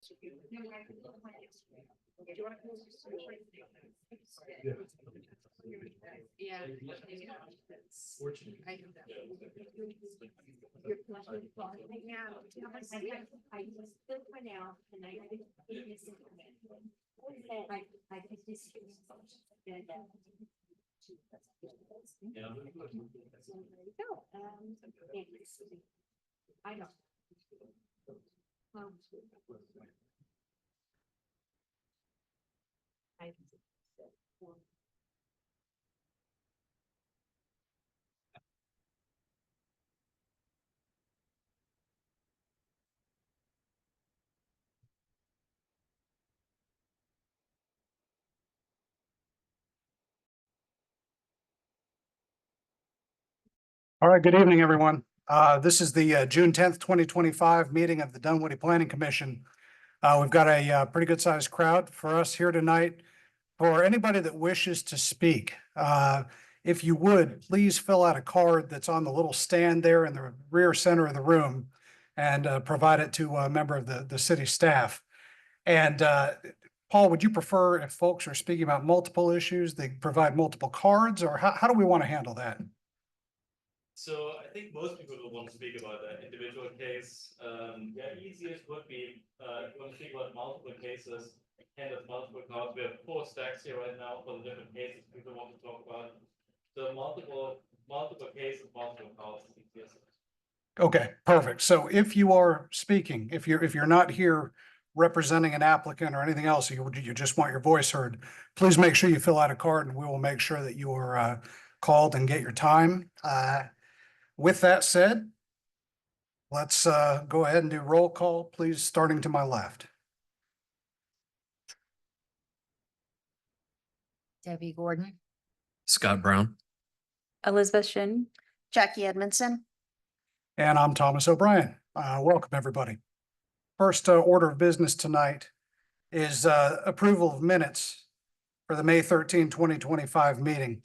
Yeah. I know. All right, good evening, everyone. This is the June 10th, 2025 meeting of the Dunwoody Planning Commission. We've got a pretty good sized crowd for us here tonight. For anybody that wishes to speak, if you would, please fill out a card that's on the little stand there in the rear center of the room and provide it to a member of the city staff. And Paul, would you prefer if folks are speaking about multiple issues, they provide multiple cards, or how do we want to handle that? So I think most people will want to speak about an individual case. Yeah, easiest would be if you want to speak about multiple cases, kind of multiple cards. We have 4 stacks here right now for the different cases people want to talk about. So multiple cases, multiple cards is easiest. Okay, perfect. So if you are speaking, if you're not here representing an applicant or anything else, you just want your voice heard, please make sure you fill out a card and we will make sure that you are called and get your time. With that said, let's go ahead and do roll call, please, starting to my left. Debbie Gordon. Scott Brown. Elizabeth Shin. Jackie Edmondson. And I'm Thomas O'Brien. Welcome, everybody. First order of business tonight is approval of minutes for the May 13, 2025 meeting.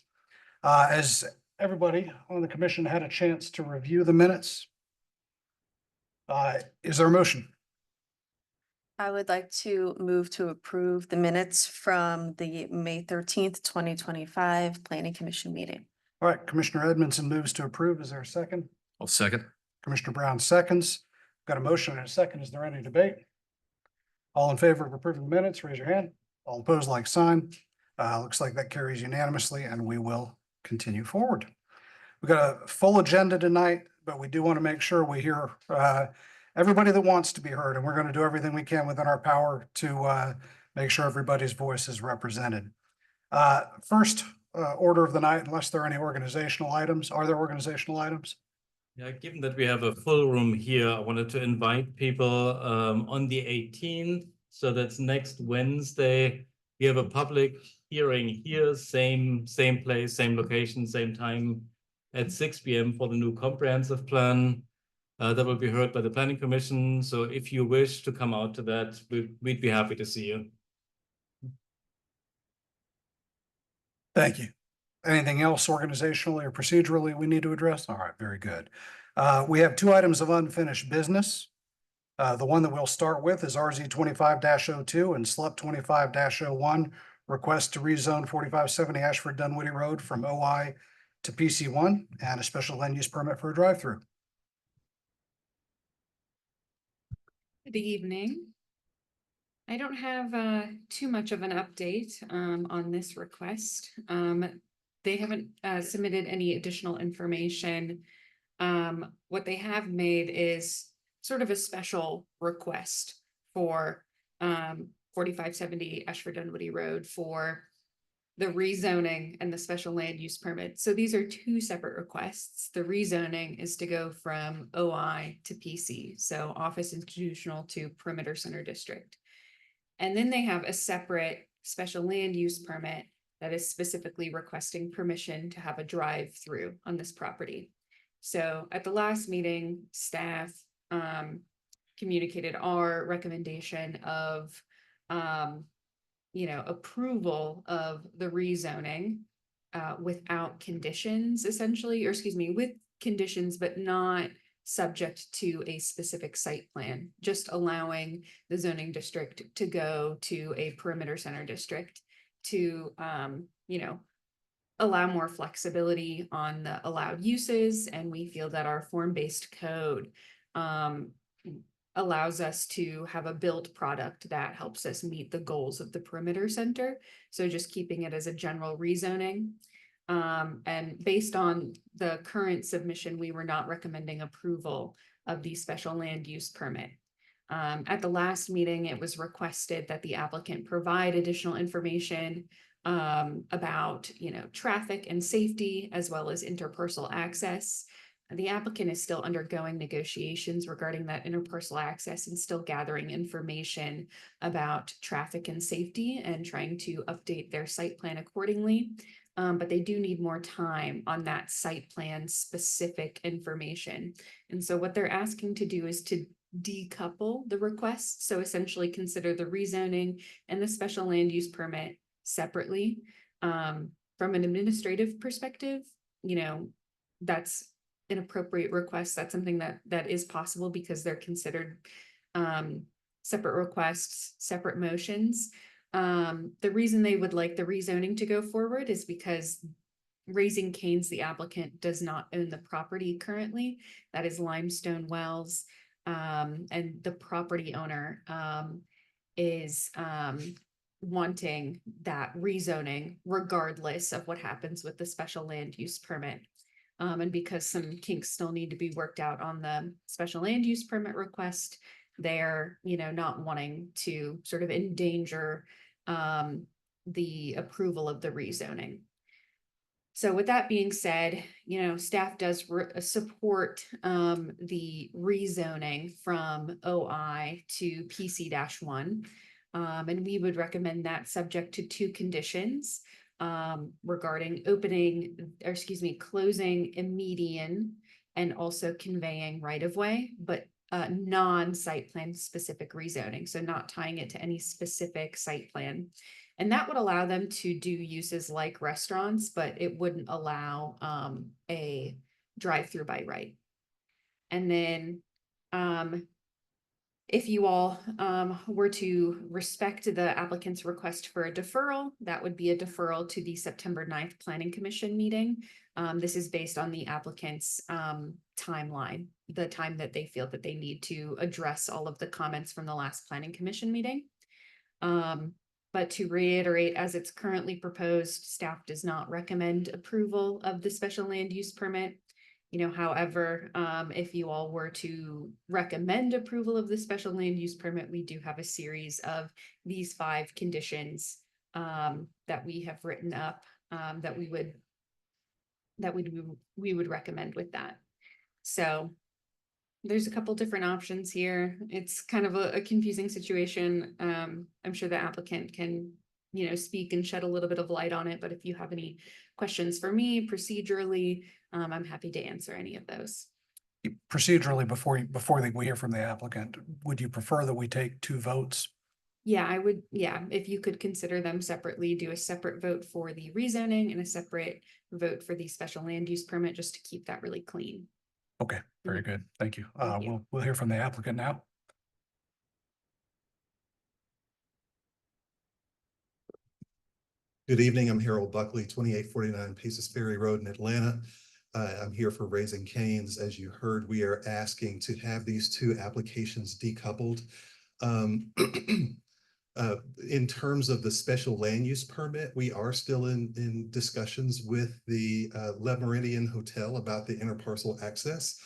As everybody on the commission had a chance to review the minutes, is there a motion? I would like to move to approve the minutes from the May 13th, 2025 Planning Commission meeting. All right, Commissioner Edmondson moves to approve. Is there a second? I'll second. Commissioner Brown seconds. Got a motion and a second. Is there any debate? All in favor of approving the minutes, raise your hand. All opposed, like sign. Looks like that carries unanimously and we will continue forward. We've got a full agenda tonight, but we do want to make sure we hear everybody that wants to be heard, and we're going to do everything we can within our power to make sure everybody's voice is represented. First order of the night, unless there are any organizational items. Are there organizational items? Yeah, given that we have a full room here, I wanted to invite people on the 18th. So that's next Wednesday. We have a public hearing here, same place, same location, same time at 6 p.m. for the new comprehensive plan. That will be heard by the Planning Commission. So if you wish to come out to that, we'd be happy to see you. Thank you. Anything else organizationally or procedurally we need to address? All right, very good. We have 2 items of unfinished business. The one that we'll start with is RZ 25-02 and SLUP 25-01, request to rezone 4570 Ashford Dunwoody Road from OI to PC1 and a special land use permit for a drive-through. Good evening. I don't have too much of an update on this request. They haven't submitted any additional information. What they have made is sort of a special request for 4570 Ashford Dunwoody Road for the rezoning and the special land use permit. So these are 2 separate requests. The rezoning is to go from OI to PC, so Office Institutional to Perimeter Center District. And then they have a separate special land use permit that is specifically requesting permission to have a drive-through on this property. So at the last meeting, staff communicated our recommendation of approval of the rezoning without conditions, essentially, or excuse me, with conditions, but not subject to a specific site plan, just allowing the zoning district to go to a perimeter center district to, you know, allow more flexibility on the allowed uses. And we feel that our form-based code allows us to have a built product that helps us meet the goals of the perimeter center. So just keeping it as a general rezoning. And based on the current submission, we were not recommending approval of the special land use permit. At the last meeting, it was requested that the applicant provide additional information about, you know, traffic and safety, as well as interparcel access. The applicant is still undergoing negotiations regarding that interparcel access and still gathering information about traffic and safety and trying to update their site plan accordingly. But they do need more time on that site plan specific information. And so what they're asking to do is to decouple the requests. So essentially consider the rezoning and the special land use permit separately. From an administrative perspective, you know, that's an appropriate request. That's something that is possible because they're considered separate requests, separate motions. The reason they would like the rezoning to go forward is because Raising Cane's, the applicant, does not own the property currently. That is Limestone Wells. And the property owner is wanting that rezoning regardless of what happens with the special land use permit. And because some kinks still need to be worked out on the special land use permit request, they're, you know, not wanting to sort of endanger the approval of the rezoning. So with that being said, you know, staff does support the rezoning from OI to PC-1. And we would recommend that subject to 2 conditions regarding closing a median and also conveying right-of-way, but non-site plan specific rezoning. So not tying it to any specific site plan. And that would allow them to do uses like restaurants, but it wouldn't allow a drive-through by right. And then if you all were to respect the applicant's request for a deferral, that would be a deferral to the September 9th Planning Commission meeting. This is based on the applicant's timeline, the time that they feel that they need to address all of the comments from the last Planning Commission meeting. But to reiterate, as it's currently proposed, staff does not recommend approval of the special land use permit. You know, however, if you all were to recommend approval of the special land use permit, we do have a series of these 5 conditions that we have written up that we would recommend with that. So there's a couple different options here. It's kind of a confusing situation. I'm sure the applicant can, you know, speak and shed a little bit of light on it, but if you have any questions for me procedurally, I'm happy to answer any of those. Procedurally, before we hear from the applicant, would you prefer that we take 2 votes? Yeah, I would. Yeah, if you could consider them separately, do a separate vote for the rezoning and a separate vote for the special land use permit, just to keep that really clean. Okay, very good. Thank you. Thank you. We'll hear from the applicant now. Good evening. I'm Harold Buckley, 2849 Paces Ferry Road in Atlanta. I'm here for Raising Cane's. As you heard, we are asking to have these 2 applications decoupled. In terms of the special land use permit, we are still in discussions with the Le Méridien Hotel about the interparcel access.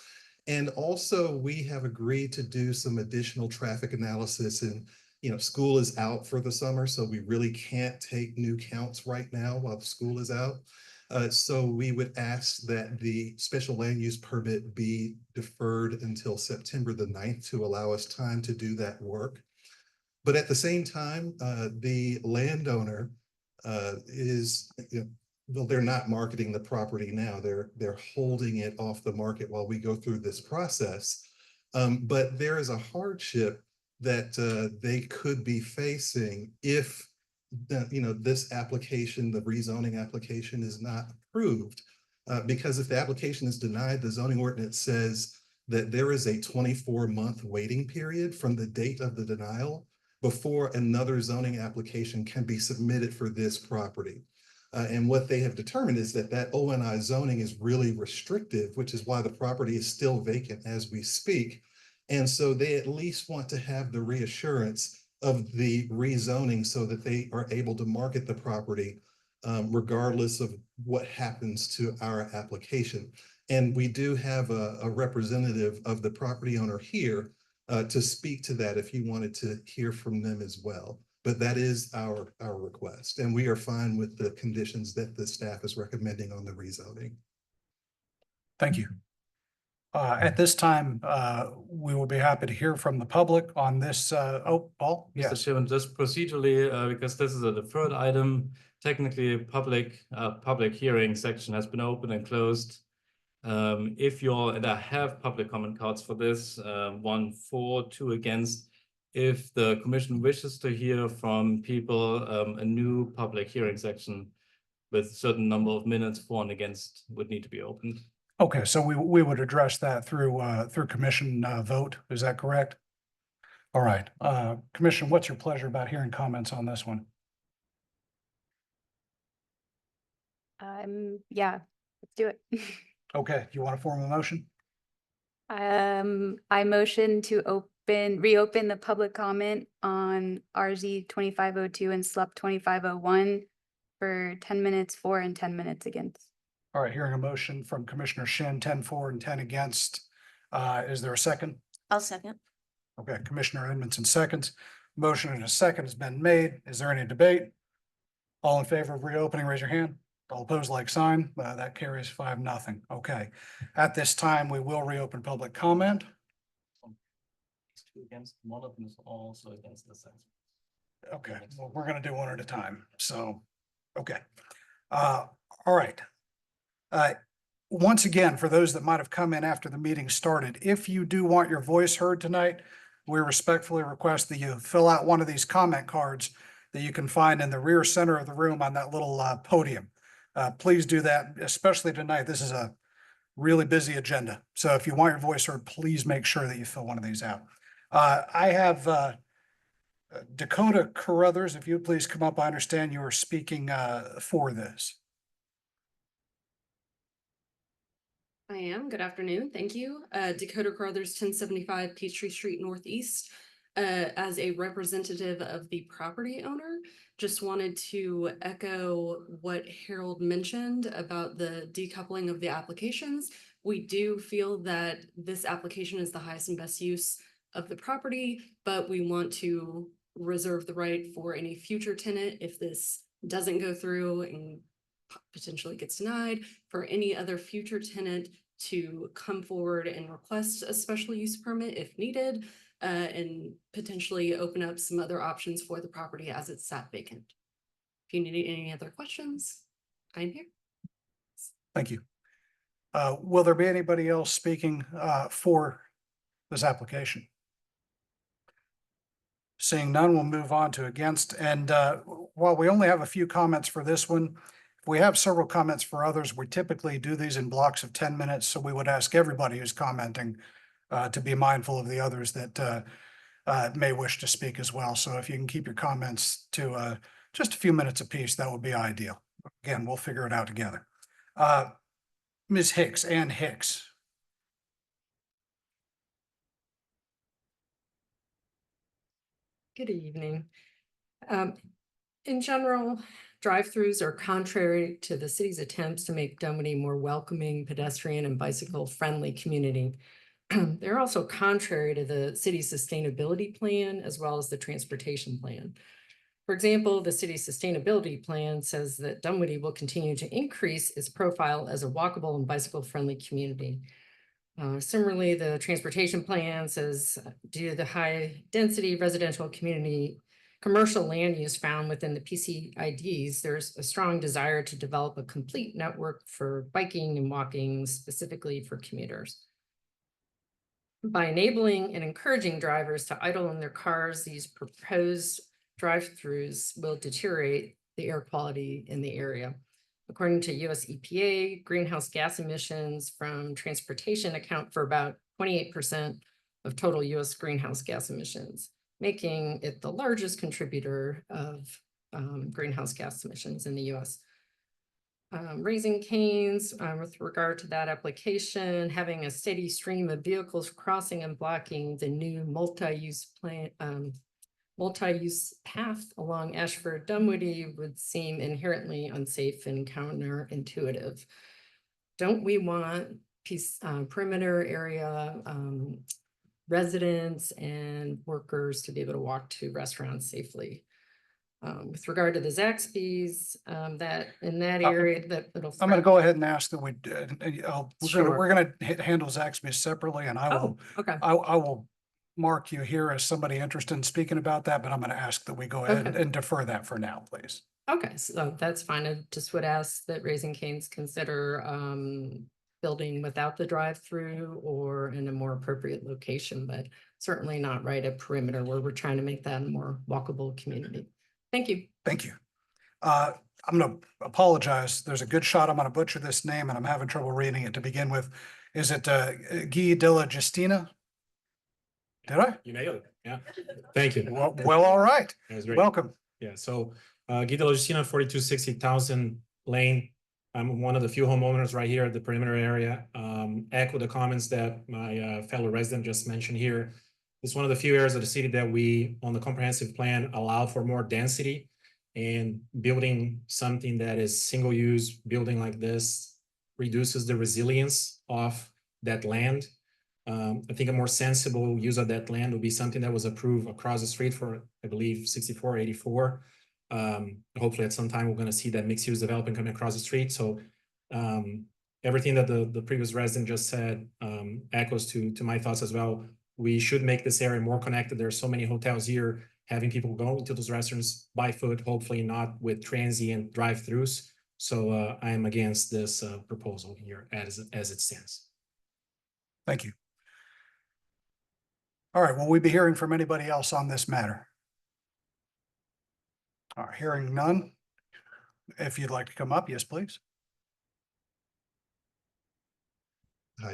And also we have agreed to do some additional traffic analysis, and you know, school is out for the summer, so we really can't take new counts right now while the school is out. So we would ask that the special land use permit be deferred until September the 9th to allow us time to do that work. But at the same time, the landowner is, you know, well, they're not marketing the property now. They're holding it off the market while we go through this process. But there is a hardship that they could be facing if this application, the rezoning application, is not approved. Because if the application is denied, the zoning ordinance says that there is a 24-month waiting period from the date of the denial before another zoning application can be submitted for this property. And what they have determined is that that ONI zoning is really restrictive, which is why the property is still vacant as we speak. And so they at least want to have the reassurance of the rezoning so that they are able to market the property regardless of what happens to our application. And we do have a representative of the property owner here to speak to that if you wanted to hear from them as well. But that is our request, and we are fine with the conditions that the staff is recommending on the rezoning. Thank you. At this time, we will be happy to hear from the public on this. Oh, Paul? Mr. Yes. Chairman, just procedurally, because this is a deferred item, technically public hearing section has been open and closed. If you're, and I have public comment cards for this, 1 for, 2 against. If the commission wishes to hear from people, a new public hearing section with a certain number of minutes for and against would need to be opened. Okay, so we would address that through commission vote. Is that correct? All right, Commission, what's your pleasure about hearing comments on this one? Yeah, let's do it. Okay, you want to form a motion? I motion to reopen the public comment on RZ 2502 and SLUP 2501 for 10 minutes for and 10 minutes against. All right, hearing a motion from Commissioner Shin, 10 for and 10 against. Is there a second? I'll second. Okay, Commissioner Edmondson seconds. Motion and a second has been made. Is there any debate? All in favor of reopening, raise your hand. All opposed, like sign. That carries 5-0. Okay. At this time, we will reopen public comment. 2 against, one of them is also against the sentence. Okay, well, we're gonna do one at a time, so, okay. All right. Once again, for those that might have come in after the meeting started, if you do want your voice heard tonight, we respectfully request that you fill out one of these comment cards that you can find in the rear center of the room on that little podium. Please do that, especially tonight. This is a really busy agenda. So if you want your voice heard, please make sure that you fill one of these out. I have Dakota Carruthers, if you would please come up. I understand you are speaking for this. I am. Good afternoon. Thank you. Dakota Carruthers, 1075 Peachtree Street Northeast. As a representative of the property owner, just wanted to echo what Harold mentioned about the decoupling of the applications. We do feel that this application is the highest and best use of the property, but we want to reserve the right for any future tenant if this doesn't go through and potentially gets denied, for any other future tenant to come forward and request a special use permit if needed, and potentially open up some other options for the property as it's sat vacant. If you need any other questions, I'm here. Thank you. Will there be anybody else speaking for this application? Seeing none, we'll move on to against. And while we only have a few comments for this one, if we have several comments for others, we typically do these in blocks of 10 minutes. So we would ask everybody who's commenting to be mindful of the others that may wish to speak as well. So if you can keep your comments to just a few minutes apiece, that would be ideal. Again, we'll figure it out together. Ms. Hicks, Ann Hicks. Good evening. In general, drive-throughs are contrary to the city's attempts to make Dunwoody a more welcoming, pedestrian, and bicycle-friendly community. They're also contrary to the city's sustainability plan as well as the transportation plan. For example, the city's sustainability plan says that Dunwoody will continue to increase its profile as a walkable and bicycle-friendly community. Similarly, the transportation plan says due to the high density residential commercial land use found within the PCIDs, there's a strong desire to develop a complete network for biking and walking, specifically for commuters. By enabling and encouraging drivers to idle in their cars, these proposed drive-throughs will deteriorate the air quality in the area. According to US EPA, greenhouse gas emissions from transportation account for about 28% of total US greenhouse gas emissions, making it the largest contributor of greenhouse gas emissions in the US. Raising Cane's, with regard to that application, having a steady stream of vehicles crossing and blocking the new multi-use path along Ashford Dunwoody would seem inherently unsafe and counterintuitive. Don't we want perimeter area residents and workers to be able to walk to restaurants safely? With regard to the Zaxby's, that in that area that it'll. I'm gonna go ahead and ask that we, Sure. we're gonna handle Zaxby's separately, and I will, Oh, okay. I will mark you here as somebody interested in speaking about that, but I'm gonna ask that we go ahead Okay. and defer that for now, please. Okay, so that's fine. I just would ask that Raising Cane's consider building without the drive-through or in a more appropriate location, but certainly not right at perimeter where we're trying to make that a more walkable community. Thank you. Thank you. I'm gonna apologize. There's a good shot I'm gonna butcher this name, and I'm having trouble reading it to begin with. Is it Guy della Justina? Did I? You nailed it. Yeah. Thank you. Well, all right. That was great. Welcome. Yeah. So, Guido Logicina, 4260,000 Lane. I'm one of the few homeowners right here at the perimeter area. Echo the comments that my fellow resident just mentioned here. It's one of the few areas of the city that we, on the comprehensive plan, allow for more density, and building something that is single use, building like this reduces the resilience of that land. I think a more sensible use of that land would be something that was approved across the street for, I believe, 6484. Hopefully at some time we're going to see that mixed use development coming across the street. So everything that the previous resident just said echoes to my thoughts as well. We should make this area more connected. There are so many hotels here, having people go into those restaurants by foot, hopefully not with transient drive-throughs. So I am against this proposal here as it stands. Thank you. All right, will we be hearing from anybody else on this matter? All right, hearing none. If you'd like to come up, yes, please.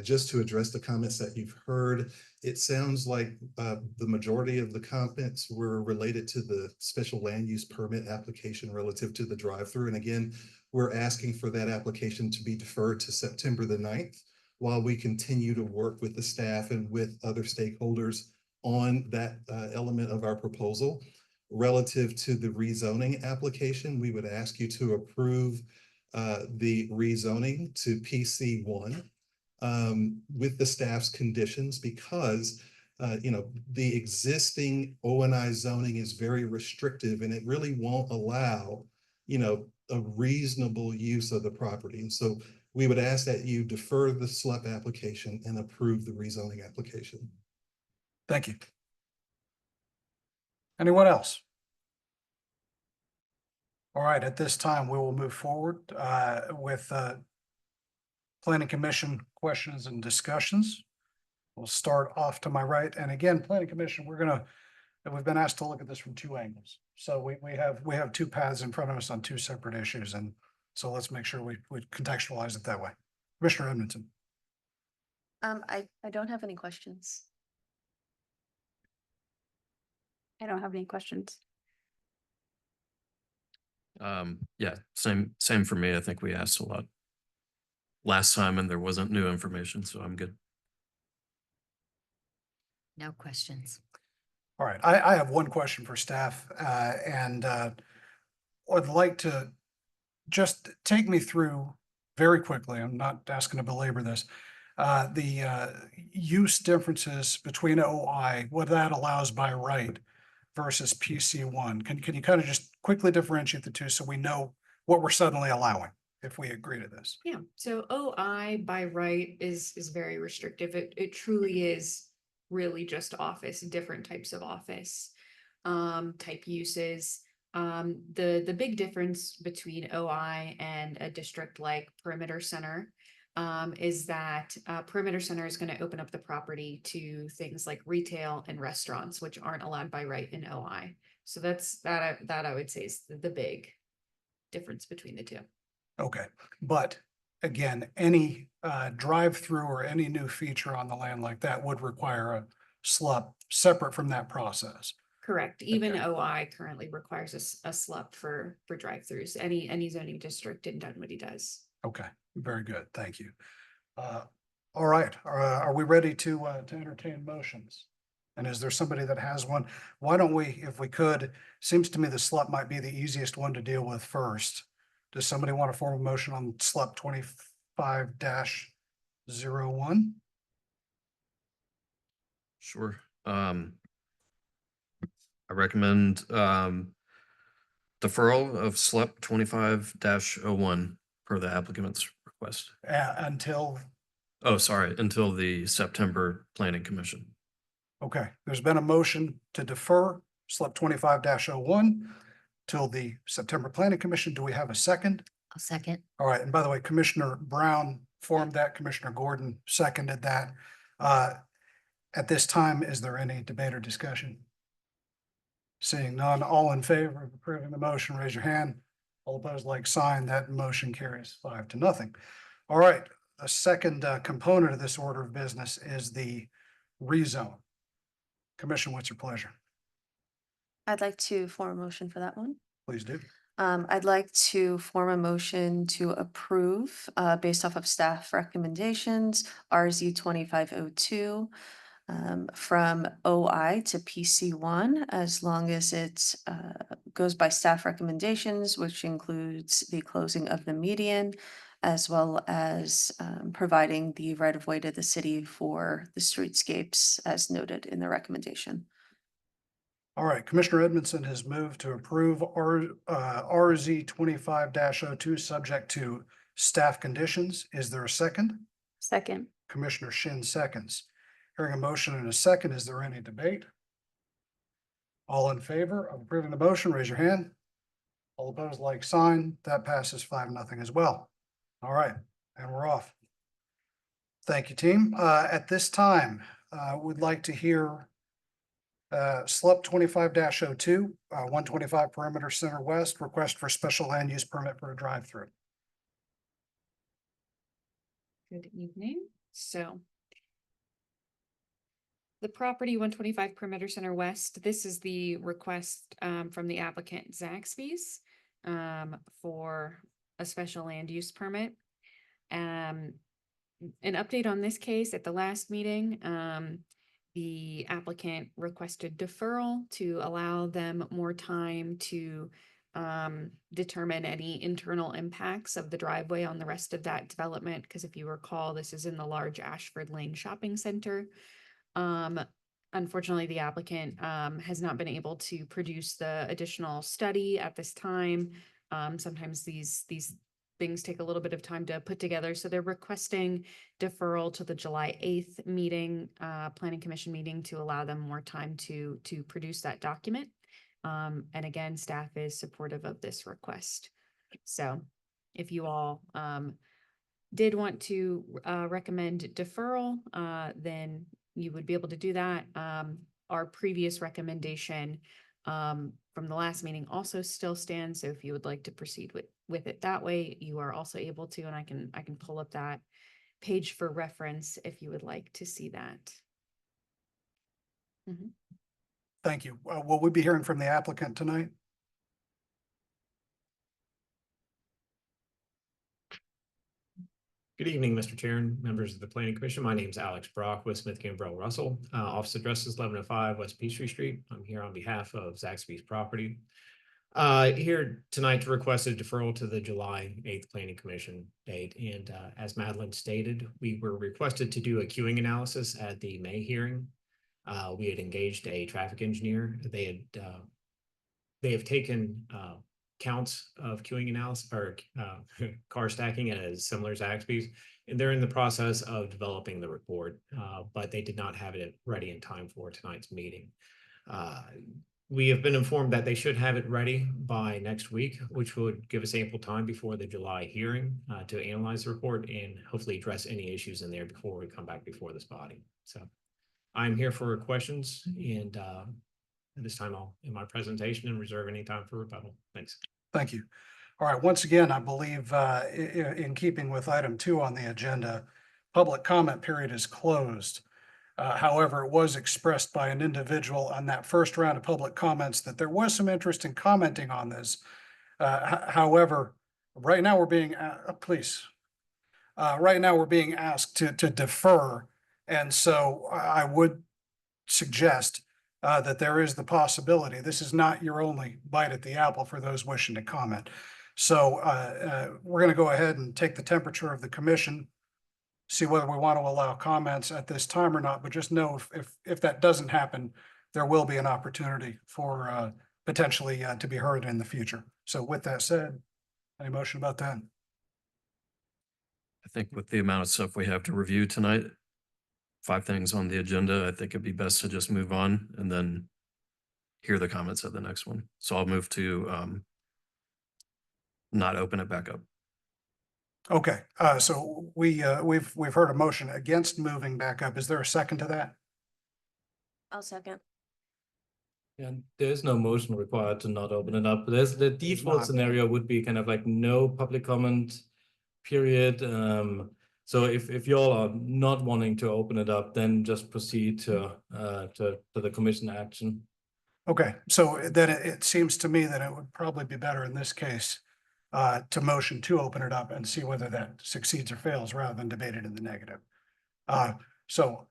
Just to address the comments that you've heard, it sounds like the majority of the comments were related to the special land use permit application relative to the drive-through. And again, we're asking for that application to be deferred to September the 9th while we continue to work with the staff and with other stakeholders on that element of our proposal. Relative to the rezoning application, we would ask you to approve the rezoning to PC1 with the staff's conditions, because the existing O&I zoning is very restrictive, and it really won't allow a reasonable use of the property. And so we would ask that you defer the SLUP application and approve the rezoning application. Thank you. Anyone else? All right, at this time, we will move forward with Planning Commission questions and discussions. We'll start off to my right. And again, Planning Commission, we've been asked to look at this from two angles. So we have two paths in front of us on two separate issues. And so let's make sure we contextualize it that way. Commissioner Edmondson. I don't have any questions. I don't have any questions. Yeah, same for me. I think we asked a lot last time and there wasn't new information, so I'm good. No questions. All right, I have one question for staff and would like to just take me through very quickly. I'm not asking to belabor this. The use differences between OI, what that allows by right versus PC1. Can you kind of just quickly differentiate the two so we know what we're suddenly allowing if we agree to this? Yeah, so OI by right is very restrictive. It truly is really just office, different types of office type uses. The big difference between OI and a district like Perimeter Center is that Perimeter Center is going to open up the property to things like retail and restaurants, which aren't allowed by right in OI. So that I would say is the big difference between the two. Okay, but again, any drive-through or any new feature on the land like that would require a SLUP separate from that process. Correct. Even Okay. OI currently requires a SLUP for drive-throughs. Any zoning district in Dunwoody does. Okay, very good. Thank you. All right, are we ready to entertain motions? And is there somebody that has one? Why don't we, if we could, seems to me the SLUP might be the easiest one to deal with first. Does somebody want to form a motion on SLUP 25-01? Sure. I recommend deferral of SLEP 25-01 per the applicant's request. Until, Oh, sorry, until the September Planning Commission. okay, there's been a motion to defer SLUP 25-01 till the September Planning Commission. Do we have a second? I'll second. All right, and by the way, Commissioner Brown formed that, Commissioner Gordon seconded that. At this time, is there any debate or discussion? Seeing none, all in favor of approving the motion, raise your hand. All opposed, like sign. That motion carries 5-0. All right, the second component of this order of business is the rezone. Commission, what's your pleasure? I'd like to form a motion for that one. Please do. I'd like to form a motion to approve, based off of staff recommendations, RZ 2502, from OI to PC1, as long as it goes by staff recommendations, which includes the closing of the median, as well as providing the right of way to the city for the streetscapes as noted in the recommendation. All right, Commissioner Edmondson has moved to approve RZ 25-02, subject to staff conditions. Is there a second? Second. Commissioner Shin seconds. Hearing a motion and a second, is there any debate? All in favor of approving the motion, raise your hand. All opposed, like sign. That passes 5-0 as well. All right, and we're off. Thank you, team. At this time, we'd like to hear SLUP 25-02, 125 Perimeter Center West, request for special land use permit for a drive-through. Good evening. So the property 125 Perimeter Center West, this is the request from the applicant Zaxby's for a special land use permit. An update on this case at the last meeting, the applicant requested deferral to allow them more time to determine any internal impacts of the driveway on the rest of that development. Because if you recall, this is in the large Ashford Lane Shopping Center. Unfortunately, the applicant has not been able to produce the additional study at this time. Sometimes these things take a little bit of time to put together. So they're requesting deferral to the July 8th meeting, Planning Commission meeting, to allow them more time to produce that document. And again, staff is supportive of this request. So if you all did want to recommend deferral, then you would be able to do that. Our previous recommendation from the last meeting also still stands. So if you would like to proceed with it that way, you are also able to, and I can pull up that page for reference if you would like to see that. Mhm. Thank you. Will we be hearing from the applicant tonight? Good evening, Mr. Chair and members of the Planning Commission. My name is Alex Brock with Smith Gambrell Russell. Office address is 1105 West Peachtree Street. I'm here on behalf of Zaxby's property. Here tonight to request a deferral to the July 8th Planning Commission date. And as Madeline stated, we were requested to do a queuing analysis at the May hearing. We had engaged a traffic engineer. They have taken counts of queuing analysis or car stacking as similar to Zaxby's, and they're in the process of developing the report, but they did not have it ready in time for tonight's meeting. We have been informed that they should have it ready by next week, which would give us ample time before the July hearing to analyze the report and hopefully address any issues in there before we come back before this body. So I'm here for questions, and at this time I'll end my presentation and reserve any time for rebuttal. Thanks. Thank you. All right, once again, I believe in keeping with item 2 on the agenda, public comment period is closed. However, it was expressed by an individual on that first round of public comments that there was some interest in commenting on this. However, right now we're being, please. Right now we're being asked to defer. And so I would suggest that there is the possibility, this is not your only bite at the apple for those wishing to comment. So we're going to go ahead and take the temperature of the commission, see whether we want to allow comments at this time or not, but just know if that doesn't happen, there will be an opportunity for potentially to be heard in the future. So with that said, any motion about that? I think with the amount of stuff we have to review tonight, 5 things on the agenda, I think it'd be best to just move on and then hear the comments at the next one. So I'll move to not open it back up. Okay, so we've heard a motion against moving back up. Is there a second to that? I'll second. And there's no motion required to not open it up. There's the default not. scenario would be kind of like no public comment period. So if y'all are not wanting to open it up, then just proceed to the commission action. Okay, so then it seems to me that it would probably be better in this case to motion to open it up and see whether that succeeds or fails rather than debate it in the negative. So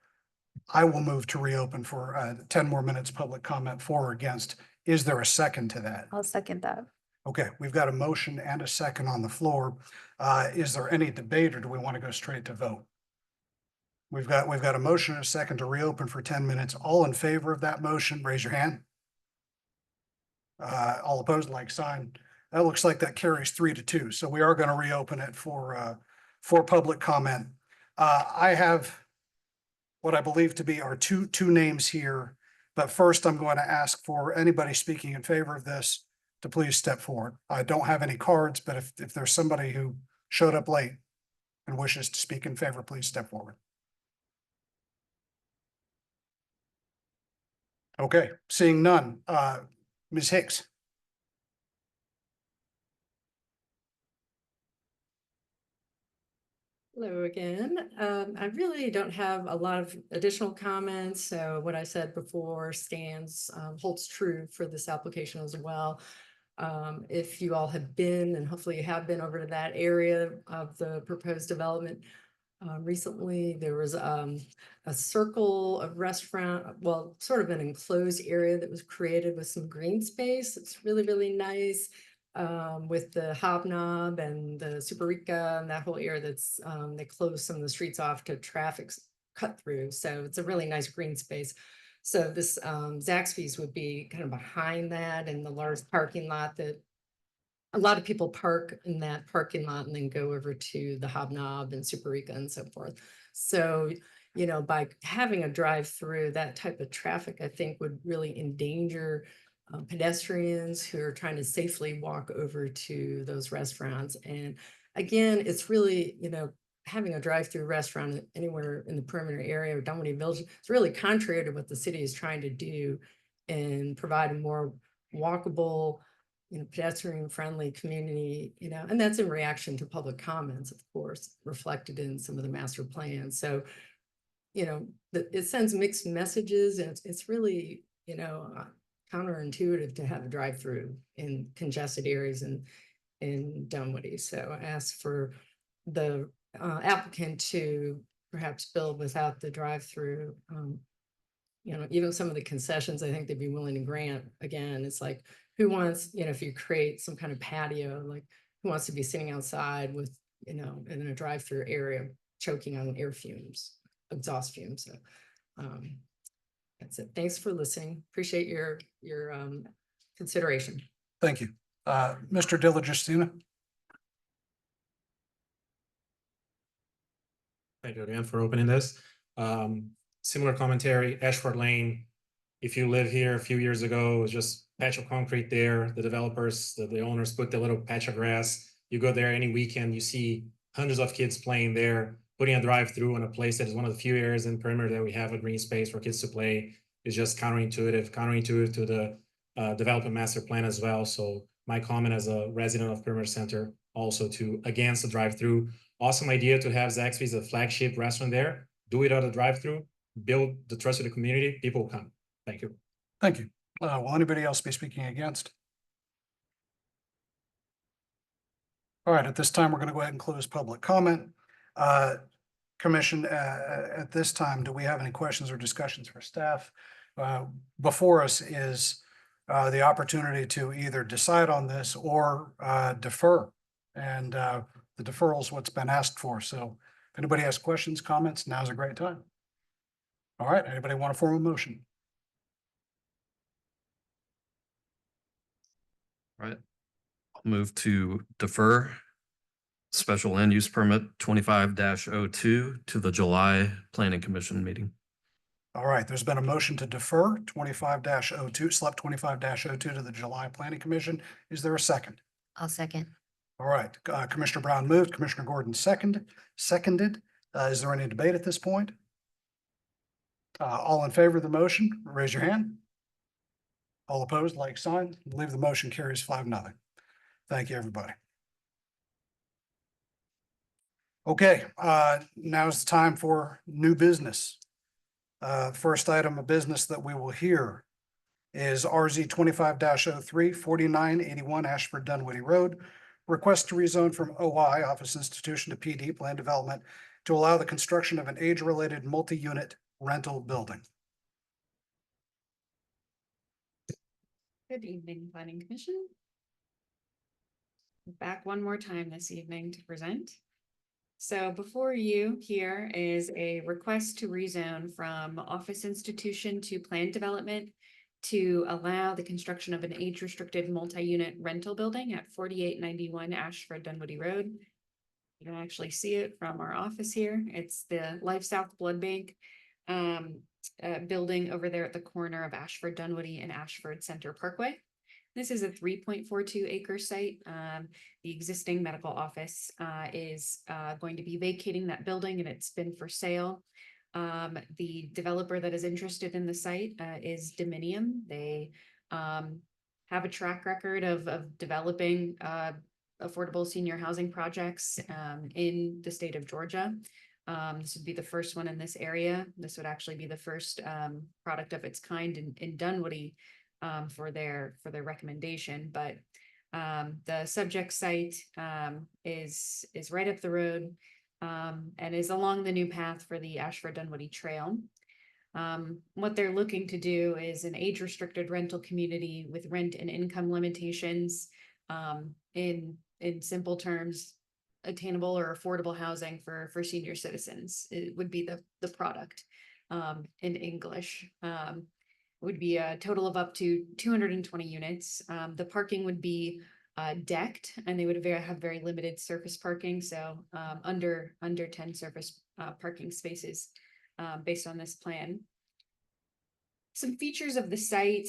I will move to reopen for 10 more minutes public comment for or against. Is there a second to that? I'll second that. Okay, we've got a motion and a second on the floor. Is there any debate or do we want to go straight to vote? We've got a motion and a second to reopen for 10 minutes. All in favor of that motion, raise your hand. All opposed, like sign. That looks like that carries 3-2. So we are going to reopen it for public comment. I have what I believe to be our two names here. But first, I'm going to ask for anybody speaking in favor of this to please step forward. I don't have any cards, but if there's somebody who showed up late and wishes to speak in favor, please step forward. Okay, seeing none. Ms. Hicks. Hello again. I really don't have a lot of additional comments. So what I said before stands, holds true for this application as well. If you all have been, and hopefully you have been over to that area of the proposed development, recently there was a circle of restaurant, well, sort of an enclosed area that was created with some green space. It's really, really nice. With the Hobnob and the Superica and that whole area that's, they closed some of the streets off to traffic cut through. So it's a really nice green space. So this Zaxby's would be kind of behind that in the large parking lot that a lot of people park in that parking lot and then go over to the Hobnob and Superica and so forth. So, you know, by having a drive-through, that type of traffic, I think would really endanger pedestrians who are trying to safely walk over to those restaurants. And again, it's really, you know, having a drive-through restaurant anywhere in the perimeter area of Dunwoody Village, it's really contrary to what the city is trying to do and provide a more walkable, you know, pedestrian-friendly community, you know, and that's in reaction to public comments, of course, reflected in some of the master plans. So, you know, it sends mixed messages, and it's really, you know, counterintuitive to have a drive-through in congested areas in Dunwoody. So I ask for the applicant to perhaps build without the drive-through. You know, even some of the concessions, I think they'd be willing to grant. Again, it's like, who wants, you know, if you create some kind of patio, like who wants to be sitting outside with, you know, in a drive-through area, choking on air fumes, exhaust fumes. So, that's it. Thanks for listening. Appreciate your consideration. Thank you. Mr. DeLaGistina. Thank you again for opening this. Similar commentary, Ashford Lane. If you live here a few years ago, it was just patch of concrete there. The developers, the owners put the little patch of grass. You go there any weekend, you see hundreds of kids playing there. Putting a drive-through in a place that is one of the few areas in perimeter that we have a green space for kids to play is just counterintuitive to the development master plan as well. So my comment as a resident of Perimeter Center also to against the drive-through. Awesome idea to have Zaxby's a flagship restaurant there. Do it at a drive-through, build the trust of the community, people will come. Thank you. Thank you. Will anybody else be speaking against? All right, at this time, we're going to go ahead and close public comment. Commission, at this time, do we have any questions or discussions for staff? Before us is the opportunity to either decide on this or defer. And the deferral is what's been asked for. So if anybody has questions, comments, now's a great time. All right, anybody want to form a motion? All right. I'll move to defer special land use permit 25-02 to the July Planning Commission meeting. All right, there's been a motion to defer 25-02, SLUP 25-02 to the July Planning Commission. Is there a second? I'll second. All right, Commissioner Brown moved, Commissioner Gordon seconded. Is there any debate at this point? All in favor of the motion, raise your hand. All opposed, like sign. I believe the motion carries 5-0. Thank you, everybody. Okay, now's the time for new business. First item of business that we will hear is RZ 25-03, 4981 Ashford Dunwoody Road. Request to rezone from OI, Office Institution, to PD, Plan Development, to allow the construction of an age-related multi-unit rental building. Good evening, Planning Commission. Back one more time this evening to present. So before you here is a request to rezone from Office Institution to Plan Development to allow the construction of an age-restricted multi-unit rental building at 4891 Ashford Dunwoody Road. You can actually see it from our office here. It's the Life South Blood Bank building over there at the corner of Ashford Dunwoody and Ashford Center Parkway. This is a 3.42 acre site. The existing medical office is going to be vacating that building, and it's been for sale. The developer that is interested in the site is Dominium. They have a track record of developing affordable senior housing projects in the state of Georgia. This would be the first one in this area. This would actually be the first product of its kind in Dunwoody for their recommendation. But the subject site is right up the road and is along the new path for the Ashford Dunwoody Trail. What they're looking to do is an age-restricted rental community with rent and income limitations. In simple terms, attainable or affordable housing for senior citizens. It would be the product in English. Would be a total of up to 220 units. The parking would be decked, and they would have very limited surface parking, so under 10 surface parking spaces based on this plan. Some features of the site,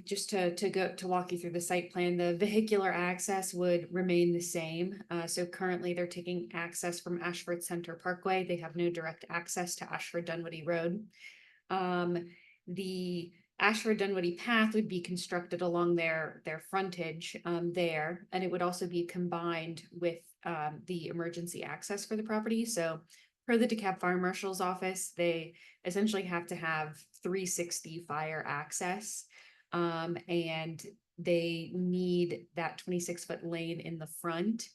just to walk you through the site plan. The vehicular access would remain the same. So currently they're taking access from Ashford Center Parkway. They have no direct access to Ashford Dunwoody Road. The Ashford Dunwoody path would be constructed along their frontage there, and it would also be combined with the emergency access for the property. So per the DeKalb Fire Marshal's office, they essentially have to have 360 fire access, and they need that 26-foot lane in the front.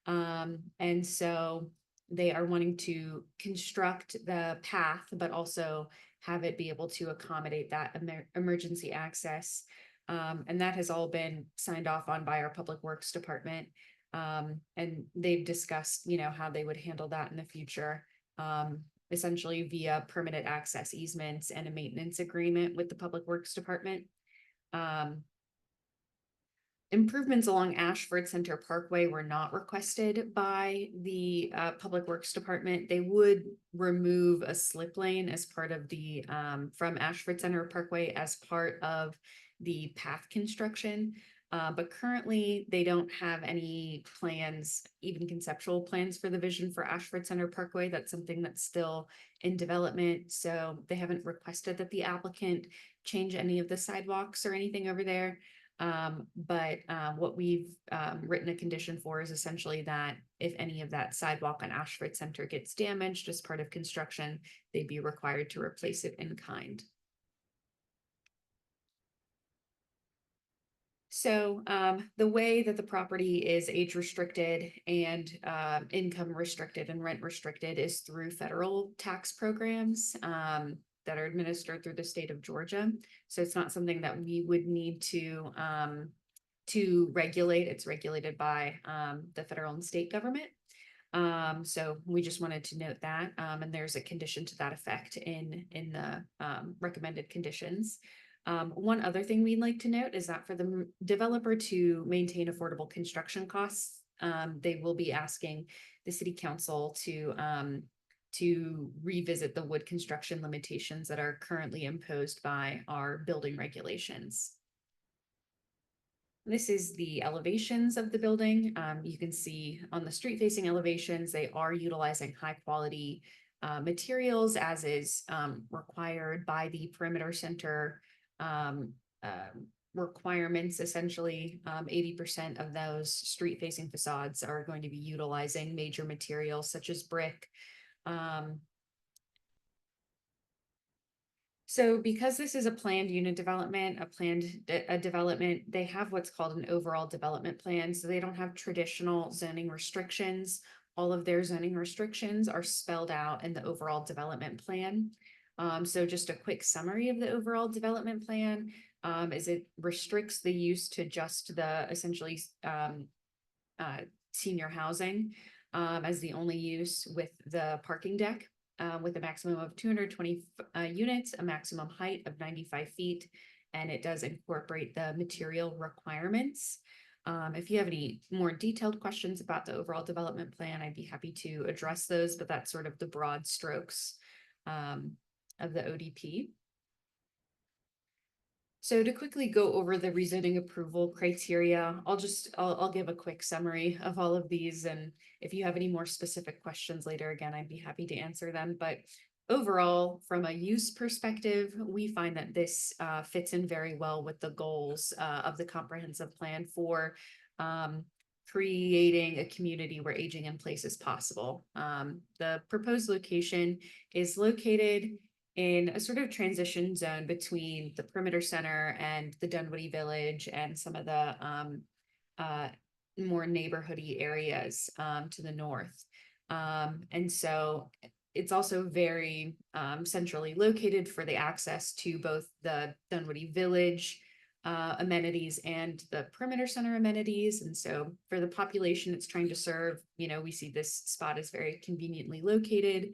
And so they are wanting to construct the path, but also have it be able to accommodate that emergency access. And that has all been signed off on by our Public Works Department. And they've discussed, how they would handle that in the future. Essentially via permanent access easements and a maintenance agreement with the Public Works Department. Improvements along Ashford Center Parkway were not requested by the Public Works Department. They would remove a slip lane as part of the from Ashford Center Parkway as part of the path construction. But currently they don't have any plans, even conceptual plans for the vision for Ashford Center Parkway. That's something that's still in development. So they haven't requested that the applicant change any of the sidewalks or anything over there. But what we've written a condition for is essentially that if any of that sidewalk on Ashford Center gets damaged as part of construction, they'd be required to replace it in kind. So the way that the property is age restricted and income restricted and rent restricted is through federal tax programs that are administered through the state of Georgia. So it's not something that we would need to regulate. It's regulated by the federal and state government. So we just wanted to note that, and there's a condition to that effect in the recommended conditions. One other thing we'd like to note is that for the developer to maintain affordable construction costs, they will be asking the city council to revisit the wood construction limitations that are currently imposed by our building regulations. This is the elevations of the building. You can see on the street facing elevations, they are utilizing high quality materials as is required by the perimeter center requirements. Essentially, 80% of those street facing facades are going to be utilizing major materials such as brick. So because this is a planned unit development, a development, they have what's called an overall development plan. So they don't have traditional zoning restrictions. All of their zoning restrictions are spelled out in the overall development plan. So just a quick summary of the overall development plan is it restricts the use to just the essentially senior housing as the only use, with the parking deck with a maximum of 220 units, a maximum height of 95 feet, and it does incorporate the material requirements. If you have any more detailed questions about the overall development plan, I'd be happy to address those, but that's sort of the broad strokes of the ODP. So to quickly go over the rezoning approval criteria, I'll give a quick summary of all of these. And if you have any more specific questions later, again, I'd be happy to answer them. But overall, from a use perspective, we find that this fits in very well with the goals of the comprehensive plan for creating a community where aging in place is possible. The proposed location is located in a sort of transition zone between the perimeter center and the Dunwoody Village and some of the more neighborhoody areas to the north. And so it's also very centrally located for the access to both the Dunwoody Village amenities and the perimeter center amenities. And so for the population it's trying to serve, we see this spot is very conveniently located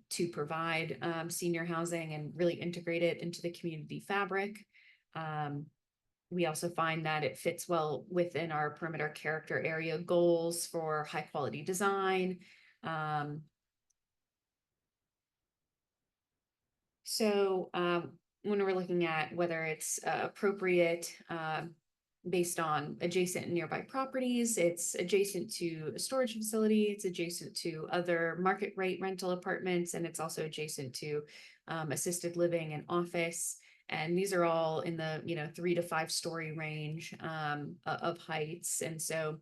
to provide senior housing and really integrate it into the community fabric. We also find that it fits well within our perimeter character area goals for high quality design. So when we're looking at whether it's appropriate based on adjacent and nearby properties, it's adjacent to a storage facility, it's adjacent to other market rate rental apartments, and it's also adjacent to assisted living and office. And these are all in the 3 to 5 story range of heights. And so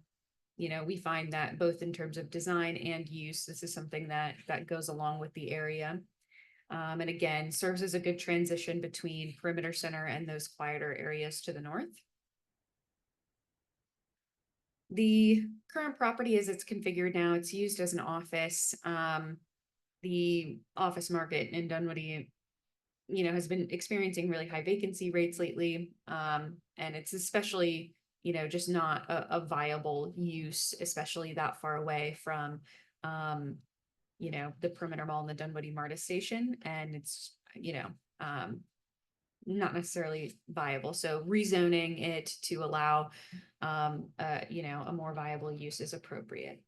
we find that both in terms of design and use, this is something that goes along with the area. And again, serves as a good transition between perimeter center and those quieter areas to the north. The current property as it's configured now, it's used as an office. The office market in Dunwoody, has been experiencing really high vacancy rates lately. And it's especially, just not a viable use, especially that far away from, the perimeter mall and the Dunwoody MARTA station. And it's, not necessarily viable. So rezoning it to allow, a more viable use is appropriate.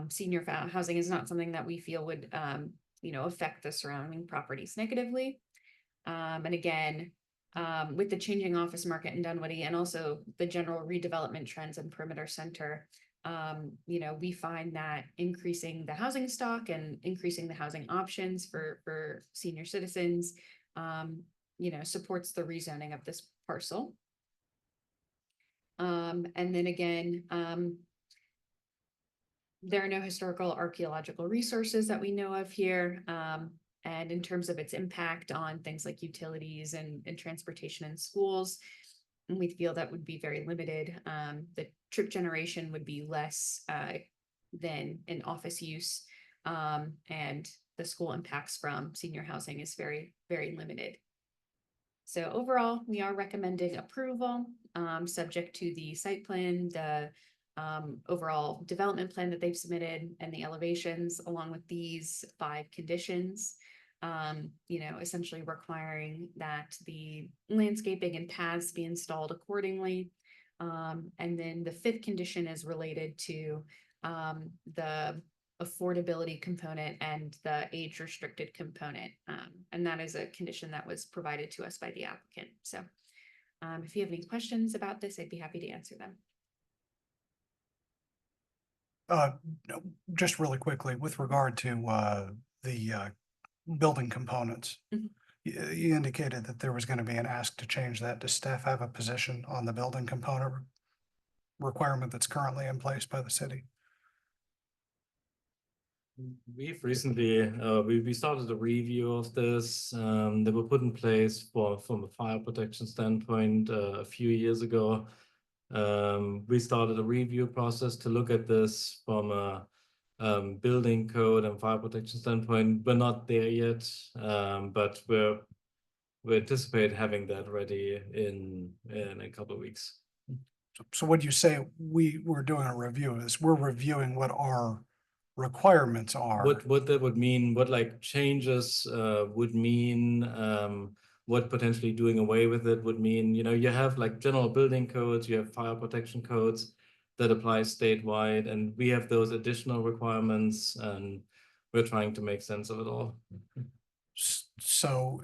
Senior housing is not something that we feel would, affect the surrounding properties negatively. And again, with the changing office market in Dunwoody and also the general redevelopment trends in perimeter center, we find that increasing the housing stock and increasing the housing options for senior citizens supports the rezoning of this parcel. And then again, there are no historical archaeological resources that we know of here. And in terms of its impact on things like utilities and transportation and schools, we feel that would be very limited. The trip generation would be less than an office use. And the school impacts from senior housing is very, very limited. So overall, we are recommending approval, subject to the site plan, the overall development plan that they've submitted, and the elevations, along with these 5 conditions. Essentially requiring that the landscaping and paths be installed accordingly. And then the 5th condition is related to the affordability component and the age restricted component. And that is a condition that was provided to us by the applicant. So if you have any questions about this, I'd be happy to answer them. Just really quickly, with regard to the building components. Mhm. You indicated that there was going to be an ask to change that. Does staff have a position on the building component requirement that's currently in place by the city? We've recently, we started a review of this, that were put in place from a fire protection standpoint, a few years ago. We started a review process to look at this from a building code and fire protection standpoint. We're not there yet, but we anticipate having that ready in a couple of weeks. So when you say we're doing a review of this, we're reviewing what our requirements are. What that would mean, what like changes would mean, what potentially doing away with it would mean. You have like general building codes, you have fire protection codes that apply statewide, and we have those additional requirements, and we're trying to make sense of it all. So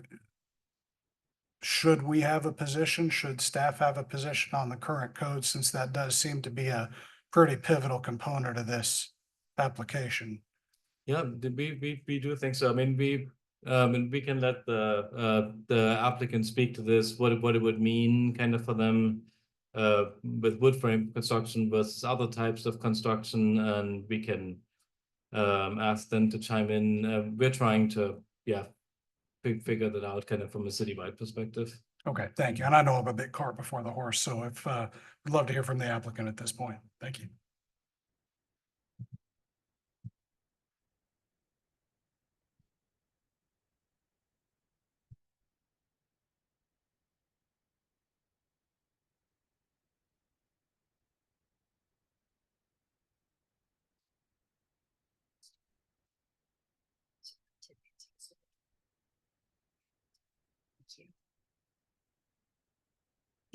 should we have a position? Should staff have a position on the current code, since that does seem to be a pretty pivotal component of this application? Yeah, we do think so. I mean, we can let the applicant speak to this, what it would mean kind of for them with wood frame construction versus other types of construction, and we can ask them to chime in. We're trying to, figure that out kind of from a citywide perspective. Okay, thank you. And I know I'm a bit cart before the horse, so if we'd love to hear from the applicant at this point. Thank you.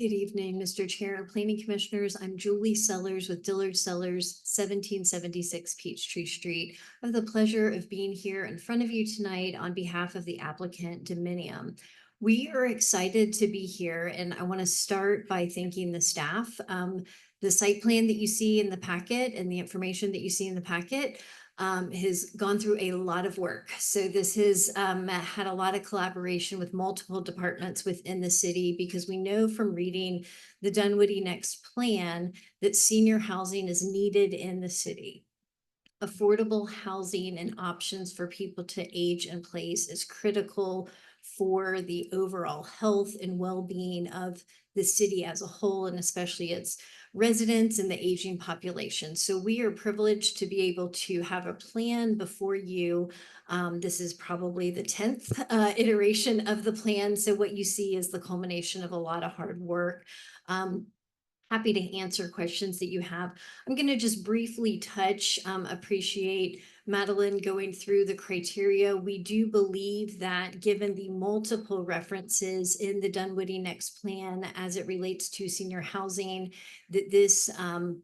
Good evening, Mr. Chair, Planning Commissioners. I'm Julie Sellers with Dillard Sellers, 1776 Peachtree Street. I have the pleasure of being here in front of you tonight on behalf of the applicant Dominium. We are excited to be here, and I want to start by thanking the staff. The site plan that you see in the packet and the information that you see in the packet has gone through a lot of work. So this has had a lot of collaboration with multiple departments within the city, because we know from reading the Dunwoody Next Plan that senior housing is needed in the city. Affordable housing and options for people to age in place is critical for the overall health and well-being of the city as a whole, and especially its residents and the aging population. So we are privileged to be able to have a plan before you. This is probably the 10th iteration of the plan. So what you see is the culmination of a lot of hard work. Happy to answer questions that you have. I'm going to just briefly touch, appreciate Madeline going through the criteria. We do believe that given the multiple references in the Dunwoody Next Plan as it relates to senior housing, that this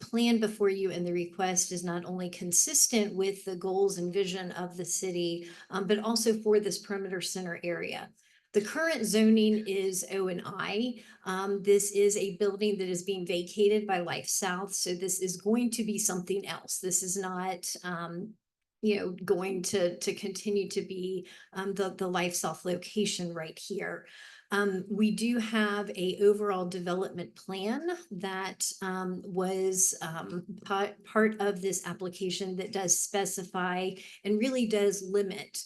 plan before you and the request is not only consistent with the goals and vision of the city, but also for this perimeter center area. The current zoning is O&I. This is a building that is being vacated by Life South. So this is going to be something else. This is not, going to continue to be the Life South location right here. We do have a overall development plan that was part of this application that does specify and really does limit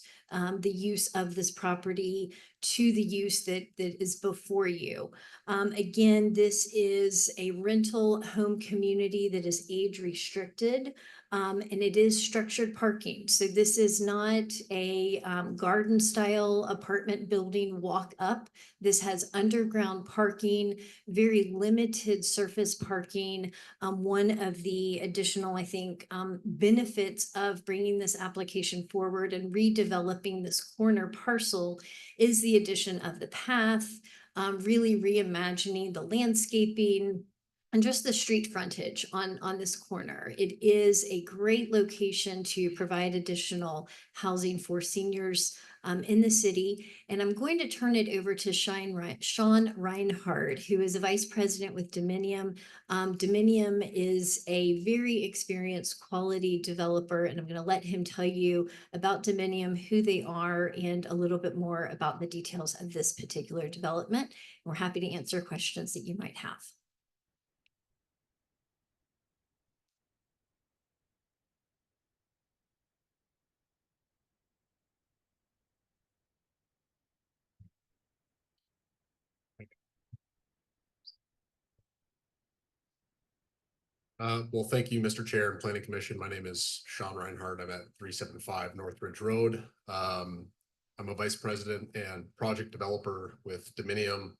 the use of this property to the use that is before you. Again, this is a rental home community that is age restricted. And it is structured parking. So this is not a garden style apartment building walk up. This has underground parking, very limited surface parking. One of the additional, I think, benefits of bringing this application forward and redeveloping this corner parcel is the addition of the path, really reimagining the landscaping, and just the street frontage on this corner. It is a great location to provide additional housing for seniors in the city. And I'm going to turn it over to Sean Reinhardt, who is a vice president with Dominium. Dominium is a very experienced quality developer, and I'm going to let him tell you about Dominium, who they are, and a little bit more about the details of this particular development. We're happy to answer questions that you might have. Well, thank you, Mr. Chair and Planning Commission. My name is Sean Reinhardt. I'm at 375 Northridge Road. I'm a vice president and project developer with Dominium.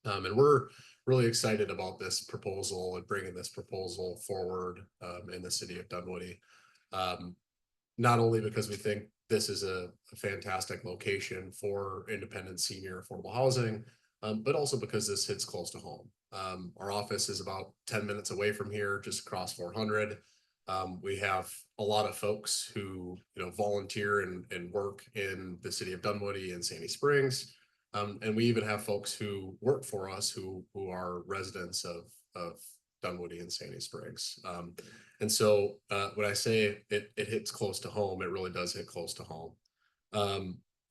And we're really excited about this proposal and bringing this proposal forward in the city of Dunwoody. Not only because we think this is a fantastic location for independent senior affordable housing, but also because this hits close to home. Our office is about 10 minutes away from here, just across 400. We have a lot of folks who volunteer and work in the city of Dunwoody and Sandy Springs. And we even have folks who work for us who are residents of Dunwoody and Sandy Springs. And so when I say it hits close to home, it really does hit close to home.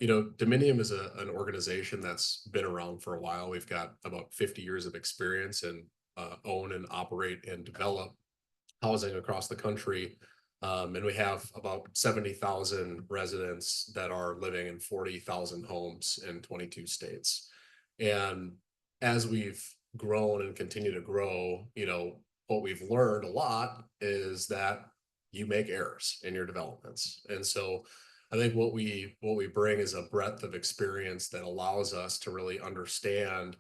Dominium is an organization that's been around for a while. We've got about 50 years of experience and own and operate and develop housing across the country. And we have about 70,000 residents that are living in 40,000 homes in 22 states. And as we've grown and continue to grow, what we've learned a lot is that you make errors in your developments. And so I think what we bring is a breadth of experience that allows us to really understand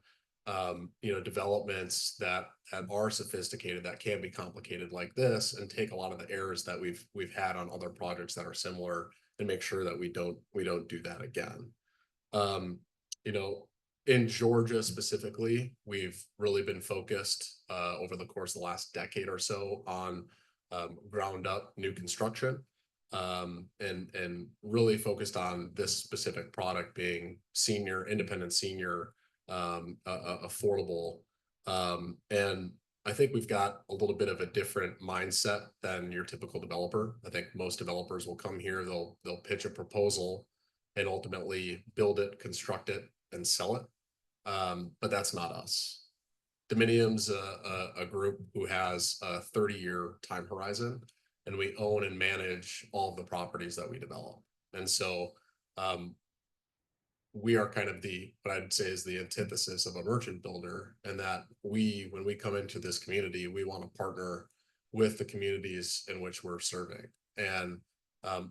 developments that are sophisticated, that can be complicated like this, and take a lot of the errors that we've had on other projects that are similar and make sure that we don't do that again. In Georgia specifically, we've really been focused over the course of the last decade or so on ground up new construction, and really focused on this specific product being independent senior, affordable. And I think we've got a little bit of a different mindset than your typical developer. I think most developers will come here, they'll pitch a proposal and ultimately build it, construct it, and sell it. But that's not us. Dominium's a group who has a 30-year time horizon, and we own and manage all of the properties that we develop. And so we are kind of what I'd say is the antithesis of a merchant builder, and that when we come into this community, we want to partner with the communities in which we're serving. And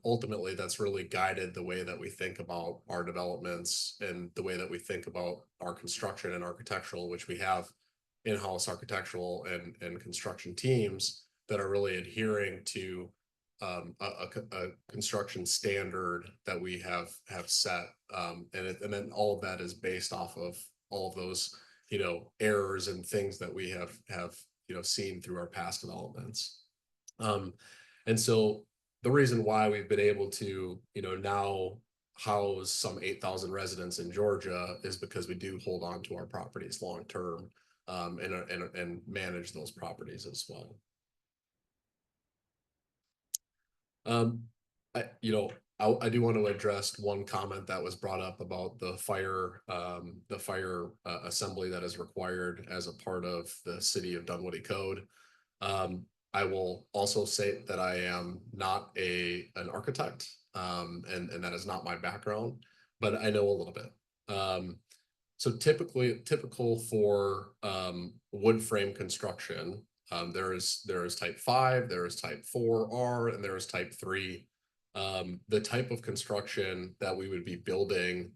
ultimately, that's really guided the way that we think about our developments and the way that we think about our construction and architectural, which we have in-house architectural and construction teams that are really adhering to a construction standard that we have set, and then all of that is based off of all of those errors and things that we have seen through our past developments. And so the reason why we've been able to now house some 8,000 residents in Georgia is because we do hold on to our properties long term, and manage those properties as well. I do want to address one comment that was brought up about the fire assembly that is required as a part of the city of Dunwoody code. I will also say that I am not an architect, and that is not my background, but I know a little bit. So typical for wood frame construction, there is type 5, there is type 4R, and there is type 3. The type of construction that we would be building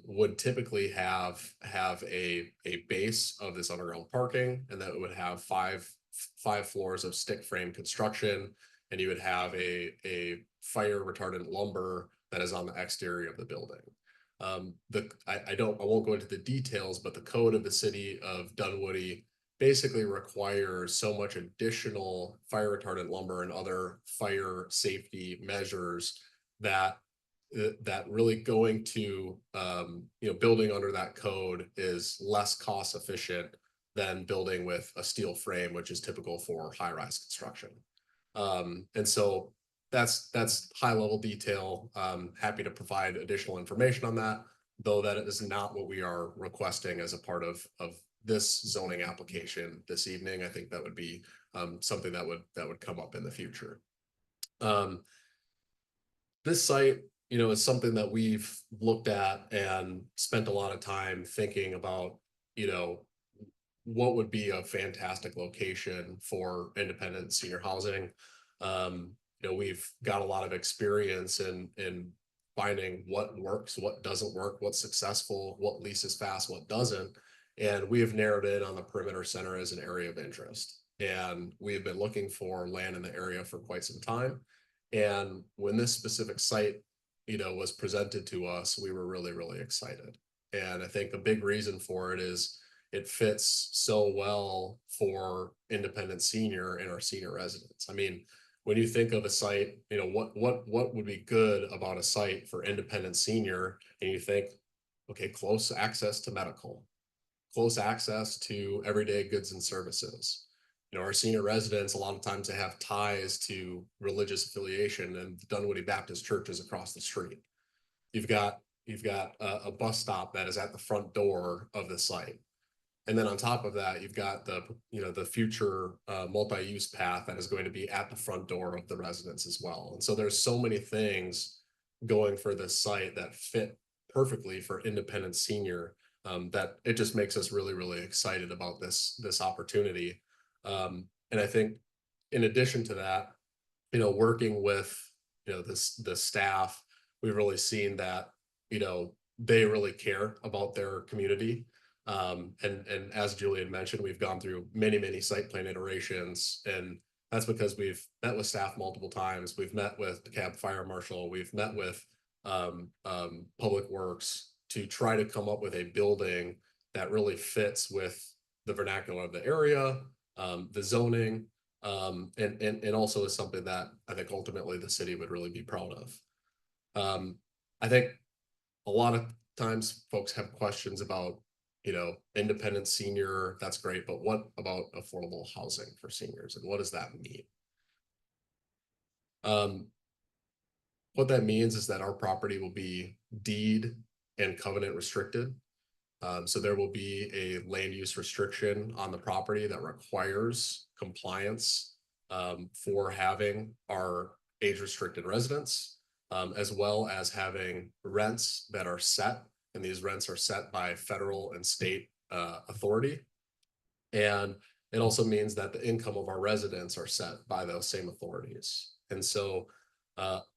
would typically have a base of this underground parking, and that would have five floors of stick frame construction, and you would have a fire retardant lumber that is on the exterior of the building. I won't go into the details, but the code of the city of Dunwoody basically requires so much additional fire retardant lumber and other fire safety measures that really going to building under that code is less cost efficient than building with a steel frame, which is typical for high-rise construction. And so that's high level detail. Happy to provide additional information on that, though that is not what we are requesting as a part of this zoning application this evening. I think that would be something that would come up in the future. This site, is something that we've looked at and spent a lot of time thinking about, what would be a fantastic location for independent senior housing. We've got a lot of experience in finding what works, what doesn't work, what's successful, what leases fast, what doesn't. And we have narrowed in on the perimeter center as an area of interest. And we have been looking for land in the area for quite some time. And when this specific site, was presented to us, we were really, really excited. And I think a big reason for it is it fits so well for independent senior and our senior residents. I mean, when you think of a site, what would be good about a site for independent senior, and you think, okay, close access to medical, close access to everyday goods and services. Our senior residents, a lot of times they have ties to religious affiliation, and the Dunwoody Baptist Church is across the street. You've got a bus stop that is at the front door of the site. And then on top of that, you've got the future multi-use path that is going to be at the front door of the residence as well. And so there's so many things going for this site that fit perfectly for independent senior, that it just makes us really, really excited about this opportunity. And I think in addition to that, working with, the staff, we've really seen that, they really care about their community. And as Julian mentioned, we've gone through many site plan iterations, and that's because we've met with staff multiple times. We've met with the DeKalb Fire Marshal. We've met with Public Works to try to come up with a building that really fits with the vernacular of the area, the zoning, and also is something that I think ultimately the city would really be proud of. I think a lot of times folks have questions about, independent senior, that's great, but what about affordable housing for seniors, and what does that mean? What that means is that our property will be deed and covenant restricted. So there will be a land use restriction on the property that requires compliance for having our age restricted residents, as well as having rents that are set, and these rents are set by federal and state authority. And it also means that the income of our residents are set by those same authorities. And so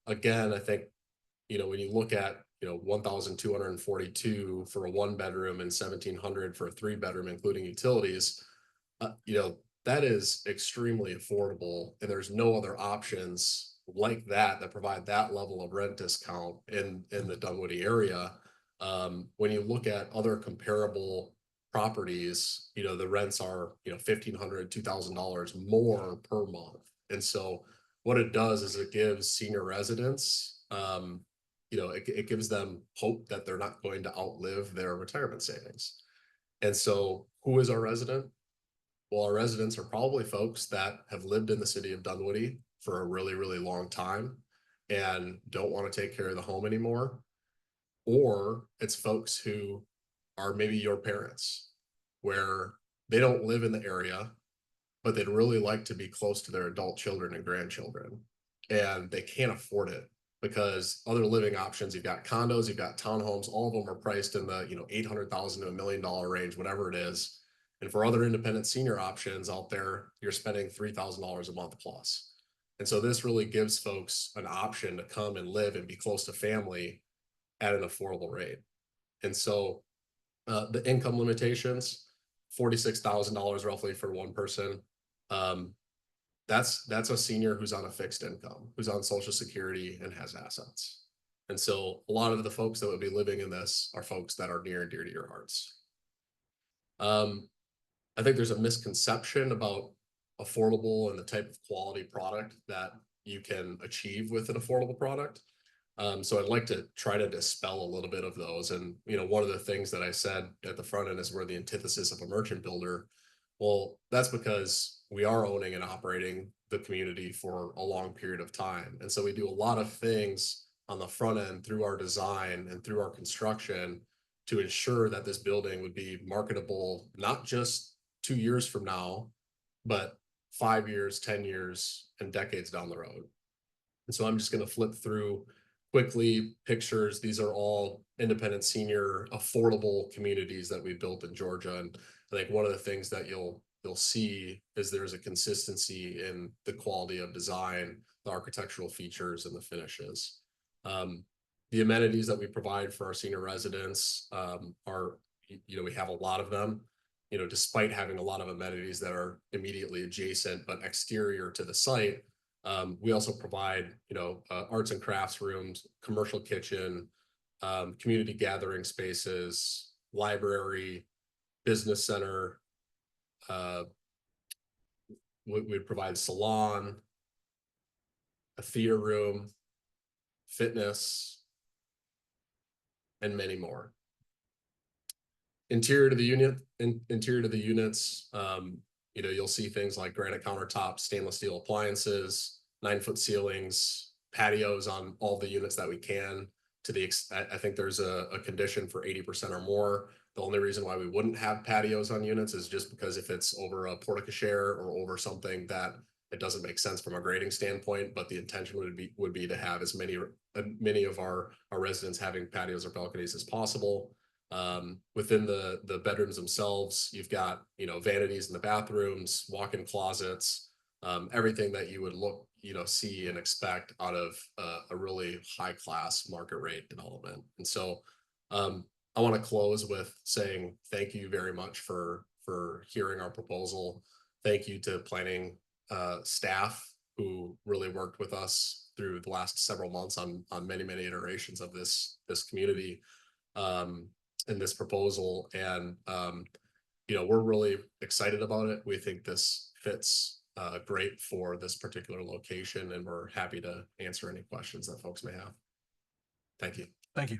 again, I think, when you look at 1,242 for a 1-bedroom and 1,700 for a 3-bedroom, including utilities, that is extremely affordable, and there's no other options like that provide that level of rent discount in the Dunwoody area. When you look at other comparable properties, the rents are $1,500, $2,000 more per month. And so what it does is it gives senior residents, it gives them hope that they're not going to outlive their retirement savings. And so who is our resident? Well, our residents are probably folks that have lived in the city of Dunwoody for a really, really long time. and don't want to take care of the home anymore. Or it's folks who are maybe your parents, where they don't live in the area, but they'd really like to be close to their adult children and grandchildren. And they can't afford it because other living options, you've got condos, you've got townhomes, all of them are priced in the, 800,000 to $1 million range, whatever it is. And for other independent senior options out there, you're spending $3,000 a month plus. And so this really gives folks an option to come and live and be close to family at an affordable rate. And so the income limitations, $46,000 roughly for one person. That's a senior who's on a fixed income, who's on Social Security and has assets. And so a lot of the folks that would be living in this are folks that are near and dear to your hearts. I think there's a misconception about affordable and the type of quality product that you can achieve with an affordable product. So I'd like to try to dispel a little bit of those. And, one of the things that I said at the front end is we're the antithesis of a merchant builder. Well, that's because we are owning and operating the community for a long period of time. And so we do a lot of things on the front end through our design and through our construction to ensure that this building would be marketable, not just 2 years from now, but 5 years, 10 years, and decades down the road. And so I'm just going to flip through quickly pictures. These are all independent senior affordable communities that we built in Georgia. And I think one of the things that you'll see is there's a consistency in the quality of design, the architectural features, and the finishes. The amenities that we provide for our senior residents are, we have a lot of them. Despite having a lot of amenities that are immediately adjacent but exterior to the site, we also provide, arts and crafts rooms, commercial kitchen, community gathering spaces, library, business center. We provide salon, a theater room, fitness, and many more. Interior to the units, you'll see things like granite countertops, stainless steel appliances, 9-foot ceilings, patios on all the units that we can. I think there's a condition for 80% or more. The only reason why we wouldn't have patios on units is just because if it's over a porte-cochere or over something that it doesn't make sense from a grading standpoint, but the intention would be to have as many of our residents having patios or balconies as possible. Within the bedrooms themselves, you've got, vanities in the bathrooms, walk-in closets, everything that you would see and expect out of a really high class market rate development. And so I want to close with saying thank you very much for hearing our proposal. Thank you to planning staff who really worked with us through the last several months on many iterations of this community in this proposal. And we're really excited about it. We think this fits great for this particular location, and we're happy to answer any questions that folks may have. Thank you. Thank you.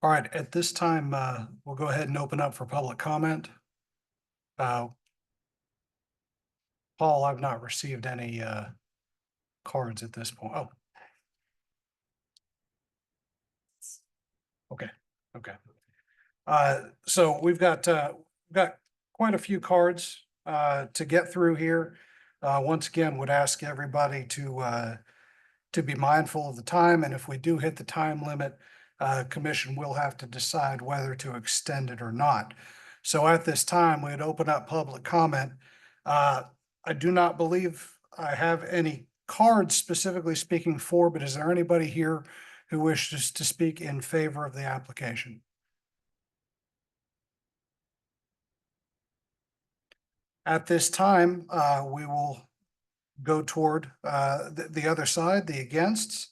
All right, at this time, we'll go ahead and open up for public comment. Paul, I've not received any cards at this point. Oh. Okay. So we've got quite a few cards to get through here. Once again, would ask everybody to be mindful of the time, and if we do hit the time limit, commission will have to decide whether to extend it or not. So at this time, we'd open up public comment. I do not believe I have any cards specifically speaking for, but is there anybody here who wishes to speak in favor of the application? At this time, we will go toward the other side, the againsts.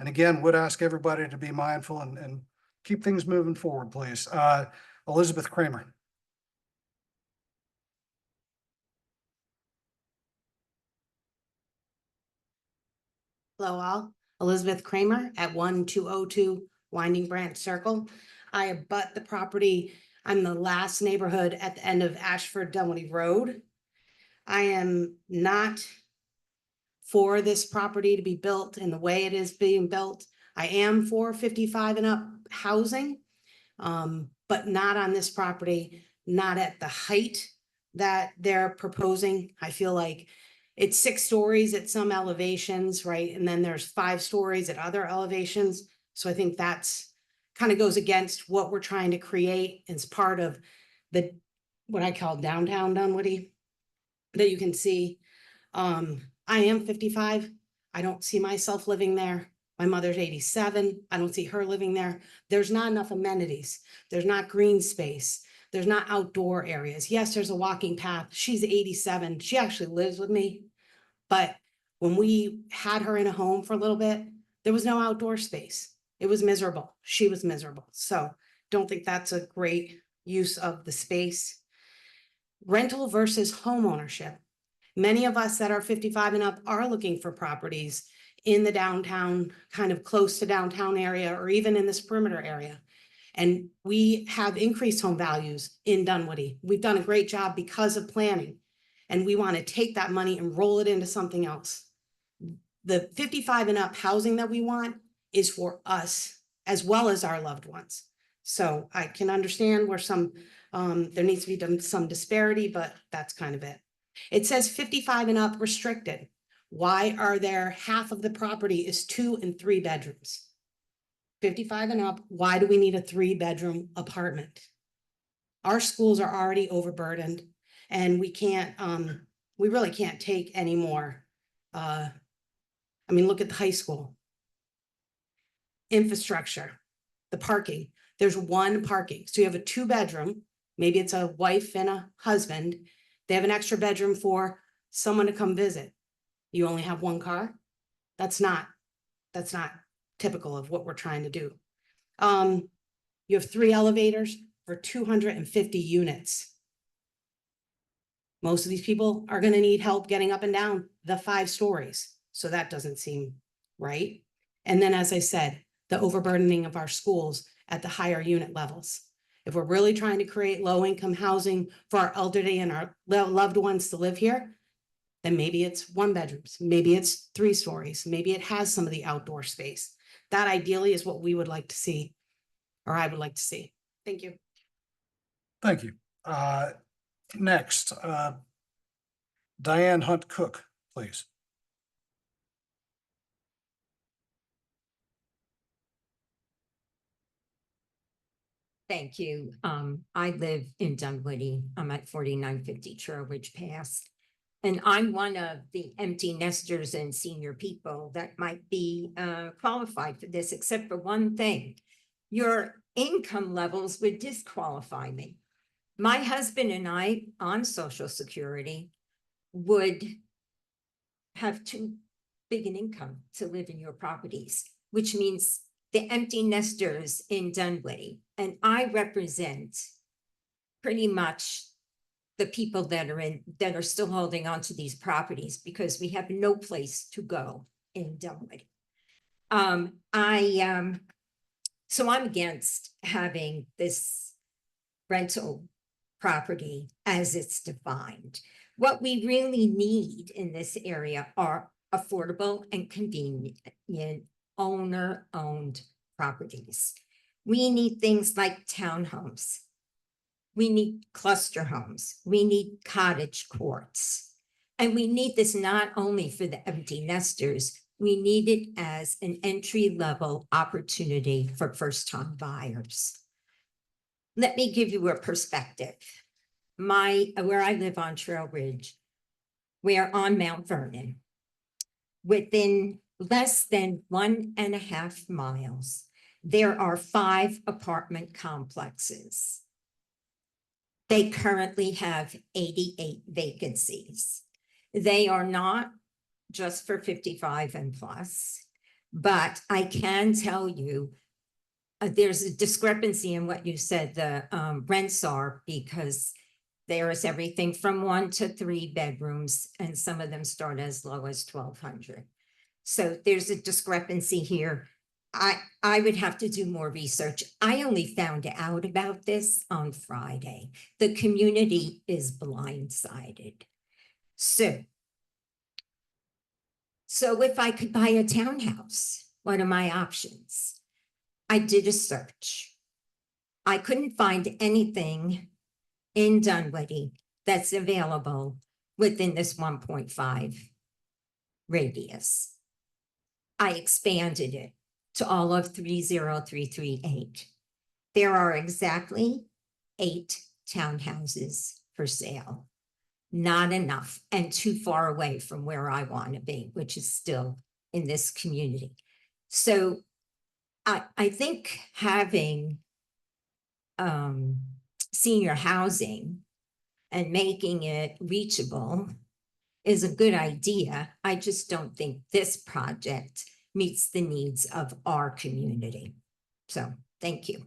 And again, would ask everybody to be mindful and keep things moving forward, please. Elizabeth Kramer. Hello all, Elizabeth Kramer at 1202 Winding Branch Circle. I abut the property. I'm the last neighborhood at the end of Ashford Dunwoody Road. I am not for this property to be built in the way it is being built. I am for 55 and up housing, but not on this property, not at the height that they're proposing. I feel like it's 6 stories at some elevations, right? And then there's 5 stories at other elevations. So I think that's kind of goes against what we're trying to create as part of the, what I call downtown Dunwoody, that you can see. I am 55. I don't see myself living there. My mother's 87. I don't see her living there. There's not enough amenities. There's not green space. There's not outdoor areas. Yes, there's a walking path. She's 87. She actually lives with me. But when we had her in a home for a little bit, there was no outdoor space. It was miserable. She was miserable. So don't think that's a great use of the space. Rental versus home ownership. Many of us that are 55 and up are looking for properties in the downtown, kind of close to downtown area, or even in this perimeter area. And we have increased home values in Dunwoody. We've done a great job because of planning. And we want to take that money and roll it into something else. The 55 and up housing that we want is for us as well as our loved ones. So I can understand where some, there needs to be some disparity, but that's kind of it. It says 55 and up restricted. Why are there half of the property is 2 and 3 bedrooms? 55 and up, why do we need a 3-bedroom apartment? Our schools are already overburdened and we can't, we really can't take any more. I mean, look at the high school. Infrastructure, the parking, there's 1 parking. So you have a 2-bedroom, maybe it's a wife and a husband. They have an extra bedroom for someone to come visit. You only have 1 car. That's not typical of what we're trying to do. You have 3 elevators for 250 units. Most of these people are going to need help getting up and down the 5 stories. So that doesn't seem right. And then, as I said, the overburdening of our schools at the higher unit levels. If we're really trying to create low-income housing for our elderly and our loved ones to live here, then maybe it's 1 bedrooms, maybe it's 3 stories, maybe it has some of the outdoor space. That ideally is what we would like to see, or I would like to see. Thank you. Thank you. Next, Diane Hunt Cook, please. Thank you. I live in Dunwoody. I'm at 4950 Trail Ridge Pass. And I'm one of the empty nesters and senior people that might be qualified for this, except for one thing. Your income levels would disqualify me. My husband and I on Social Security would have too big an income to live in your properties, which means the empty nesters in Dunwoody. And I represent pretty much the people that are still holding on to these properties because we have no place to go in Dunwoody. So I'm against having this rental property as it's defined. What we really need in this area are affordable and convenient owner-owned properties. We need things like townhomes. We need cluster homes. We need cottage courts. And we need this not only for the empty nesters, we need it as an entry-level opportunity for first-time buyers. Let me give you a perspective. Where I live on Trail Ridge, we're on Mount Vernon. Within less than 1.5 miles, there are 5 apartment complexes. They currently have 88 vacancies. They are not just for 55 and plus, but I can tell you there's a discrepancy in what you said the rents are, because there is everything from 1 to 3 bedrooms, and some of them start as low as 1,200. So there's a discrepancy here. I would have to do more research. I only found out about this on Friday. The community is blindsided. So So if I could buy a townhouse, what are my options? I did a search. I couldn't find anything in Dunwoody that's available within this 1.5 radius. I expanded it to all of 30338. There are exactly 8 townhouses for sale. Not enough and too far away from where I want to be, which is still in this community. So I think having senior housing and making it reachable is a good idea. I just don't think this project meets the needs of our community. So thank you.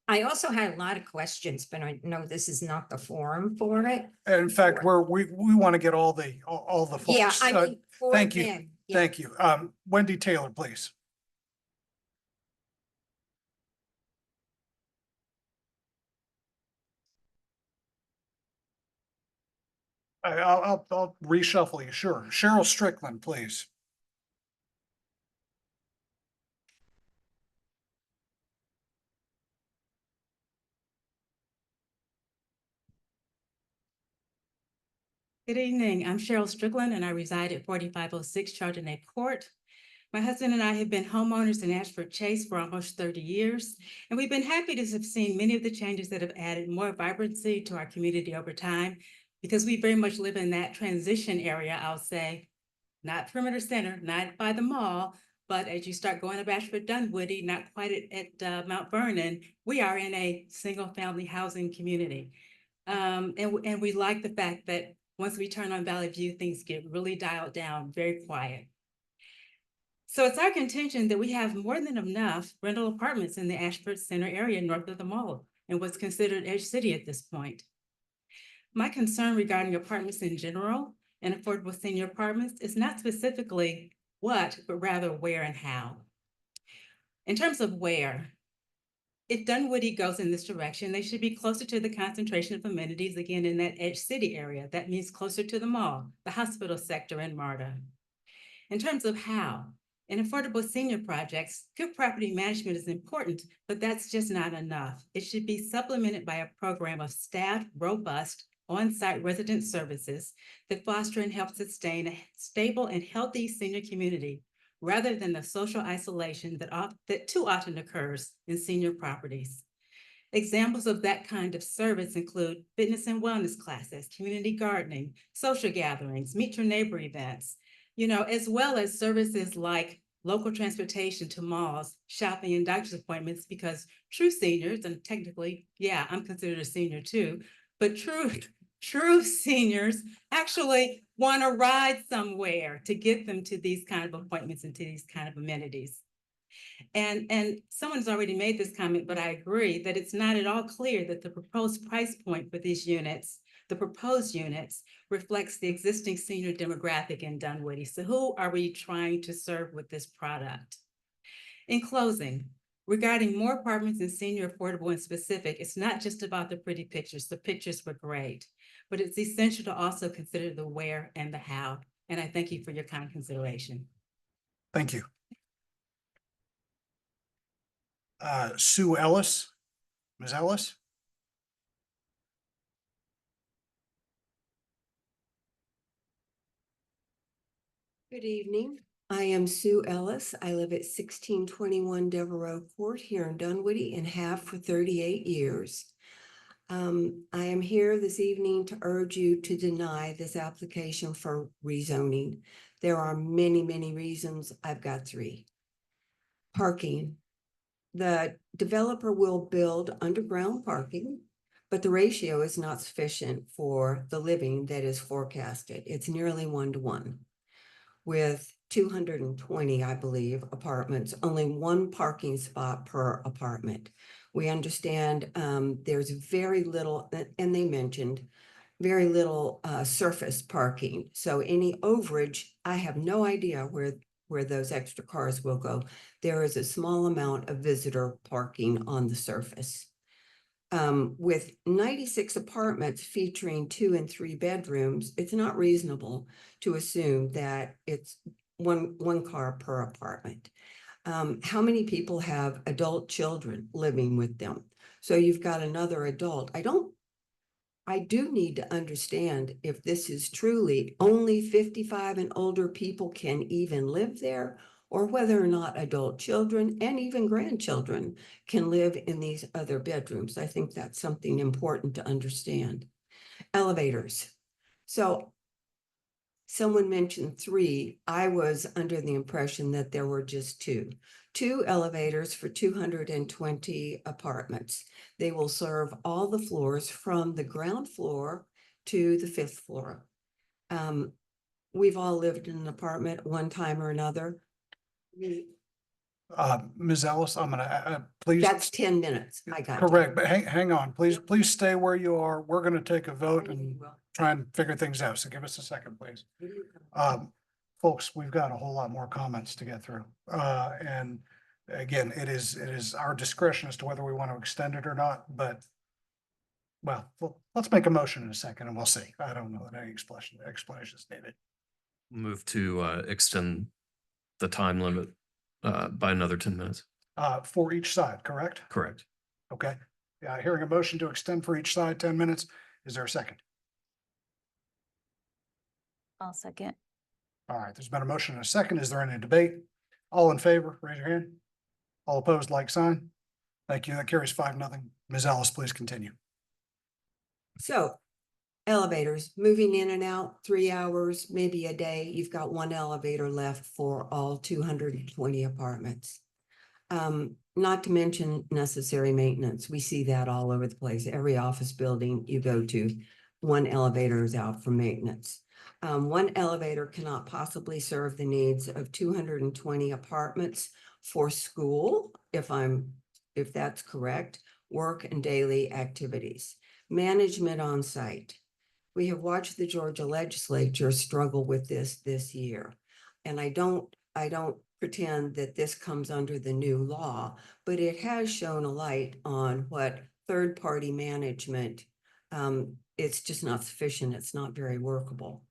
I also had a lot of questions, but I know this is not the forum for it. In fact, we want to get all the Yeah, folks. I mean, for Thank you. them, yeah. Thank you. Wendy Taylor, please. I'll reshuffle you. Sure. Cheryl Strickland, please. Good evening. I'm Cheryl Strickland and I reside at 4506 Chardonnay Court. My husband and I have been homeowners in Ashford Chase for almost 30 years, and we've been happy to have seen many of the changes that have added more vibrancy to our community over time, because we very much live in that transition area, I'll say, not perimeter center, not by the mall, but as you start going up Ashford Dunwoody, not quite at Mount Vernon, we are in a single family housing community. And we like the fact that once we turn on Valley View, things get really dialed down, very quiet. So it's our contention that we have more than enough rental apartments in the Ashford Center area north of the mall and what's considered Edge City at this point. My concern regarding apartments in general and affordable senior apartments is not specifically what, but rather where and how. In terms of where, if Dunwoody goes in this direction, they should be closer to the concentration of amenities, again, in that Edge City area. That means closer to the mall, the hospital sector, and MARTA. In terms of how, in affordable senior projects, good property management is important, but that's just not enough. It should be supplemented by a program of staffed, robust, on-site resident services that foster and help sustain a stable and healthy senior community, rather than the social isolation that too often occurs in senior properties. Examples of that kind of service include fitness and wellness classes, community gardening, social gatherings, meet your neighbor events, as well as services like local transportation to malls, shopping, and doctor's appointments, because true seniors, and technically, yeah, I'm considered a senior too, but true seniors actually want to ride somewhere to get them to these kind of appointments and to these kind of amenities. And someone's already made this comment, but I agree that it's not at all clear that the proposed price point for these units, the proposed units, reflects the existing senior demographic in Dunwoody. So who are we trying to serve with this product? In closing, regarding more apartments and senior affordable and specific, it's not just about the pretty pictures. The pictures were great, but it's essential to also consider the where and the how. And I thank you for your kind consideration. Thank you. Sue Ellis, Ms. Ellis. Good evening. I am Sue Ellis. I live at 1621 Devereaux Court here in Dunwoody and have for 38 years. I am here this evening to urge you to deny this application for rezoning. There are many, many reasons. I've got 3. Parking. The developer will build underground parking, but the ratio is not sufficient for the living that is forecasted. It's nearly 1-to-1. With 220, I believe, apartments, only 1 parking spot per apartment. We understand there's very little, and they mentioned very little surface parking. So any overage, I have no idea where those extra cars will go. There is a small amount of visitor parking on the surface. With 96 apartments featuring 2 and 3 bedrooms, it's not reasonable to assume that it's one car per apartment. How many people have adult children living with them? So you've got another adult. I do need to understand if this is truly only 55 and older people can even live there, or whether or not adult children and even grandchildren can live in these other bedrooms. I think that's something important to understand. Elevators. So someone mentioned 3. I was under the impression that there were just 2. 2 elevators for 220 apartments. They will serve all the floors from the ground floor to the 5th floor. We've all lived in an apartment one time or another. Ms. Ellis, I'm gonna, please. That's 10 minutes. I got you. Correct, but hang on, please stay where you are. We're gonna take a vote and try and figure things out. So give us a second, please. Folks, we've got a whole lot more comments to get through. And again, it is our discretion as to whether we want to extend it or not, but well, let's make a motion in a second and we'll see. I don't know that any explanation is needed. Move to extend the time limit by another 10 minutes. For each side, correct? Correct. Okay. Hearing a motion to extend for each side 10 minutes. Is there a second? I'll second. All right, there's been a motion and a second. Is there any debate? All in favor, raise your hand. All opposed, like sign. Thank you. That carries 5-0. Ms. Ellis, please continue. So elevators, moving in and out 3 hours, maybe a day. You've got 1 elevator left for all 220 apartments. Not to mention necessary maintenance. We see that all over the place. Every office building you go to, 1 elevator is out for maintenance. 1 elevator cannot possibly serve the needs of 220 apartments for school, if that's correct, work and daily activities. Management on site. We have watched the Georgia legislature struggle with this year. And I don't pretend that this comes under the new law, but it has shown a light on what third-party management, it's just not sufficient. It's not very workable.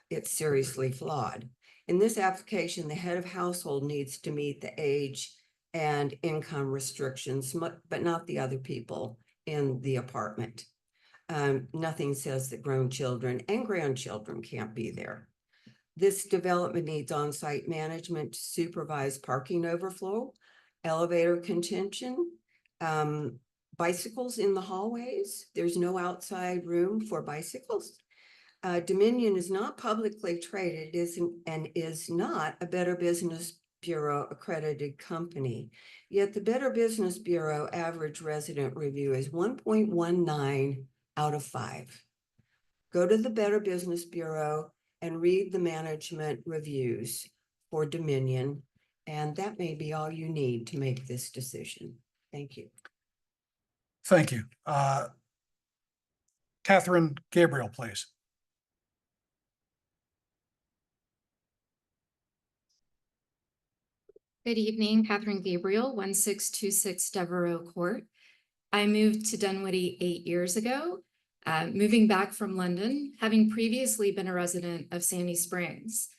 It's seriously flawed. In this application, the head of household needs to meet the age and income restrictions, but not the other people in the apartment. Nothing says that grown children and grandchildren can't be there. This development needs on-site management to supervise parking overflow, elevator contention, bicycles in the hallways. There's no outside room for bicycles. Dominion is not publicly traded, is not a Better Business Bureau accredited company. Yet the Better Business Bureau average resident review is 1.19 out of 5. Go to the Better Business Bureau and read the management reviews for Dominion, and that may be all you need to make this decision. Thank you. Thank you. Catherine Gabriel, please. Good evening, Catherine Gabriel, 1626 Devereaux Court. I moved to Dunwoody 8 years ago, moving back from London, having previously been a resident of Sandy Springs.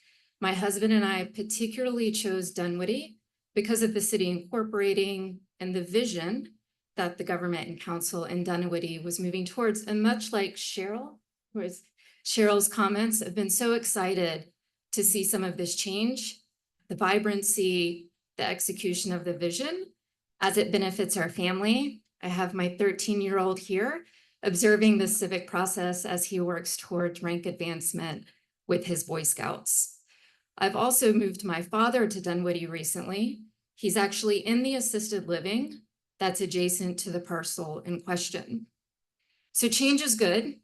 My husband and I particularly chose Dunwoody because of the city incorporating and the vision that the government and council in Dunwoody was moving towards. And much like Cheryl's comments, I've been so excited to see some of this change, the vibrancy, the execution of the vision as it benefits our family. I have my 13-year-old here observing the civic process as he works towards rank advancement with his Boy Scouts. I've also moved my father to Dunwoody recently. He's actually in the assisted living that's adjacent to the parcel in question. So change is good.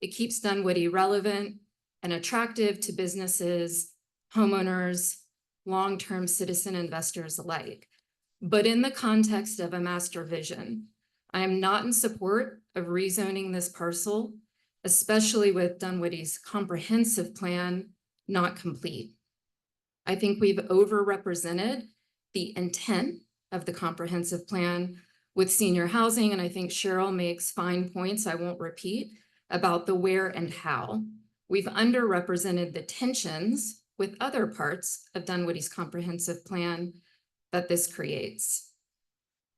It keeps Dunwoody relevant and attractive to businesses, homeowners, long-term citizen investors alike. But in the context of a master vision, I am not in support of rezoning this parcel, especially with Dunwoody's comprehensive plan not complete. I think we've overrepresented the intent of the comprehensive plan with senior housing, and I think Cheryl makes fine points I won't repeat about the where and how. We've underrepresented the tensions with other parts of Dunwoody's comprehensive plan that this creates.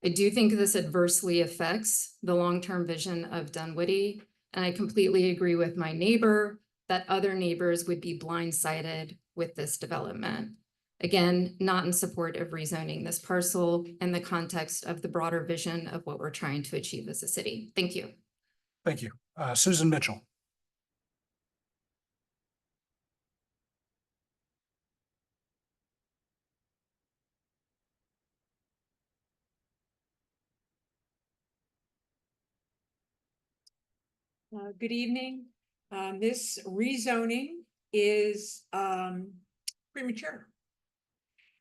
I do think this adversely affects the long-term vision of Dunwoody, and I completely agree with my neighbor that other neighbors would be blindsided with this development. Again, not in support of rezoning this parcel in the context of the broader vision of what we're trying to achieve as a city. Thank you. Thank you. Susan Mitchell. Good evening. This rezoning is premature.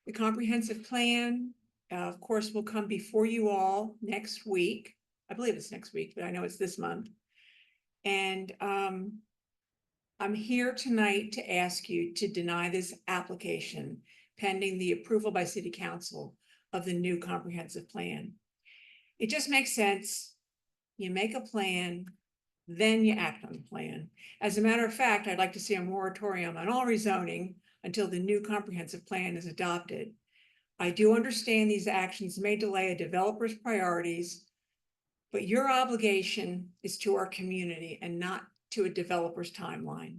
The comprehensive plan, of course, will come before you all next week. I believe it's next week, but I know it's this month. And I'm here tonight to ask you to deny this application pending the approval by City Council of the new comprehensive plan. It just makes sense. You make a plan, then you act on the plan. As a matter of fact, I'd like to see a moratorium on all rezoning until the new comprehensive plan is adopted. I do understand these actions may delay a developer's priorities, but your obligation is to our community and not to a developer's timeline.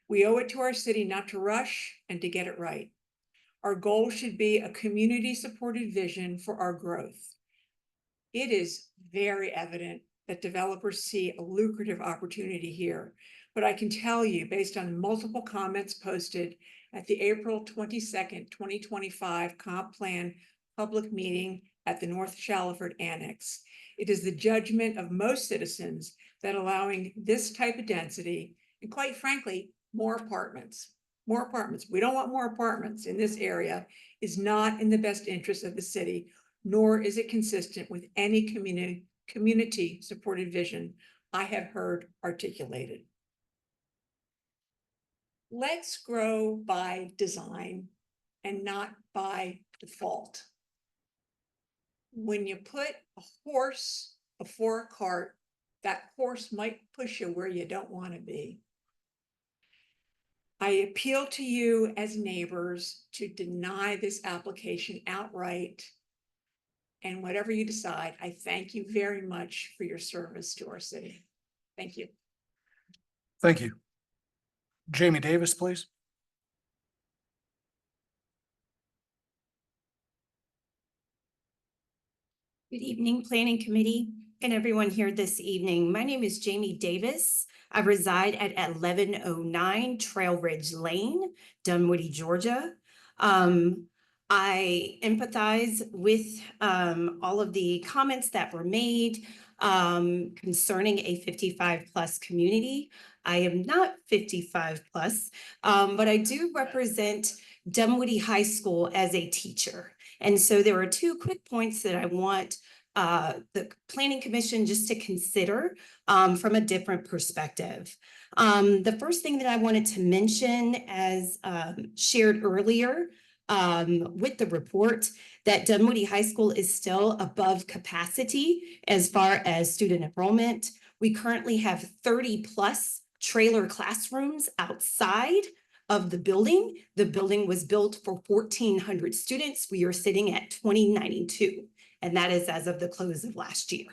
We owe it to our city not to rush and to get it right. Our goal should be a community-supported vision for our growth. It is very evident that developers see a lucrative opportunity here. But I can tell you, based on multiple comments posted at the April 22nd, 2025 comp plan public meeting at the North Shaliford Annex, it is the judgment of most citizens that allowing this type of density, and quite frankly, more apartments, we don't want more apartments in this area, is not in the best interest of the city, nor is it consistent with any community-supported vision I have heard articulated. Let's grow by design and not by default. When you put a horse before a cart, that horse might push you where you don't want to be. I appeal to you as neighbors to deny this application outright. And whatever you decide, I thank you very much for your service to our city. Thank you. Thank you. Jamie Davis, please. Good evening, Planning Committee and everyone here this evening. My name is Jamie Davis. I reside at 1109 Trail Ridge Lane, Dunwoody, Georgia. I empathize with all of the comments that were made concerning a 55+ community. I am not 55+, but I do represent Dunwoody High School as a teacher. And so there are two quick points that I want the Planning Commission just to consider from a different perspective. The first thing that I wanted to mention, as shared earlier with the report, that Dunwoody High School is still above capacity as far as student enrollment. We currently have 30+ trailer classrooms outside of the building. The building was built for 1,400 students. We are sitting at 2,092, and that is as of the close of last year,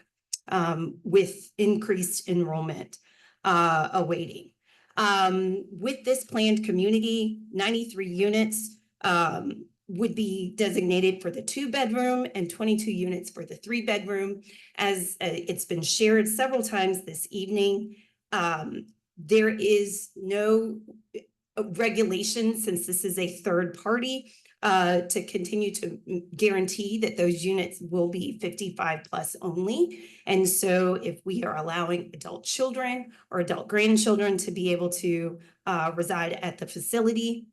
with increased enrollment awaiting. With this planned community, 93 units would be designated for the 2-bedroom and 22 units for the 3-bedroom. As it's been shared several times this evening, there is no regulation, since this is a third party, to continue to guarantee that those units will be 55+ only. And so if we are allowing adult children or adult grandchildren to be able to reside at the facility,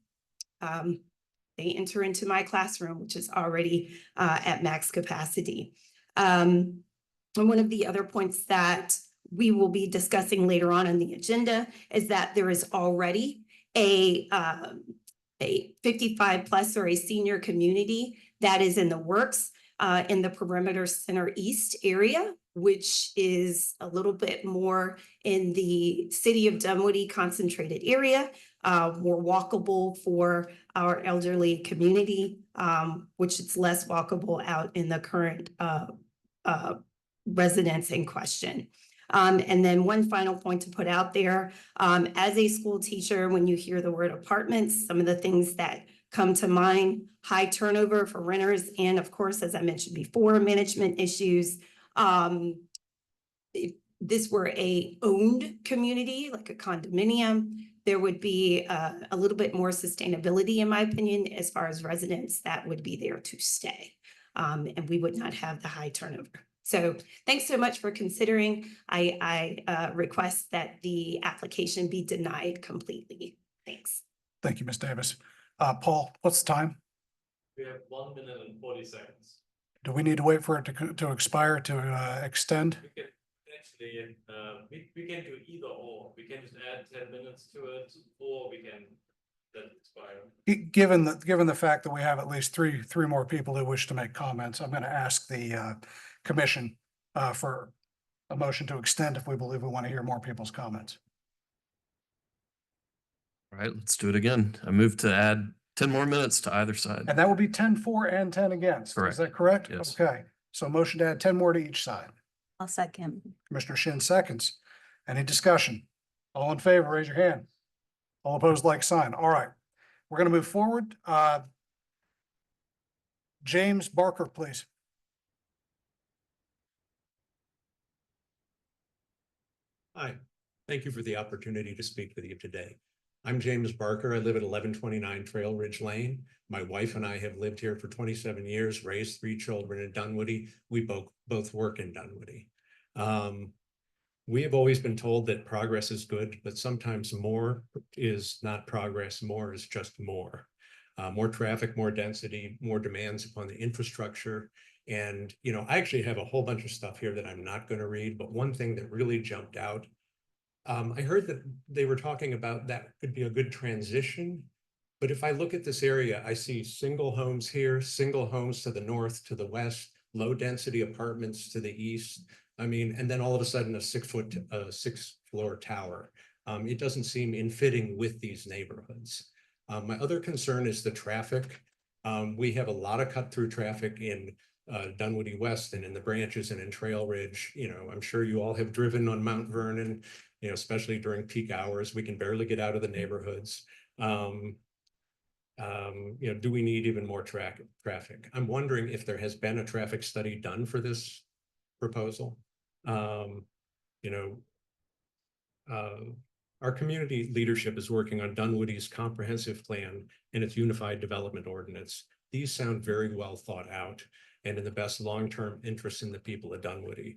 they enter into my classroom, which is already at max capacity. And one of the other points that we will be discussing later on the agenda is that there is already a 55+ or a senior community that is in the works. in the perimeter center east area, which is a little bit more in the city of Dunwoody concentrated area, more walkable for our elderly community, which is less walkable out in the current residents in question. And then one final point to put out there, as a school teacher, when you hear the word apartments, some of the things that come to mind, high turnover for renters, and of course, as I mentioned before, management issues. If this were a owned community, like a condominium, there would be a little bit more sustainability, in my opinion, as far as residents that would be there to stay. And we would not have the high turnover. So thanks so much for considering. I request that the application be denied completely. Thanks. Thank you, Ms. Davis. Paul, what's the time? We have 1 minute and 40 seconds. Do we need to wait for it to expire to extend? We can actually, we can do either or. We can just add 10 minutes to it, or we can let it expire. Given the fact that we have at least three more people who wish to make comments, I'm going to ask the commission for a motion to extend if we believe we want to hear more people's comments. All right, let's do it again. I move to add 10 more minutes to either side. And that will be 10 for and 10 against. Is Correct. that correct? Yes. Okay, so motion to add 10 more to each side. I'll second. Commissioner Shin seconds. Any discussion? All in favor, raise your hand. All opposed, like sign. All right, we're going to move forward. James Barker, please. Hi, thank you for the opportunity to speak with you today. I'm James Barker. I live at 1129 Trail Ridge Lane. My wife and I have lived here for 27 years, raised 3 children in Dunwoody. We both work in Dunwoody. We have always been told that progress is good, but sometimes more is not progress. More is just more. More traffic, more density, more demands upon the infrastructure. And, you know, I actually have a whole bunch of stuff here that I'm not going to read, but one thing that really jumped out, I heard that they were talking about that could be a good transition. But if I look at this area, I see single homes here, single homes to the north, to the west, low density apartments to the east. I mean, and then all of a sudden a 6-floor tower. It doesn't seem in fitting with these neighborhoods. My other concern is the traffic. We have a lot of cut through traffic in Dunwoody West and in the branches and in Trail Ridge. You know, I'm sure you all have driven on Mount Vernon, you know, especially during peak hours. We can barely get out of the neighborhoods. You know, do we need even more traffic? I'm wondering if there has been a traffic study done for this proposal. You know, our community leadership is working on Dunwoody's comprehensive plan and its unified development ordinance. These sound very well thought out and in the best long-term interest in the people of Dunwoody.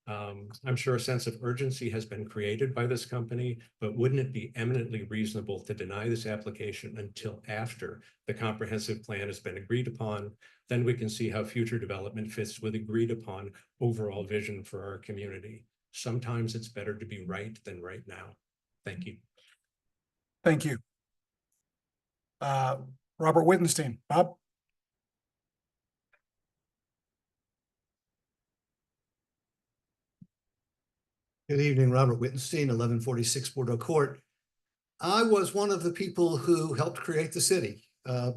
I'm sure a sense of urgency has been created by this company, but wouldn't it be eminently reasonable to deny this application until after the comprehensive plan has been agreed upon? Then we can see how future development fits with agreed upon overall vision for our community. Sometimes it's better to be right than right now. Thank you. Thank you. Robert Wittenstein. Bob? Good evening, Robert Wittenstein, 1146 Bordeaux Court. I was one of the people who helped create the city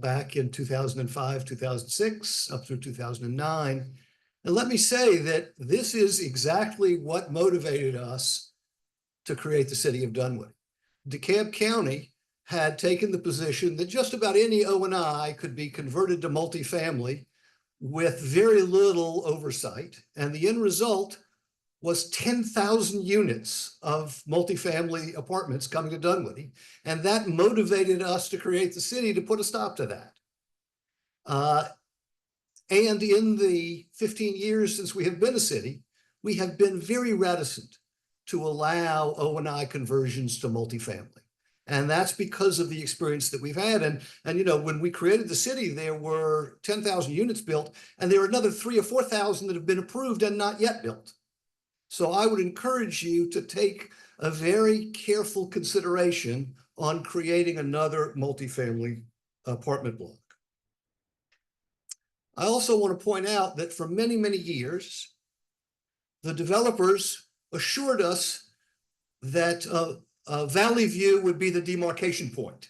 back in 2005, 2006, up through 2009. And let me say that this is exactly what motivated us to create the city of Dunwoody. DeKalb County had taken the position that just about any O&I could be converted to multifamily with very little oversight. And the end result was 10,000 units of multifamily apartments coming to Dunwoody. And that motivated us to create the city to put a stop to that. And in the 15 years since we have been a city, we have been very reticent to allow O&I conversions to multifamily. And that's because of the experience that we've had. And you know, when we created the city, there were 10,000 units built, and there are another 3,000 or 4,000 that have been approved and not yet built. So I would encourage you to take a very careful consideration on creating another multifamily apartment block. I also want to point out that for many, many years, the developers assured us that Valley View would be the demarcation point.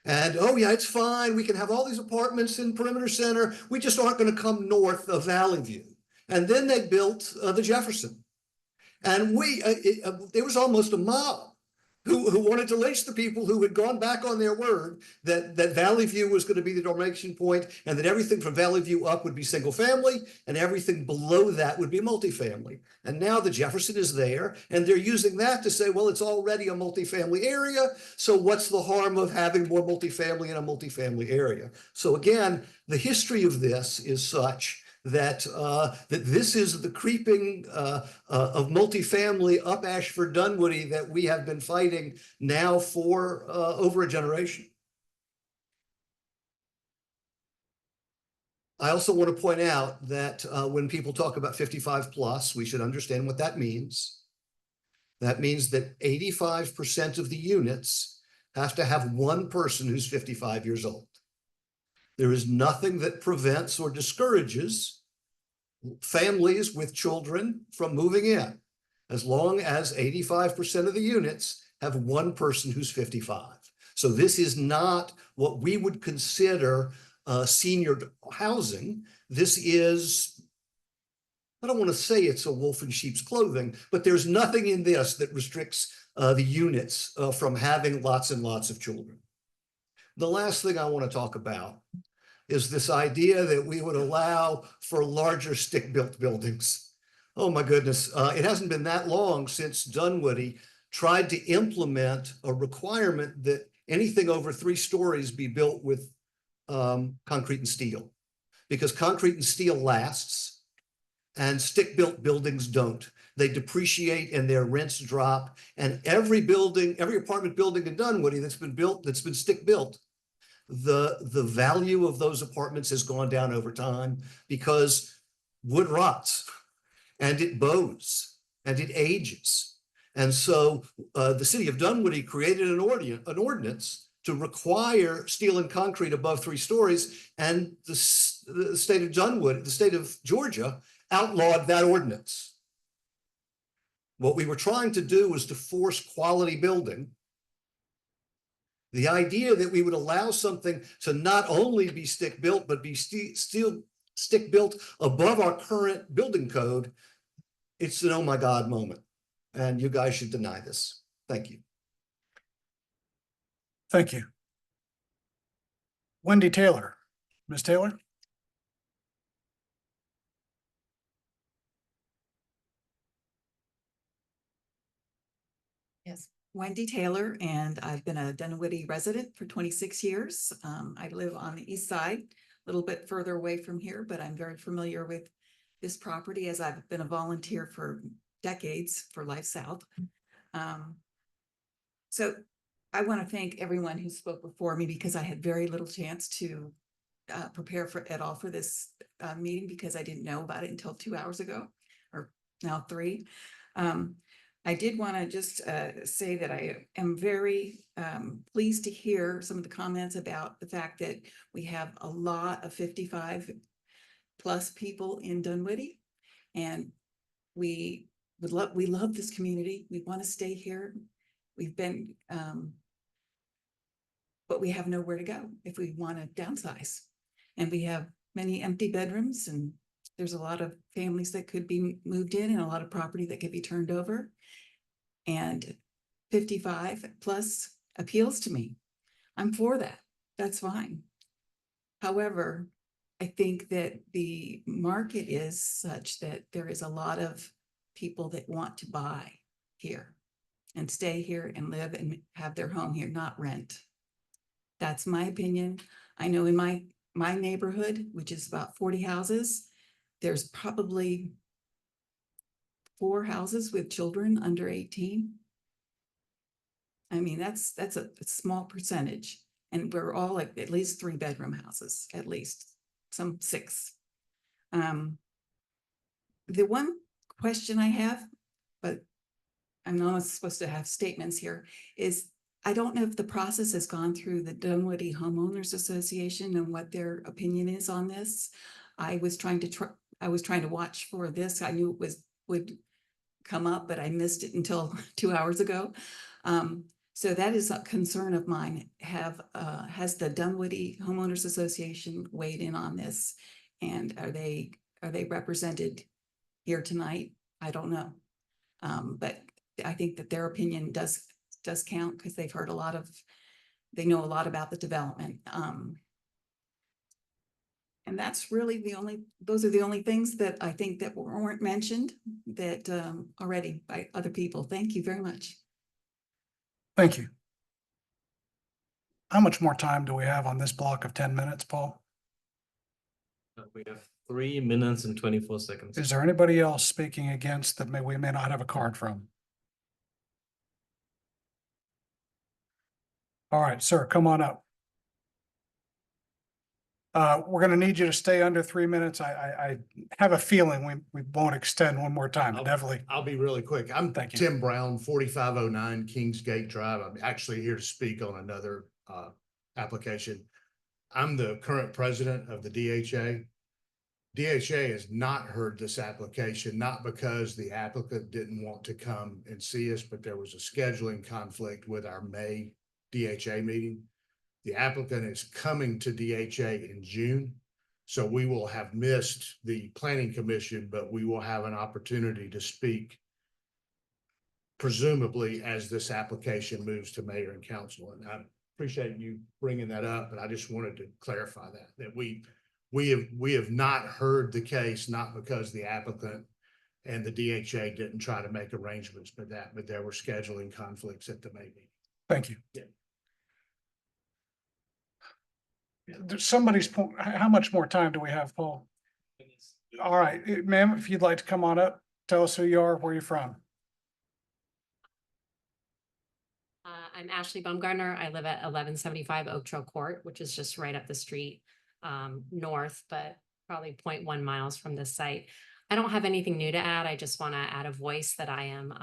And, oh yeah, it's fine. We can have all these apartments in Perimeter Center. We just aren't going to come north of Valley View. And then they built the Jefferson. And there was almost a mob who wanted to lynch the people who had gone back on their word that Valley View was going to be the demarcation point, and that everything from Valley View up would be single family and everything below that would be multifamily. And now the Jefferson is there, and they're using that to say, well, it's already a multifamily area, so what's the harm of having more multifamily in a multifamily area? So again, the history of this is such that this is the creeping of multifamily up Ashford Dunwoody that we have been fighting now for over a generation. I also want to point out that when people talk about 55 plus, we should understand what that means. That means that 85% of the units have to have one person who's 55 years old. There is nothing that prevents or discourages families with children from moving in, as long as 85% of the units have one person who's 55. So this is not what we would consider senior housing. This is, I don't want to say it's a wolf in sheep's clothing, but there's nothing in this that restricts the units from having lots and lots of children. The last thing I want to talk about is this idea that we would allow for larger stick-built buildings. Oh my goodness, it hasn't been that long since Dunwoody tried to implement a requirement that anything over 3 stories be built with concrete and steel, because concrete and steel lasts and stick-built buildings don't. They depreciate and their rents drop, and every apartment building in Dunwoody that's been stick-built, the value of those apartments has gone down over time because wood rots and it bows and it ages. And so the city of Dunwoody created an ordinance to require steel and concrete above 3 stories, and the state of Dunwoody, the state of Georgia, outlawed that ordinance. What we were trying to do was to force quality building. The idea that we would allow something to not only be stick-built, but be still stick-built above our current building code, it's an oh my God moment. And you guys should deny this. Thank you. Thank you. Wendy Taylor. Ms. Taylor? Yes, Wendy Taylor, and I've been a Dunwoody resident for 26 years. I live on the east side, a little bit further away from here, but I'm very familiar with this property as I've been a volunteer for decades for Life South. So I want to thank everyone who spoke before me, because I had very little chance to prepare at all for this meeting, because I didn't know about it until 2 hours ago, or now 3. I did want to just say that I am very pleased to hear some of the comments about the fact that we have a lot of 55 plus people in Dunwoody, and we love this community. We want to stay here. We've been, but we have nowhere to go if we want to downsize, and we have many empty bedrooms, and there's a lot of families that could be moved in, and a lot of property that could be turned over. And 55 plus appeals to me. I'm for that. That's fine. However, I think that the market is such that there is a lot of people that want to buy here and stay here and live and have their home here, not rent. That's my opinion. I know in my neighborhood, which is about 40 houses, there's probably 4 houses with children under 18. I mean, that's a small percentage, and we're all like at least 3-bedroom houses, at least some 6. The one question I have, but I'm not supposed to have statements here, is I don't know if the process has gone through the Dunwoody Homeowners Association and what their opinion is on this. I was trying to watch for this. I knew it would come up, but I missed it until 2 hours ago. So that is a concern of mine. Has the Dunwoody Homeowners Association weighed in on this? And are they represented here tonight? I don't know. But I think that their opinion does count because they've heard they know a lot about the development. And that's really those are the only things that I think that weren't mentioned that already by other people. Thank you very much. Thank you. How much more time do we have on this block of 10 minutes, Paul? We have 3 minutes and 24 seconds. Is there anybody else speaking against that we may not have a card from? All right, sir, come on up. We're gonna need you to stay under 3 minutes. I have a feeling we won't extend one more time, but definitely. I'll be really quick. I'm Thank you. Tim Brown, 4509 Kingsgate Drive. I'm actually here to speak on another application. I'm the current president of the DHA. DHA has not heard this application, not because the applicant didn't want to come and see us, but there was a scheduling conflict with our May DHA meeting. The applicant is coming to DHA in June. So we will have missed the planning commission, but we will have an opportunity to speak presumably as this application moves to mayor and council. And I appreciate you bringing that up, but I just wanted to clarify that we have not heard the case, not because the applicant and the DHA didn't try to make arrangements for that, but there were scheduling conflicts at the May meeting. Thank you. Yeah. There's somebody's point. How much more time do we have, Paul? All right, ma'am, if you'd like to come on up, tell us who you are, where you're from. I'm Ashley Baumgartner. I live at 1175 Oak Trail Court, which is just right up the street north, but probably 0.1 miles from this site. I don't have anything new to add. I just want to add a voice that I am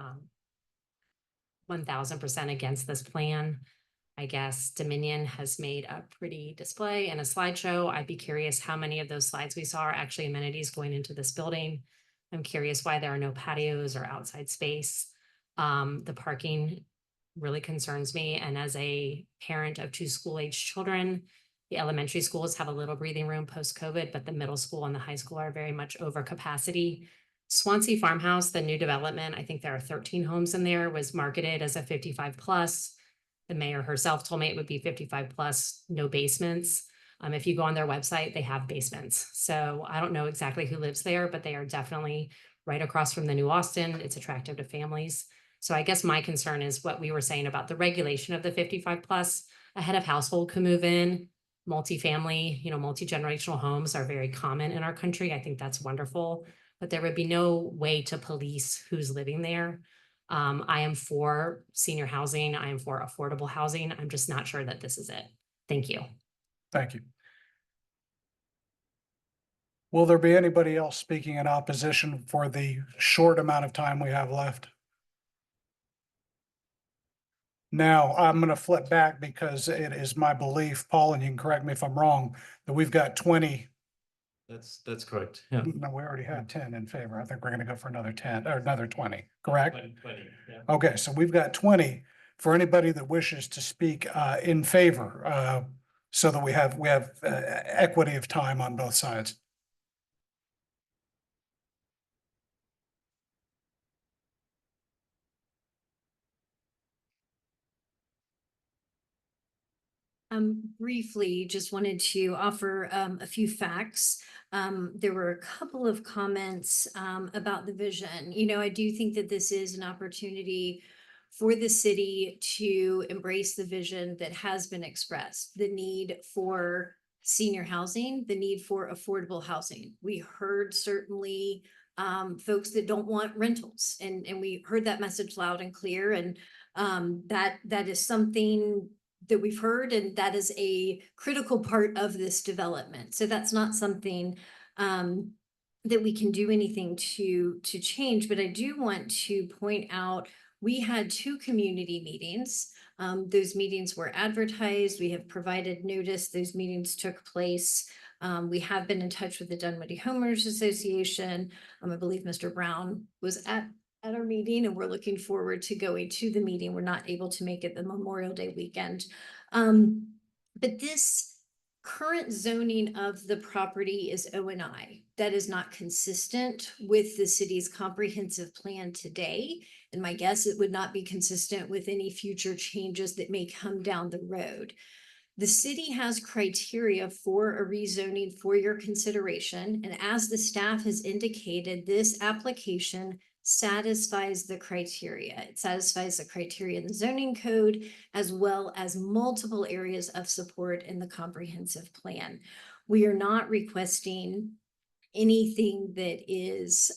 1000% against this plan. I guess Dominion has made a pretty display and a slideshow. I'd be curious how many of those slides we saw are actually amenities going into this building. I'm curious why there are no patios or outside space. The parking really concerns me. And as a parent of 2 school-age children, the elementary schools have a little breathing room post-COVID, but the middle school and the high school are very much over capacity. Swansea Farmhouse, the new development, I think there are 13 homes in there, was marketed as a 55 plus. The mayor herself told me it would be 55 plus, no basements. If you go on their website, they have basements. So I don't know exactly who lives there, but they are definitely right across from the new Austin. It's attractive to families. So I guess my concern is what we were saying about the regulation of the 55 plus. A head of household can move in. Multifamily, multi-generational homes are very common in our country. I think that's wonderful, but there would be no way to police who's living there. I am for senior housing. I am for affordable housing. I'm just not sure that this is it. Thank you. Thank you. Will there be anybody else speaking in opposition for the short amount of time we have left? Now, I'm going to flip back because it is my belief, Paul, and you can correct me if I'm wrong, that we've got 20. That's correct. Yeah. No, we already had 10 in favor. I think we're going to go for another 10 or another 20, correct? 20, yeah. Okay, so we've got 20 for anybody that wishes to speak in favor, so that we have equity of time on both sides. Briefly, just wanted to offer a few facts. There were a couple of comments about the vision. I do think that this is an opportunity for the city to embrace the vision that has been expressed, the need for senior housing, the need for affordable housing. We heard certainly folks that don't want rentals, and we heard that message loud and clear, and that is something that we've heard, and that is a critical part of this development. So that's not something that we can do anything to change, but I do want to point out we had 2 community meetings Those meetings were advertised. We have provided notice. Those meetings took place. We have been in touch with the Dunwoody Homeowners Association. I believe Mr. Brown was at our meeting, and we're looking forward to going to the meeting. We're not able to make it the Memorial Day weekend. But this current zoning of the property is O&I. That is not consistent with the city's comprehensive plan today. And my guess, it would not be consistent with any future changes that may come down the road. The city has criteria for a rezoning for your consideration. And as the staff has indicated, this application satisfies the criteria. It satisfies the criteria in the zoning code, as well as multiple areas of support in the comprehensive plan. We are not requesting anything that is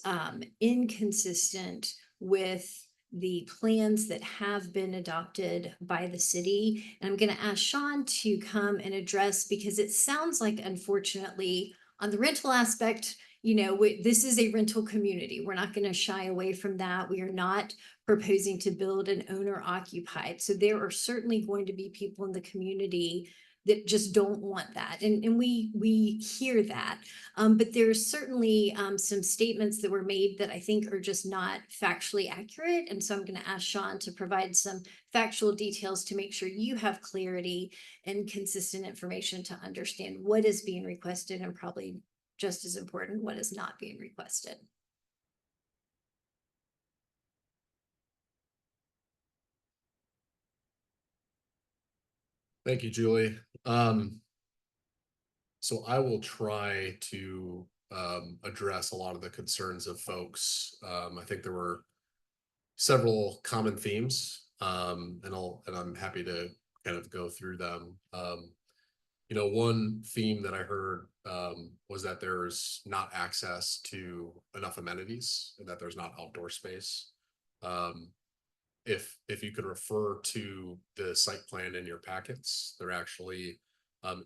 inconsistent with the plans that have been adopted by the city. And I'm going to ask Sean to come and address, because it sounds like, unfortunately, on the rental aspect, this is a rental community. We're not going to shy away from that. We are not proposing to build an owner occupied. So there are certainly going to be people in the community that just don't want that. And we hear that. But there's certainly some statements that were made that I think are just not factually accurate. And so I'm going to ask Sean to provide some factual details to make sure you have clarity and consistent information to understand what is being requested, and probably just as important, what is not being requested. Thank you, Julie. So I will try to address a lot of the concerns of folks. I think there were several common themes, and I'm happy to kind of go through them. One theme that I heard was that there's not access to enough amenities and that there's not outdoor space. If you could refer to the site plan in your packets, there actually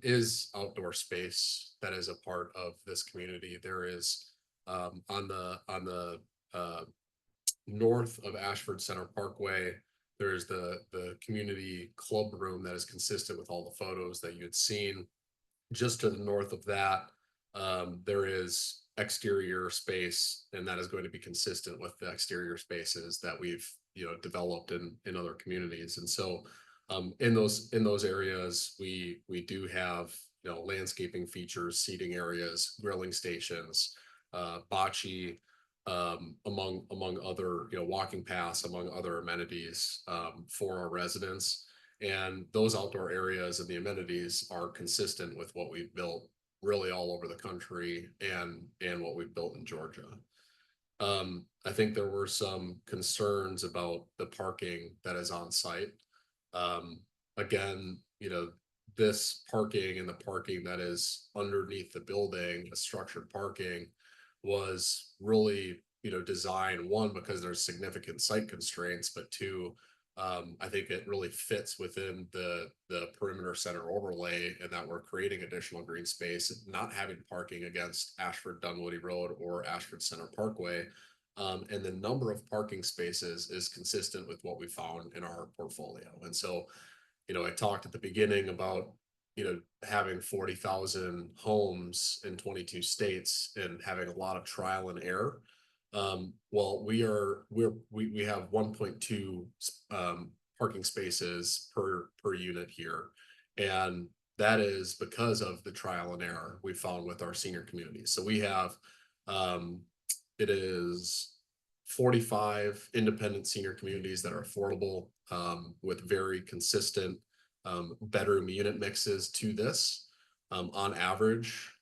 is outdoor space that is a part of this community. There is on the north of Ashford Center Parkway, there is the community club room that is consistent with all the photos that you had seen. Just to the north of that, there is exterior space, and that is going to be consistent with the exterior spaces that we've developed in other communities. And so in those areas, we do have landscaping features, seating areas, grilling stations, bocce, among other walking paths, among other amenities for our residents. And those outdoor areas and the amenities are consistent with what we've built really all over the country and what we've built in Georgia. I think there were some concerns about the parking that is on site. Again, this parking and the parking that is underneath the building, the structured parking, was really, designed, one, because there's significant site constraints, but two, I think it really fits within the perimeter center overlay, and that we're creating additional green space, not having parking against Ashford Dunwoody Road or Ashford Center Parkway. And the number of parking spaces is consistent with what we found in our portfolio. And so, I talked at the beginning about, having 40,000 homes in 22 states and having a lot of trial and error. Well, we have 1.2 parking spaces per unit here. And that is because of the trial and error we found with our senior communities. So we have, it is 45 independent senior communities that are affordable, with very consistent bedroom unit mixes to this. On average,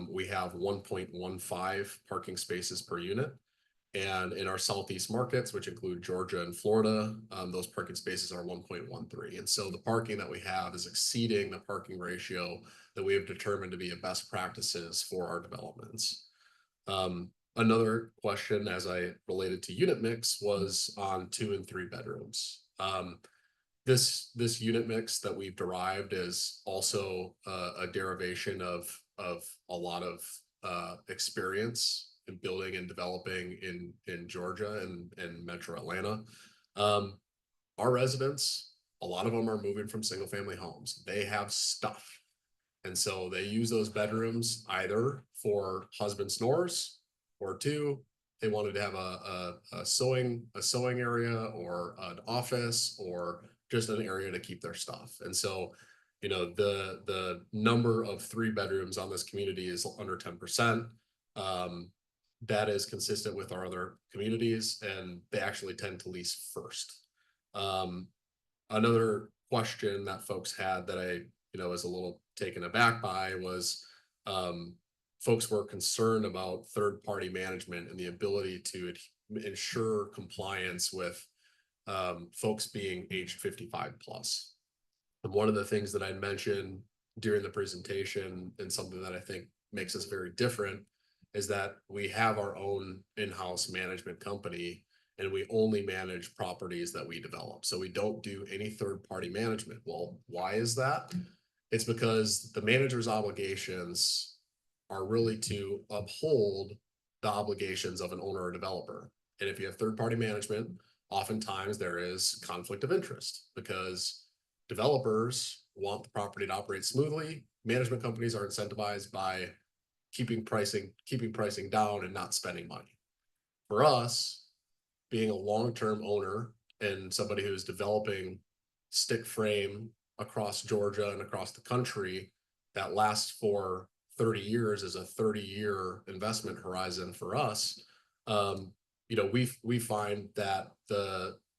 we have 1.15 parking spaces per unit. And in our Southeast markets, which include Georgia and Florida, those parking spaces are 1.13. And so the parking that we have is exceeding the parking ratio that we have determined to be a best practices for our developments. Another question, as I related to unit mix, was on 2 and 3 bedrooms. This unit mix that we've derived is also a derivation of a lot of experience in building and developing in Georgia and Metro Atlanta. Our residents a lot of them are moving from single family homes. They have stuff. And so they use those bedrooms either for husband snores, or two, they wanted to have a sewing area, or an office, or just an area to keep their stuff. And so, you know, the number of 3 bedrooms on this community is under 10%. That is consistent with our other communities, and they actually tend to lease first. Another question that folks had that I, was a little taken aback by was, folks were concerned about third-party management and the ability to ensure compliance with folks being aged 55 plus. And one of the things that I mentioned during the presentation, and something that I think makes us very different, is that we have our own in-house management company, and we only manage properties that we develop. So we don't do any third-party management. Well, why is that? It's because the manager's obligations are really to uphold the obligations of an owner or developer. And if you have third-party management, oftentimes there is conflict of interest, because developers want the property to operate smoothly. Management companies are incentivized by keeping pricing down and not spending money. For us, being a long-term owner and somebody who's developing stick frame across Georgia and across the country that lasts for 30 years, is a 30-year investment horizon for us. We find that the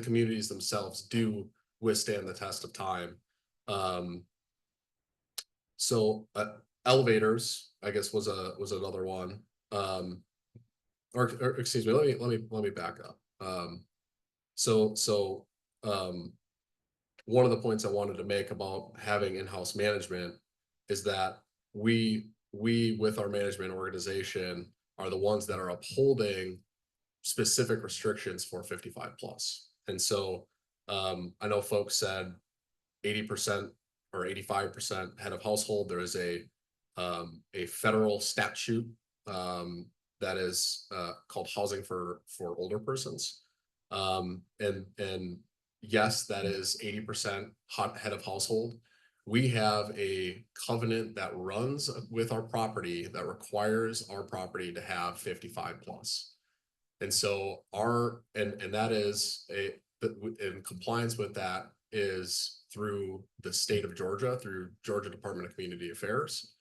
communities themselves do withstand the test of time. So elevators, I guess, was another one. Or excuse me, let me back up. One of the points I wanted to make about having in-house management is that we with our management organization are the ones that are upholding specific restrictions for 55 plus. And so I know folks said 80% or 85% head of household. There is a federal statute that is called Housing for Older Persons. And yes, that is 80% head of household. We have a covenant that runs with our property that requires our property to have 55 plus. And so that is in compliance with that is through the state of Georgia, through Georgia Department of Community Affairs.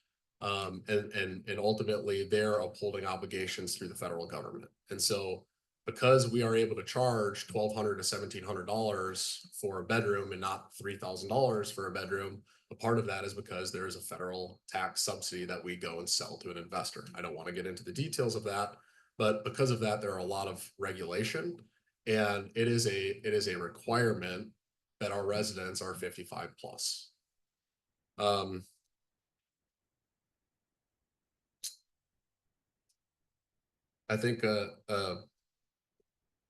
And ultimately they're upholding obligations through the federal government. And so because we are able to charge $1,200 to $1,700 for a bedroom and not $3,000 for a bedroom, a part of that is because there is a federal tax subsidy that we go and sell to an investor. I don't want to get into the details of that, but because of that, there are a lot of regulation, and it is a requirement that our residents are 55 plus. I think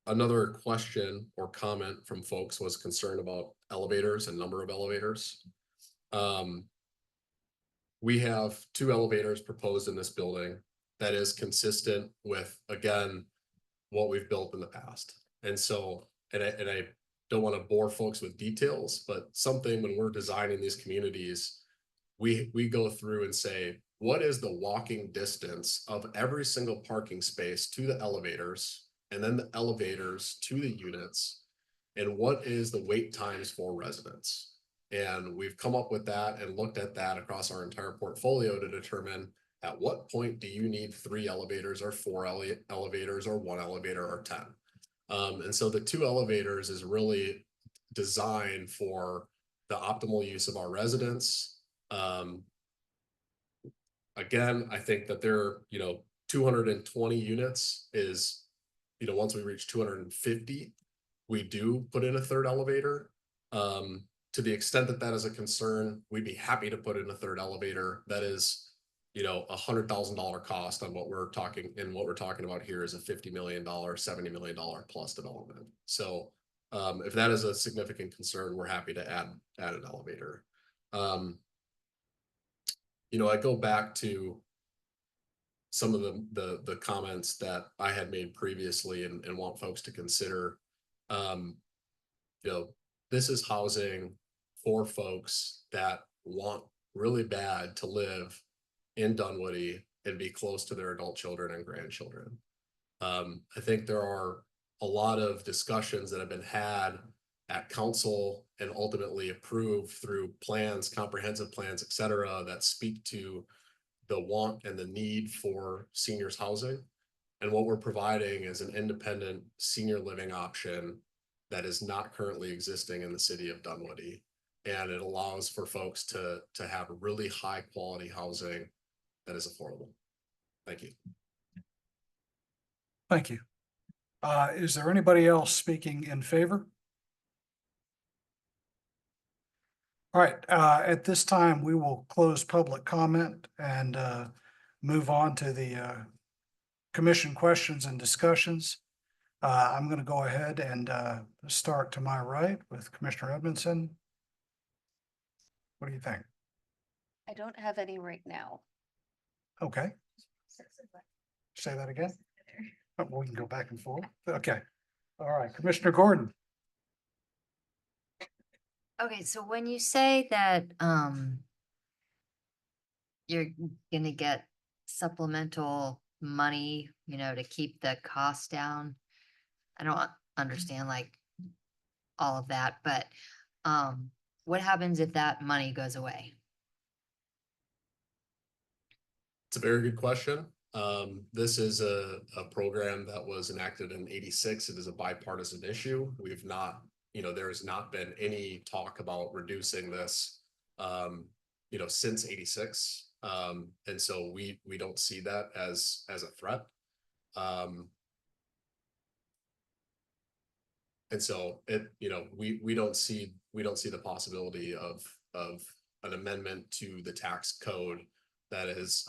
another question or comment from folks was concerned about elevators and number of elevators. We have 2 elevators proposed in this building that is consistent with, again, what we've built in the past. And so, and I don't want to bore folks with details, but something when we're designing these communities, we go through and say, what is the walking distance of every single parking space to the elevators, and then the elevators to the units, and what is the wait times for residents? And we've come up with that and looked at that across our entire portfolio to determine at what point do you need 3 elevators or 4 elevators or 1 elevator or 10. And so the 2 elevators is really designed for the optimal use of our residents. Again, I think that there, 220 units is, once we reach 250, we do put in a 3rd elevator. To the extent that that is a concern, we'd be happy to put in a 3rd elevator. That is, $100,000 cost on what we're talking, and what we're talking about here is a $50 million, $70 million plus development. So if that is a significant concern, we're happy to add an elevator. I go back to some of the comments that I had made previously and want folks to consider. You know, this is housing for folks that want really bad to live in Dunwoody and be close to their adult children and grandchildren. I think there are a lot of discussions that have been had at council and ultimately approved through plans, comprehensive plans, et cetera, that speak to the want and the need for seniors housing. And what we're providing is an independent senior living option that is not currently existing in the city of Dunwoody. And it allows for folks to have really high quality housing that is affordable. Thank you. Thank you. Is there anybody else speaking in favor? All right, at this time, we will close public comment and move on to the commission questions and discussions. I'm going to go ahead and start to my right with Commissioner Edmondson. What do you think? I don't have any right now. Okay. Say that again. Oh, we can go back and forth. Okay. All right, Commissioner Gordon. Okay, so when you say that you're gonna get supplemental money, you know, to keep the costs down, I don't understand like all of that, but what happens if that money goes away? It's a very good question. This is a program that was enacted in '86. It is a bipartisan issue. We've not, there has not been any talk about reducing this, since '86. And so we don't see that as a threat. And so we don't see the possibility of an amendment to the tax code that is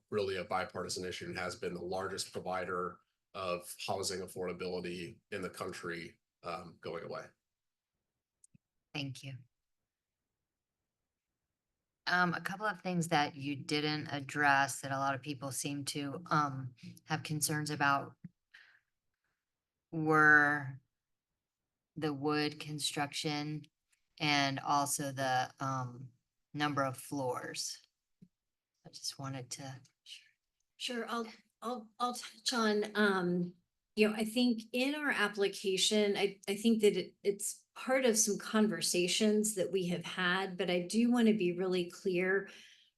really a bipartisan issue and has been the largest provider of housing affordability in the country going away. Thank you. A couple of things that you didn't address that a lot of people seem to have concerns about were the wood construction and also the number of floors. I just wanted to. Sure, I'll touch on, I think in our application, I think that it's part of some conversations that we have had, but I do want to be really clear.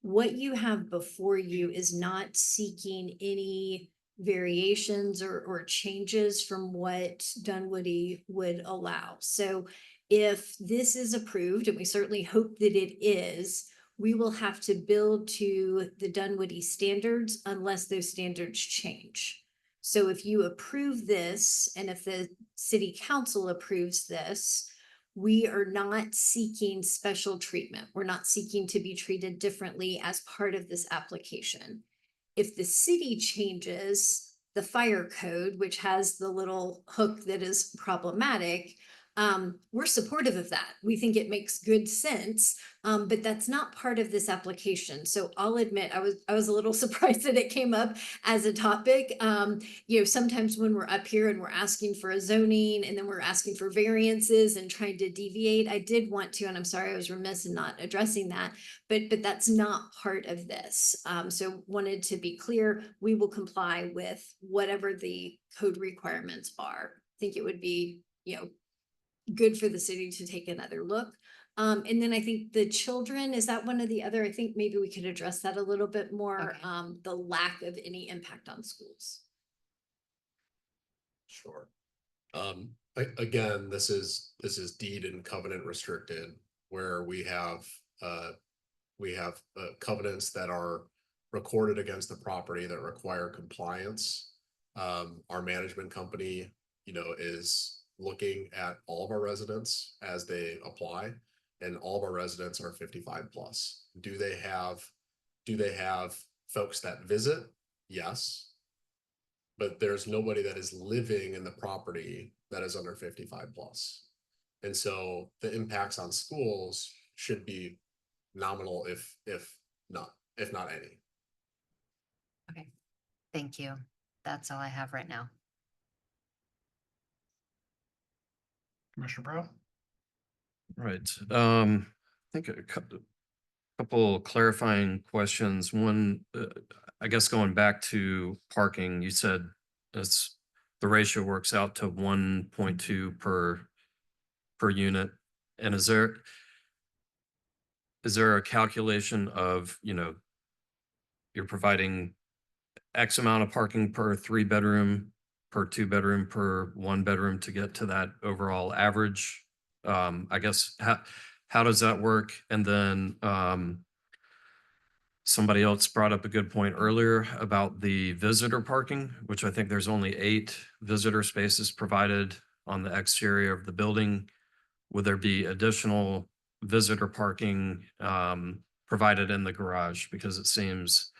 What you have before you is not seeking any variations or changes from what Dunwoody would allow. So if this is approved, and we certainly hope that it is, we will have to build to the Dunwoody standards unless those standards change. So if you approve this, and if the city council approves this, we are not seeking special treatment. We're not seeking to be treated differently as part of this application. If the city changes the fire code, which has the little hook that is problematic, we're supportive of that. We think it makes good sense, but that's not part of this application. So I'll admit, I was a little surprised that it came up as a topic. Sometimes when we're up here and we're asking for a zoning and then we're asking for variances and trying to deviate, I did want to, and I'm sorry I was remiss in not addressing that, but that's not part of this. So wanted to be clear, we will comply with whatever the code requirements are. I think it would be, good for the city to take another look. And then I think the children, is that one of the other, I think maybe we could address that a little bit more, the lack of any impact on schools. Sure. Again, this is deed and covenant restricted, where we have covenants that are recorded against the property that require compliance. Our management company, is looking at all of our residents as they apply, and all of our residents are 55 plus. Do they have folks that visit? Yes. But there's nobody that is living in the property that is under 55 plus. And so the impacts on schools should be nominal, if not any. Okay, Thank you. That's all I have right now. Commissioner Brown? Right. I think a couple clarifying questions. One, I guess going back to parking, you said it's the ratio works out to 1.2 per unit. And is there a calculation of, you're providing X amount of parking per 3-bedroom, per 2-bedroom, per 1-bedroom to get to that overall average? I guess how does that work? And then somebody else brought up a good point earlier about the visitor parking, which I think there's only 8 visitor spaces provided on the exterior of the building. Would there be additional visitor parking provided in the garage? Because it seems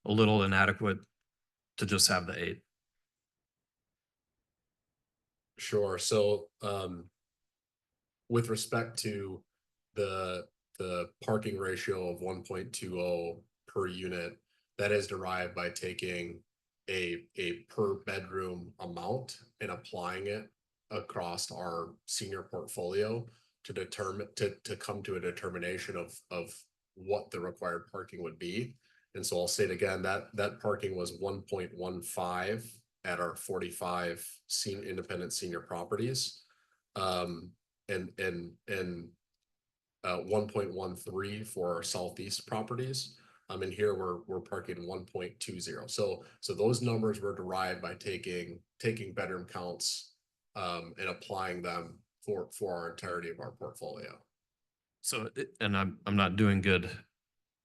a little inadequate to just have the 8. Sure. So with respect to the parking ratio of 1.20 per unit, that is derived by taking a per bedroom amount and applying it across our senior portfolio to determine to come to a determination of what the required parking would be. And so I'll say it again, that parking was 1.15 at our 45 independent senior properties. And 1.13 for our southeast properties. And here we're parking 1.20. So those numbers were derived by taking bedroom counts and applying them for our entirety of our portfolio. So, and I'm not doing good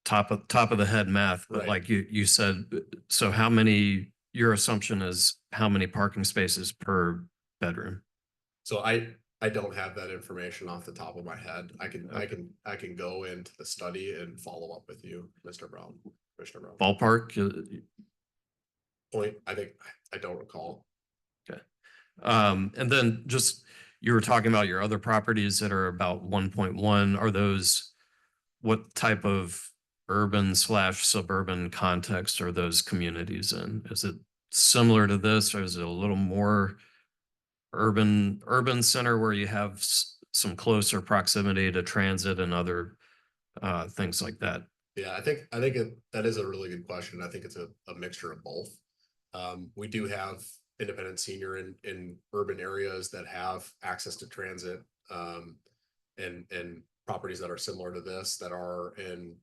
top of the head math, but Right. like you said, so how many, your assumption is how many parking spaces per bedroom? So I don't have that information off the top of my head. I can go into the study and follow up with you, Mr. Brown, Commissioner Brown. Ballpark? Point, I don't recall. Okay. And then just, you were talking about your other properties that are about 1.1. Are those, what type of urban/suburban context are those communities in? Is it similar to this, or is it a little more urban center where you have some closer proximity to transit and other things like that? Yeah, I think that is a really good question. I think it's a mixture of both. We do have independent senior in urban areas that have access to transit, and properties that are similar to this that are in,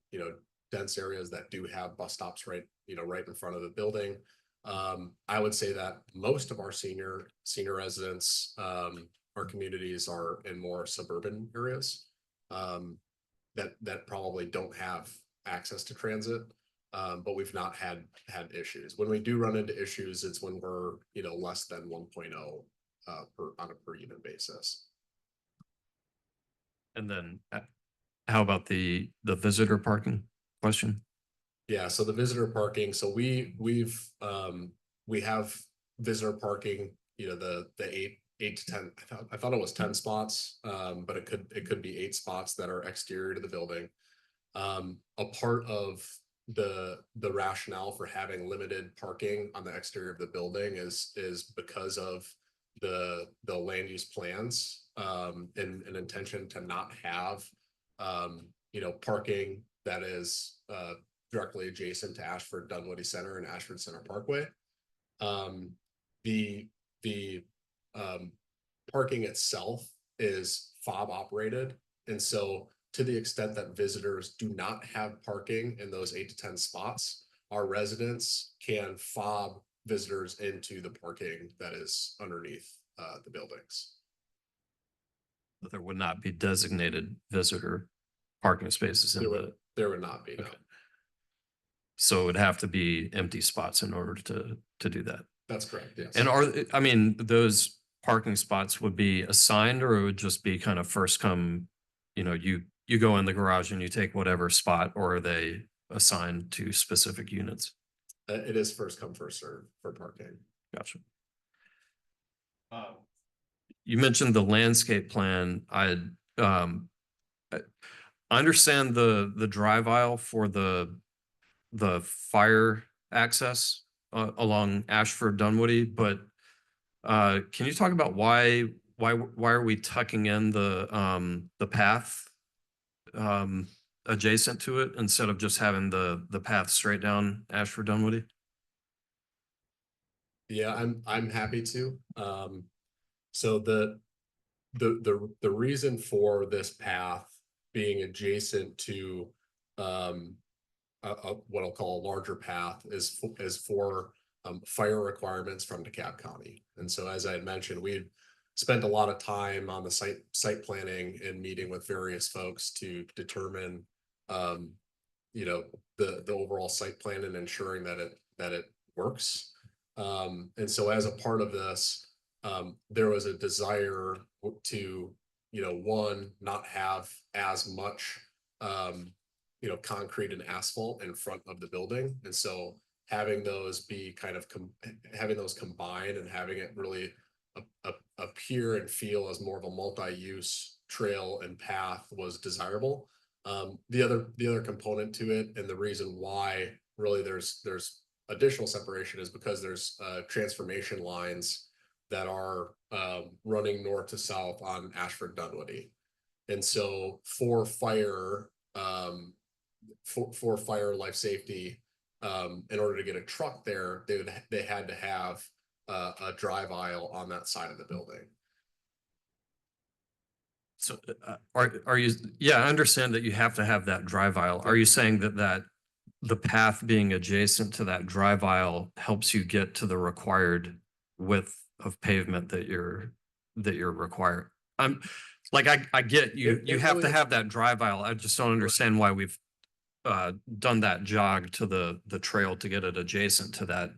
dense areas that do have bus stops right in front of the building. I would say that most of our senior residents, our communities are in more suburban areas, that probably don't have access to transit. But we've not had issues. When we do run into issues, it's when we're, less than 1.0 on a per unit basis. And then how about the visitor parking question? Yeah, so the visitor parking, so we have visitor parking, the 8 to 10, I thought it was 10 spots, but it could be 8 spots that are exterior to the building. A part of the rationale for having limited parking on the exterior of the building is because of the land use plans, and an intention to not have parking that is directly adjacent to Ashford Dunwoody Center and Ashford Center Parkway. The parking itself is fob operated, and so to the extent that visitors do not have parking in those 8 to 10 spots, our residents can fob visitors into the parking that is underneath the buildings. But there would not be designated visitor parking spaces in there would not be. No. Okay. So it would have to be empty spots in order to do that. That's correct. Yes. And those parking spots would be assigned, or it would just be kind of first come, you go in the garage and you take whatever spot, or are they assigned to specific units? It is first come, first serve for parking. Gotcha. You mentioned the landscape plan. I understand the drive aisle for the fire access. along Ashford Dunwoody, but can you talk about why are we tucking in the path adjacent to it instead of just having the path straight down Ashford Dunwoody? Yeah, I'm happy to. So the reason for this path being adjacent to what I'll call a larger path is for fire requirements from DeKalb County. And so, as I had mentioned, we spent a lot of time on the site planning and meeting with various folks to determine, you know, the overall site plan and ensuring that it works. And so, as a part of this, there was a desire to, you know, one, not have as much you know, concrete and asphalt in front of the building. And so having those be kind of having those combined and having it really appear and feel as more of a multi-use trail and path was desirable. The other component to it, and the reason why really there's additional separation, is because there's transformation lines that are running north to south on Ashford Dunwoody. And so for fire, for fire life safety, in order to get a truck there, they had to have a drive aisle on that side of the building. So are you, yeah, I understand that you have to have that drive aisle. Are you saying that the path being adjacent to that drive aisle helps you get to the required width of pavement that you're required? I'm like, I get you, you have to have that drive aisle. I just don't understand why we've done that jog to the trail to get it adjacent to that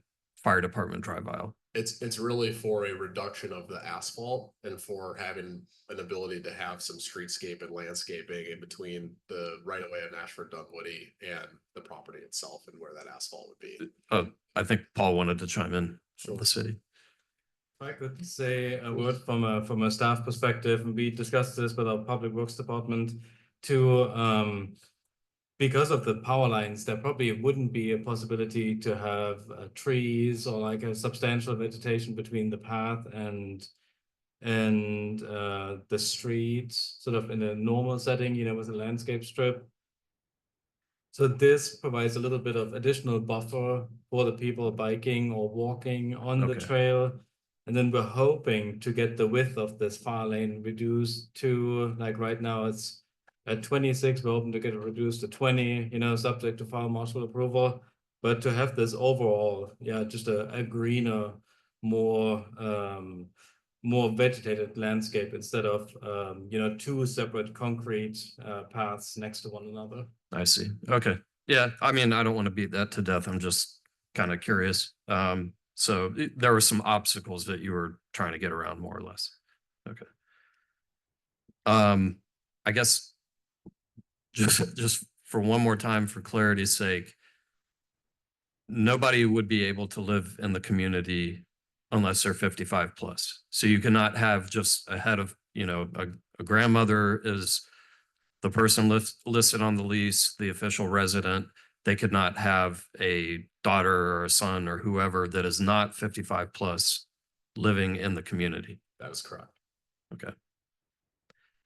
fire department drive aisle. It's really for a reduction of the asphalt and for having an ability to have some streetscape and landscaping in between the right of way of Ashford Dunwoody and the property itself, and where that asphalt would be. I think Paul wanted to chime in from the city. If I could say a word from a staff perspective, and we discussed this with our public works department to because of the power lines, there probably wouldn't be a possibility to have trees or like a substantial vegetation between the path and the street, sort of in a normal setting, you know, with a landscape strip. So this provides a little bit of additional buffer for the people biking or walking on the trail. And then we're hoping to get the width of this far lane reduced to, like right now it's at 26, we're hoping to get it reduced to 20, you know, subject to fire marshal approval. But to have this overall, yeah, just a greener, more vegetated landscape instead of, you know, two separate concrete paths next to one another. I see. Okay. Yeah. I mean, I don't want to beat that to death. I'm just kind of curious. So there were some obstacles that you were trying to get around, more or less. Okay. I guess just for one more time, for clarity's sake, nobody would be able to live in the community unless they're 55 plus. So you cannot have just a head of, you know, a grandmother is the person listed on the lease, the official resident. They could not have a daughter or a son or whoever that is not 55 plus living in the community. That is correct. Okay.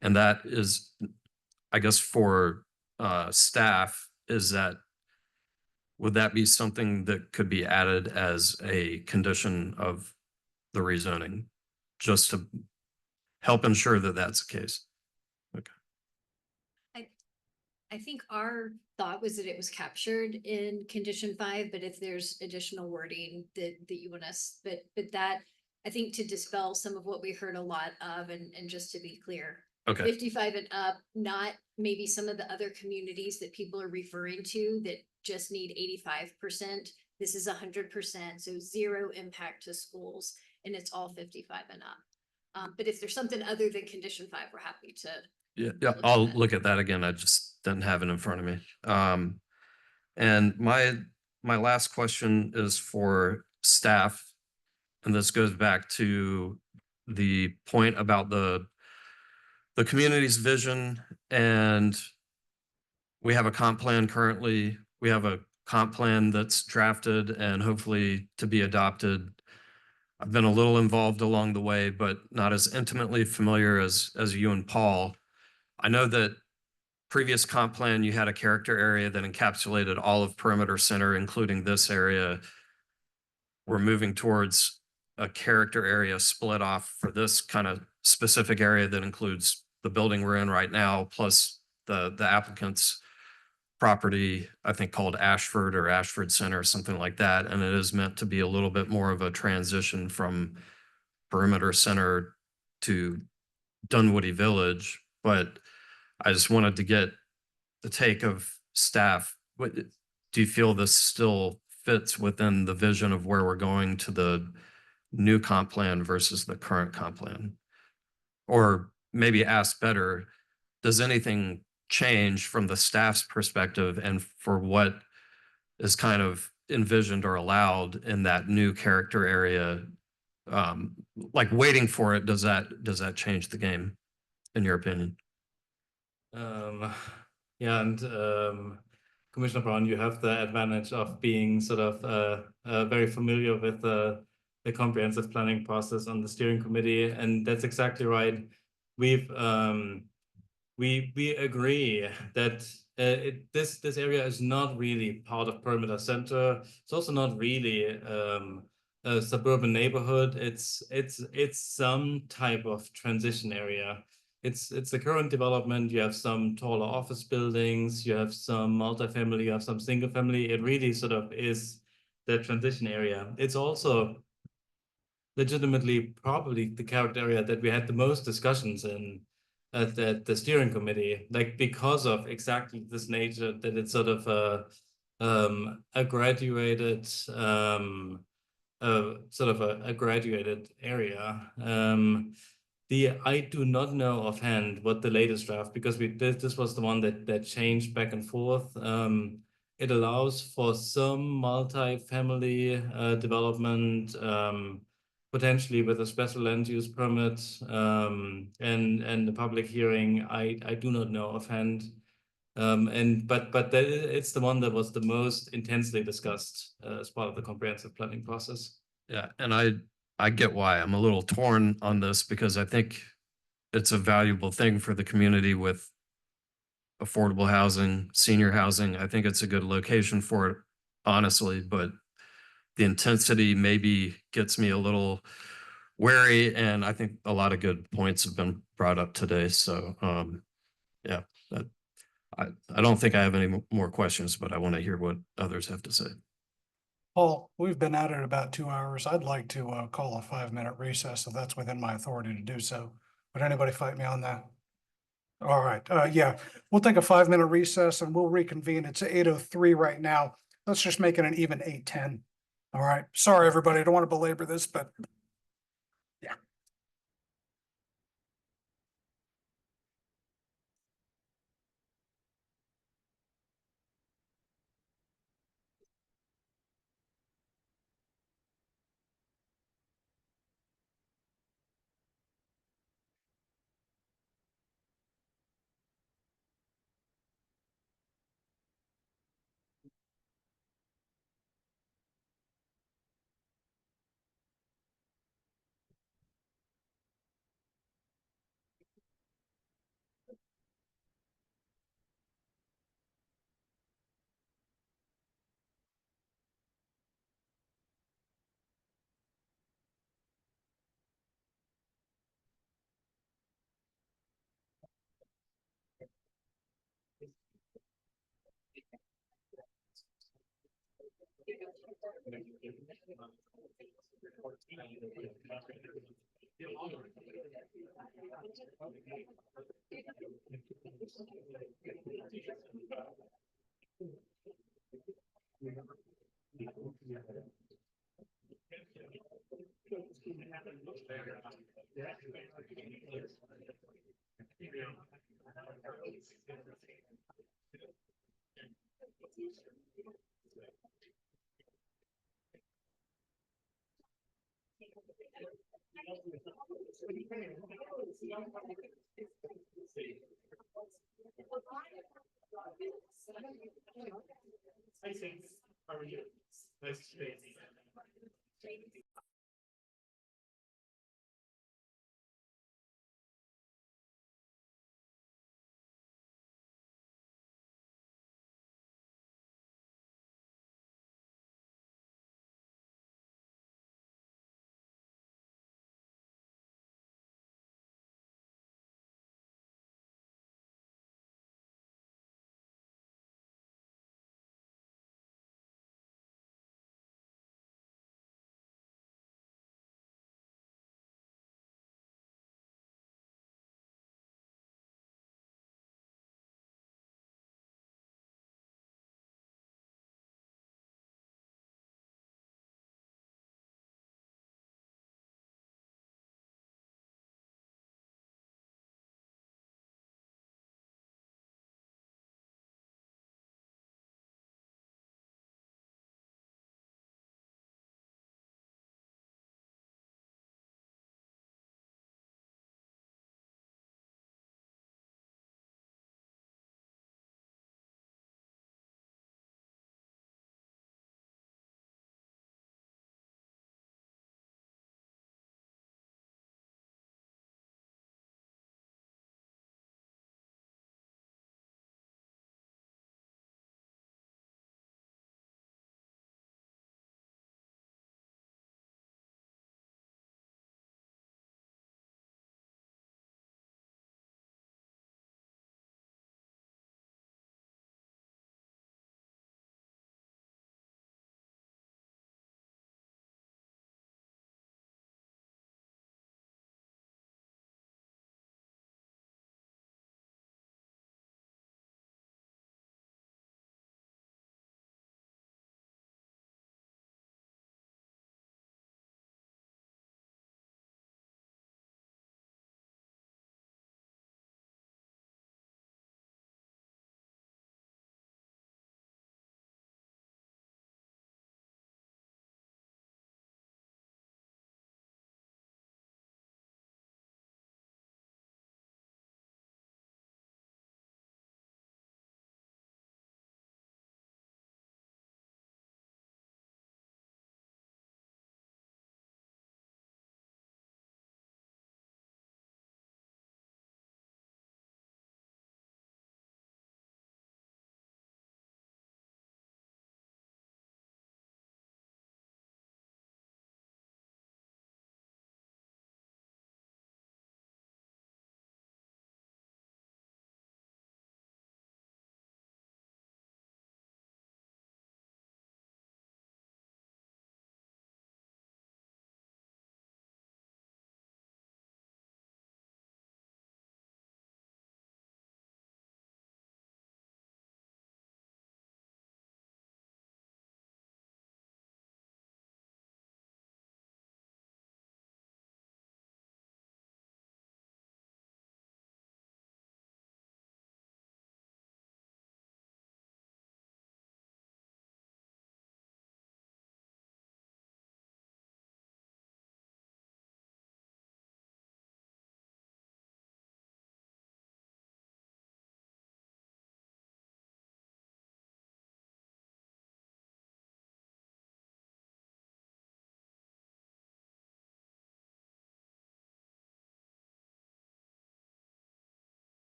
And that is, I guess, for staff, would that be something that could be added as a condition of the rezoning, just to help ensure that that's the case? Okay. I think our thought was that it was captured in condition 5, but if there's additional wording that you want us, but that, I think, to dispel some of what we heard a lot of, and just to be clear, Okay. 55 and up, not maybe some of the other communities that people are referring to that just need 85%. This is 100%, so zero impact to schools, and it's all 55 and up. But if there's something other than condition 5, we're happy to. Yeah, I'll look at that again. I just didn't have it in front of me. And my last question is for staff, and this goes back to the point about the community's vision. And we have a comp plan currently. We have a comp plan that's drafted and hopefully to be adopted. I've been a little involved along the way, but not as intimately familiar as you and Paul. I know that previous comp plan, you had a character area that encapsulated all of perimeter center, including this area. We're moving towards a character area split off for this kind of specific area that includes the building we're in right now, plus the applicant's property, I think called Ashford or Ashford Center, something like that. And it is meant to be a little bit more of a transition from perimeter center to Dunwoody Village. But I just wanted to get the take of staff. What do you feel this still fits within the vision of where we're going to the new comp plan versus the current comp plan? Or maybe asked better, does anything change from the staff's perspective and for what is kind of envisioned or allowed in that new character area? Like waiting for it, does that change the game, in your opinion? Yeah, and Commissioner Brown, you have the advantage of being sort of very familiar with the comprehensive planning process on the steering committee, and that's exactly right. We agree that this area is not really part of perimeter center. It's also not really a suburban neighborhood. It's some type of transition area. It's the current development. You have some taller office buildings, you have some multifamily, you have some single family. It really sort of is the transition area. It's also legitimately probably the character area that we had the most discussions in at the steering committee, like because of exactly this nature that it's sort of a graduated a graduated area. I do not know offhand what the latest draft, because this was the one that changed back and forth. It allows for some multi-family development, potentially with a special land use permit, and the public hearing. I do not know offhand. But it's the one that was the most intensely discussed as part of the comprehensive planning process. Yeah, and I get why I'm a little torn on this, because I think it's a valuable thing for the community with affordable housing, senior housing. I think it's a good location for it, honestly, but the intensity maybe gets me a little wary, and I think a lot of good points have been brought up today. So yeah, I don't think I have any more questions, but I want to hear what others have to say. Paul, we've been at it about 2 hours. I'd like to call a 5-minute recess, if that's within my authority to do so. Would anybody fight me on that? All right, yeah, we'll take a 5-minute recess and we'll reconvene. It's 8:03 right now. Let's just make it an even 8:10. All right, sorry, everybody, I don't want to belabor this, but yeah.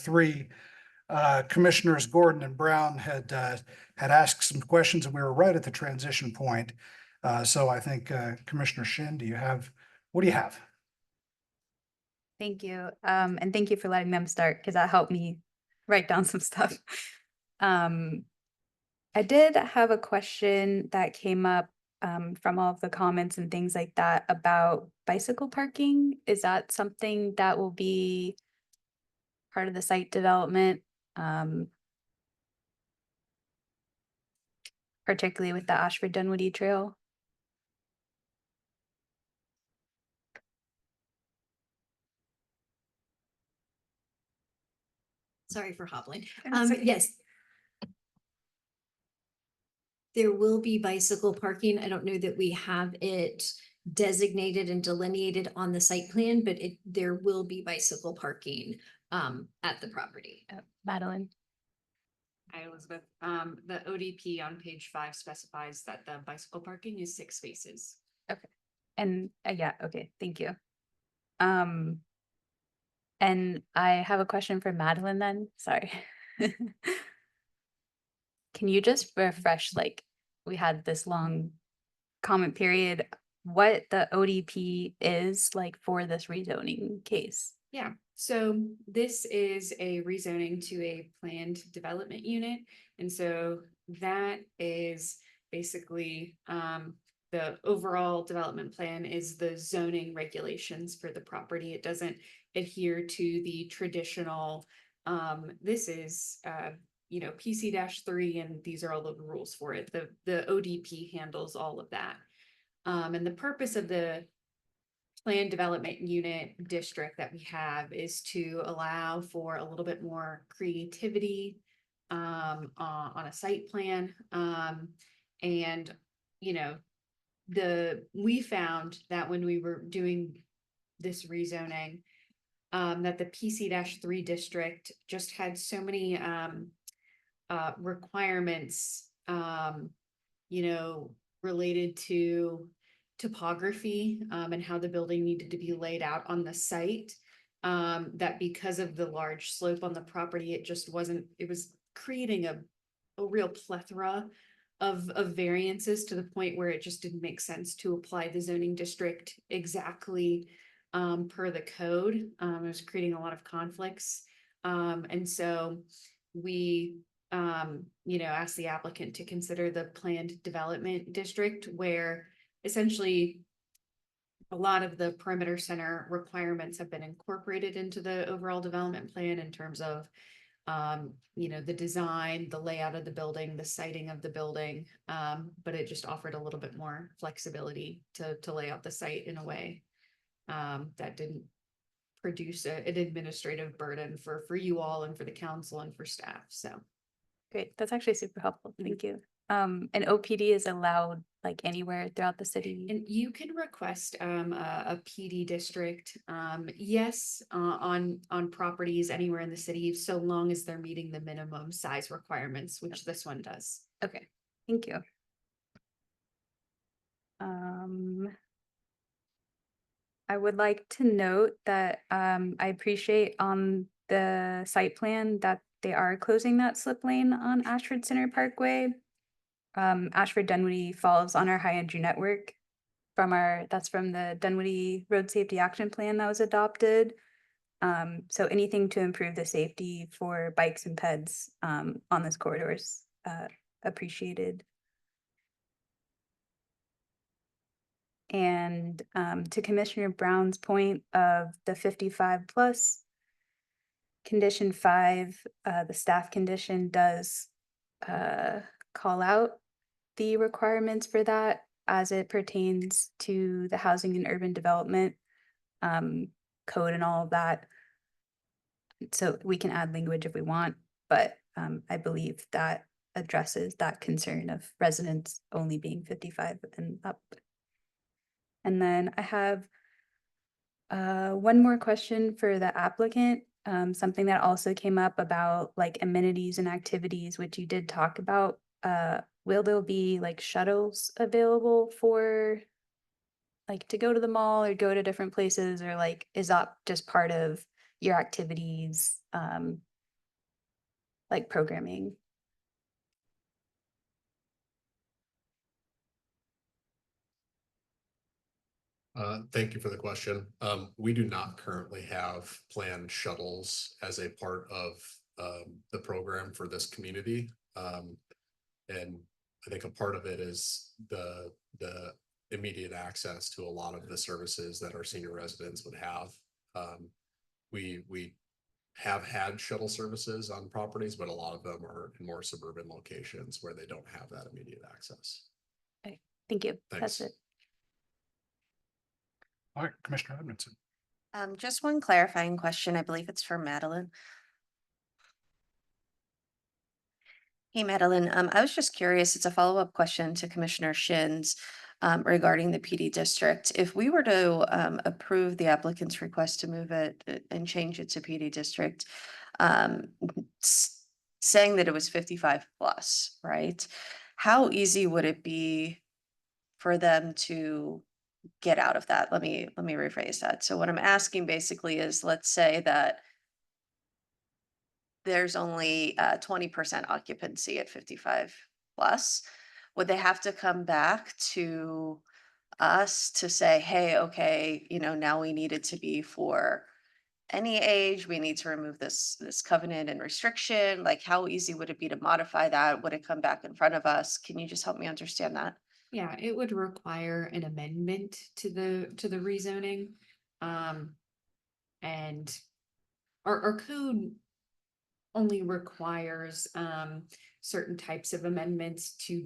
three commissioners, Gordon and Brown, had asked some questions, and we were right at the transition point. So I think Commissioner Shin, what do you have? Thank you. And thank you for letting them start because that helped me write down some stuff. I did have a question that came up from all of the comments and things like that about bicycle parking. Is that something that will be part of the site development? Particularly with the Ashford Dunwoody Trail? Sorry for hobbling. That's okay. Yes. There will be bicycle parking. I don't know that we have it designated and delineated on the site plan, but there will be bicycle parking at the property. Madeline? Hi, Elizabeth. The ODP on page 5 specifies that the bicycle parking is 6 spaces. Okay. And yeah, okay, thank you. And I have a question for Madeline then, sorry. Can you just refresh, like, we had this long comment period, what the ODP is like for this rezoning case? Yeah, so this is a rezoning to a planned development unit. And so that is basically the overall development plan is the zoning regulations for the property. It doesn't adhere to the traditional, this is PC-3, and these are all of the rules for it. The ODP handles all of that. And the purpose of the planned development unit district that we have is to allow for a little bit more creativity on a site plan. And we found that when we were doing this rezoning, that the PC-3 district just had so many requirements, related to topography and how the building needed to be laid out on the site, that because of the large slope on the property, it was creating a real plethora of variances to the point where it just didn't make sense to apply the zoning district exactly per the code. It was creating a lot of conflicts. And so we asked the applicant to consider the planned development district, where essentially a lot of the perimeter center requirements have been incorporated into the overall development plan in terms of the design, the layout of the building, the siting of the building, but it just offered a little bit more flexibility to lay out the site in a way that didn't produce an administrative burden for you all and for the council and for staff. So Great, that's actually super helpful, thank you. And OPD is allowed like anywhere throughout the city? And you can request a PD district, yes, on properties anywhere in the city, so long as they're meeting the minimum size requirements, which this one does. Okay, thank you. I would like to note that I appreciate on the site plan that they are closing that slip lane on Ashford Center Parkway. Ashford Dunwoody falls on our high entry network that's from the Dunwoody Road Safety Action Plan that was adopted. So anything to improve the safety for bikes and peds on this corridor is appreciated. And to Commissioner Brown's point of the 55 plus, condition 5, the staff condition does call out the requirements for that as it pertains to the housing and urban development code and all of that. So we can add language if we want, but I believe that addresses that concern of residents only being 55 and up. And then I have one more question for the applicant. Something that also came up about like amenities and activities, which you did talk about. Will there be like shuttles available for like to go to the mall or go to different places, or like is that just part of your activities like programming? Thank you for the question. We do not currently have planned shuttles as a part of the program for this community. And I think a part of it is the immediate access to a lot of the services that our senior residents would have. We have had shuttle services on properties, but a lot of them are in more suburban locations where they don't have that immediate access. Okay, thank you. Thanks. That's it. All right, Commissioner Edmondson. Just one clarifying question. I believe it's for Madeline. Hey, Madeline, I was just curious, it's a follow-up question to Commissioner Shin's regarding the PD district. If we were to approve the applicant's request to move it and change it to PD district, saying that it was 55 plus, right? How easy would it be for them to get out of that? Let me rephrase that. So what I'm asking basically is, let's say that there's only 20% occupancy at 55 plus. Would they have to come back to us to say, hey, okay, now we need it to be for any age, we need to remove this covenant and restriction? Like, how easy would it be to modify that? Would it come back in front of us? Can you just help me understand that? Yeah, it would require an amendment to the rezoning. And our code only requires certain types of amendments to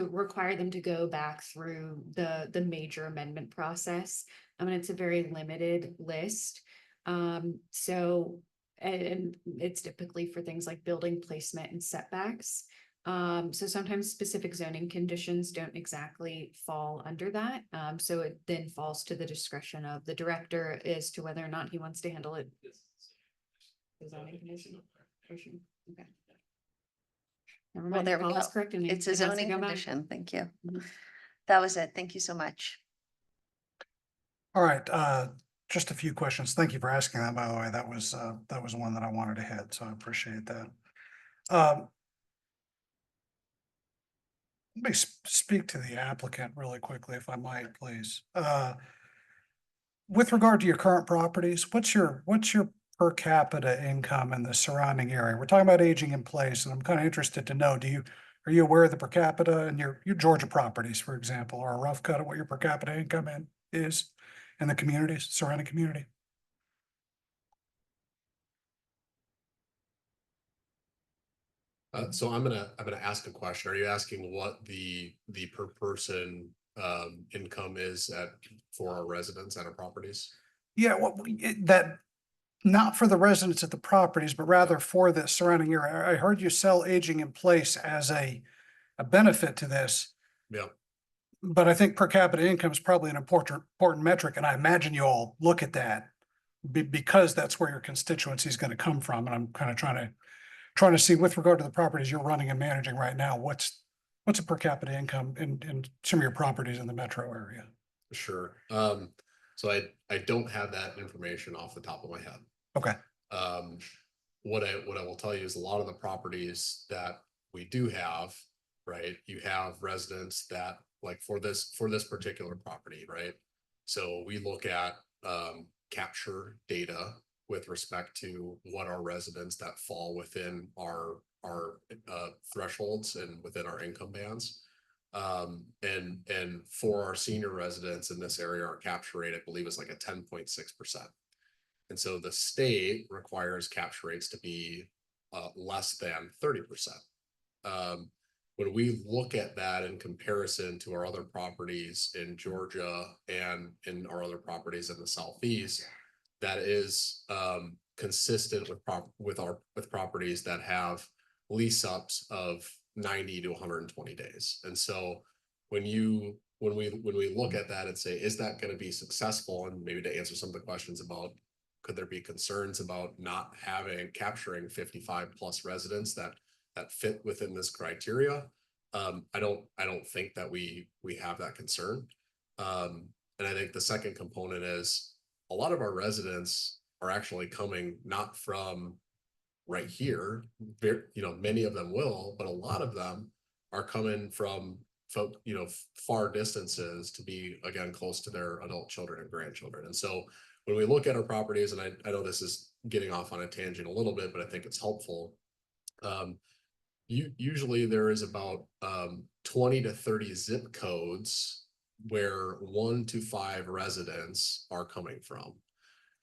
require them to go back through the major amendment process. I mean, it's a very limited list. So and it's typically for things like building placement and setbacks. So sometimes specific zoning conditions don't exactly fall under that. So it then falls to the discretion of the director as to whether or not he wants to handle it. The zoning condition. Okay. Never Well, mind, there we Paul go. is correcting me. It's a It has to zoning go back. condition. Thank you. Mhm. That was it. Thank you so much. All right, just a few questions. Thank you for asking that, by the way. That was one that I wanted to hit, so I appreciate that. Let me speak to the applicant really quickly, if I might, please. With regard to your current properties, what's your per capita income in the surrounding area? We're talking about aging in place, and I'm kind of interested to know, are you aware of the per capita in your Georgia properties, for example, or a rough cut of what your per capita income is in the communities, surrounding community? So I'm gonna ask a question. Are you asking what the per person income is for our residents at our properties? Yeah, that not for the residents at the properties, but rather for the surrounding area. I heard you sell aging in place as a benefit to this. Yeah. But I think per capita income is probably an important metric, and I imagine you all look at that because that's where your constituency is going to come from. And I'm kind of trying to see, with regard to the properties you're running and managing right now, what's a per capita income in some of your properties in the metro area? Sure. So I don't have that information off the top of my head. Okay. What I will tell you is a lot of the properties that we do have, right? You have residents that, like, for this particular property, right? So we look at capture data with respect to what our residents that fall within our thresholds and within our income bands. And for our senior residents in this area, our capture rate, I believe, is like a 10.6%. And so the state requires capture rates to be less than 30%. When we look at that in comparison to our other properties in Georgia and in our other properties in the Southeast, that is consistent with properties that have lease ups of 90 to 120 days. And so when we look at that and say, is that going to be successful? And maybe to answer some of the questions about, could there be concerns about not capturing 55 plus residents that fit within this criteria? I don't think that we have that concern. And I think the second component is, a lot of our residents are actually coming not from right here. Many of them will, but a lot of them are coming from far distances to be, again, close to their adult children and grandchildren. And so when we look at our properties, and I know this is getting off on a tangent a little bit, but I think it's helpful. Usually there is about 20 to 30 zip codes where 1 to 5 residents are coming from.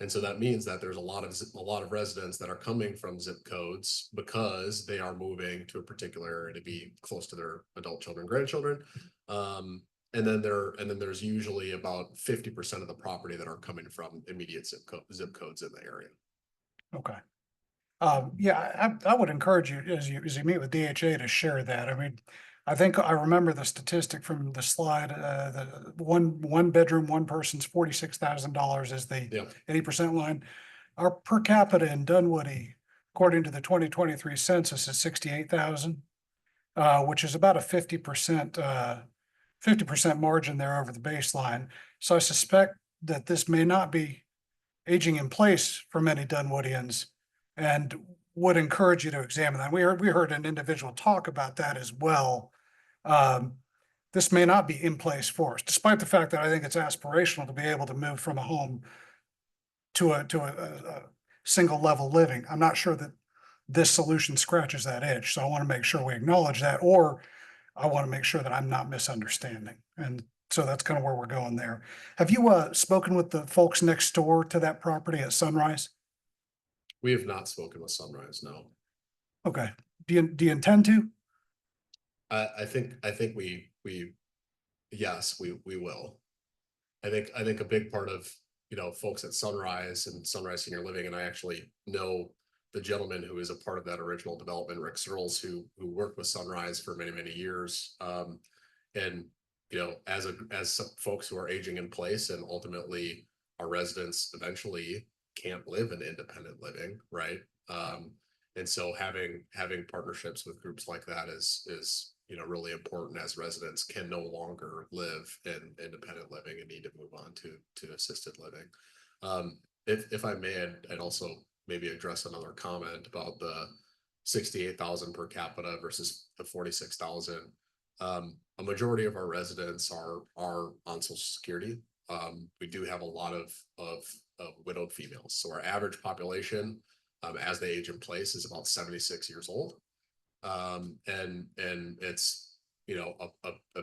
And so that means that there's a lot of residents that are coming from zip codes because they are moving to a particular area to be close to their adult children, grandchildren. And then there's usually about 50% of the property that are coming from immediate zip codes in the area. Okay. Yeah, I would encourage you as you meet with DHA to share that. I mean, I think I remember the statistic from the slide, the one bedroom, one person's $46,000 is the 80% line. Our per capita in Dunwoody, according to the 2023 census, is 68,000, which is about a 50% margin there over the baseline. So I suspect that this may not be aging in place for many Dunwoodians, and would encourage you to examine that. We heard an individual talk about that as well. This may not be in place for us, despite the fact that I think it's aspirational to be able to move from a home to a single level living. I'm not sure that this solution scratches that itch. So I want to make sure we acknowledge that, or I want to make sure that I'm not misunderstanding. And so that's kind of where we're going there. Have you spoken with the folks next door to that property at Sunrise? We have not spoken with Sunrise, no. Okay. Do you intend to? I think yes, we will. I think a big part of, folks at Sunrise and Sunrise Senior Living, and I actually know the gentleman who is a part of that original development, Rick Searles, who worked with Sunrise for many, many years. And, as some folks who are aging in place, and ultimately our residents eventually can't live in independent living, right? And so having partnerships with groups like that is really important, as residents can no longer live in independent living and need to move on to assisted living. If I may, I'd also maybe address another comment about the 68,000 per capita versus the 46,000. A majority of our residents are on Social Security. We do have a lot of widowed females. So our average population, as they age in place, is about 76 years old. And it's, a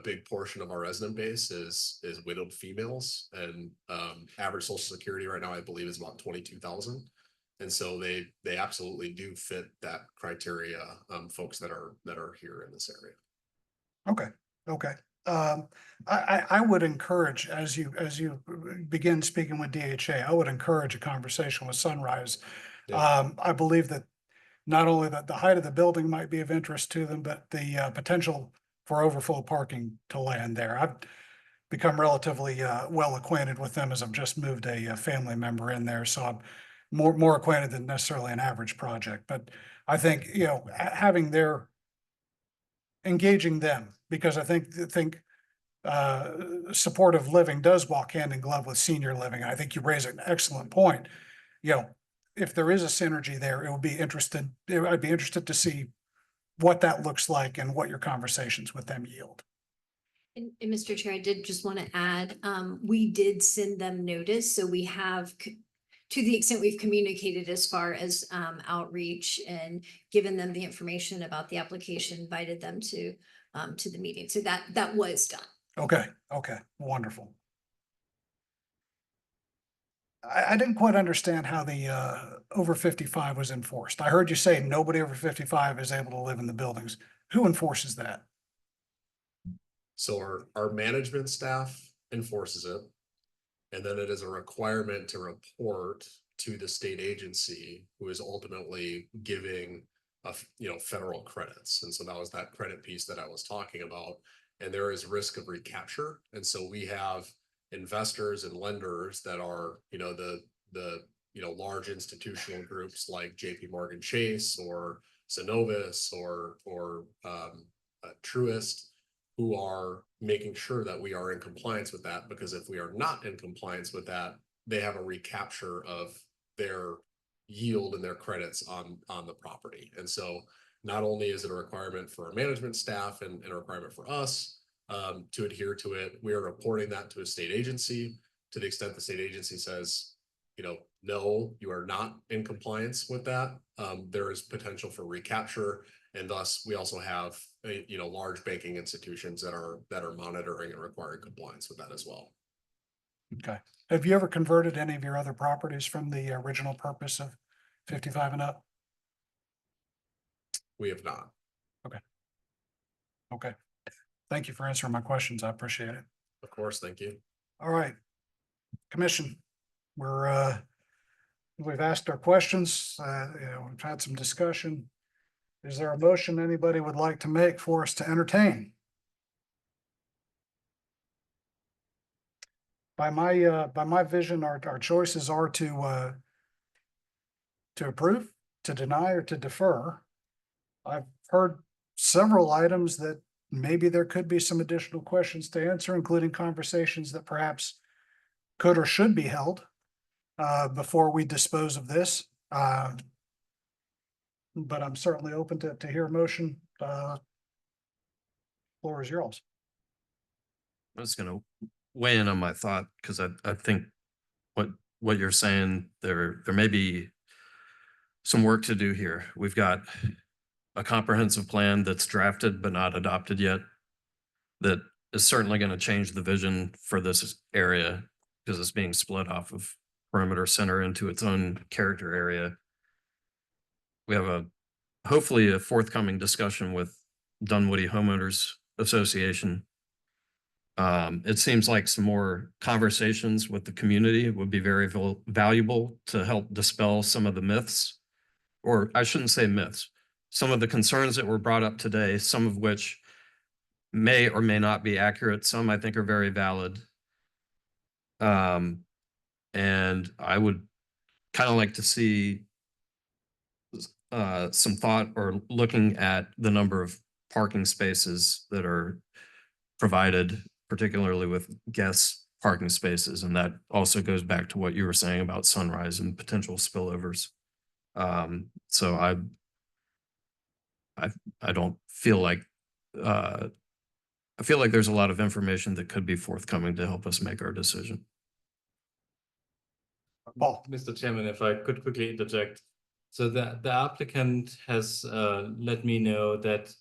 big portion of our resident base is widowed females, and average Social Security right now, I believe, is about 22,000. And so they absolutely do fit that criteria, folks that are here in this area. Okay. I would encourage, as you begin speaking with DHA, I would encourage a conversation with Sunrise. I believe that not only that the height of the building might be of interest to them, but the potential for overflow parking to land there. I've become relatively well acquainted with them, as I've just moved a family member in there, so I'm more acquainted than necessarily an average project. But I think, having engaging them, because I think supportive living does walk hand in glove with senior living. I think you raise an excellent point. If there is a synergy there, I'd be interested to see what that looks like and what your conversations with them yield. And Mr. Chair, I did just want to add, we did send them notice, so we have, to the extent we've communicated as far as outreach and given them the information about the application, invited them to the meeting. So that was done. Okay, wonderful. I didn't quite understand how the over 55 was enforced. I heard you say nobody over 55 is able to live in the buildings. Who enforces that? So our management staff enforces it. And then it is a requirement to report to the state agency, who is ultimately giving federal credits. And so that was that credit piece that I was talking about. And there is risk of recapture. And so we have investors and lenders that are, the large institutional groups like JP Morgan Chase or Synovus or Truist, who are making sure that we are in compliance with that, because if we are not in compliance with that, they have a recapture of their yield and their credits on the property. And so not only is it a requirement for our management staff and a requirement for us to adhere to it, we are reporting that to a state agency. To the extent the state agency says, you know, no, you are not in compliance with that, there is potential for recapture. And thus we also have, large banking institutions that are monitoring and requiring compliance with that as well. Okay. Have you ever converted any of your other properties from the original purpose of 55 and up? We have not. Okay. Thank you for answering my questions. I appreciate it. Of course, thank you. All right. Commission, we've asked our questions, we've had some discussion. Is there a motion anybody would like to make for us to entertain? By my vision, our choices are to approve, to deny, or to defer. I've heard several items that maybe there could be some additional questions to answer, including conversations that perhaps could or should be held before we dispose of this. But I'm certainly open to hear a motion. Floor is yours. I was gonna weigh in on my thought because I think what you're saying, there may be some work to do here. We've got a comprehensive plan that's drafted but not adopted yet, that is certainly going to change the vision for this area because it's being split off of perimeter center into its own character area. We have hopefully a forthcoming discussion with Dunwoody Homeowners Association. It seems like some more conversations with the community would be very valuable to help dispel some of the myths, or I shouldn't say myths, some of the concerns that were brought up today, some of which may or may not be accurate. Some I think are very valid. And I would kind of like to see some thought or looking at the number of parking spaces that are provided, particularly with guest parking spaces. And that also goes back to what you were saying about Sunrise and potential spillovers. So I don't feel like, I feel like there's a lot of information that could be forthcoming to help us make our decision. Paul. Mr. Chairman, if I could quickly interject. So the applicant has let me know that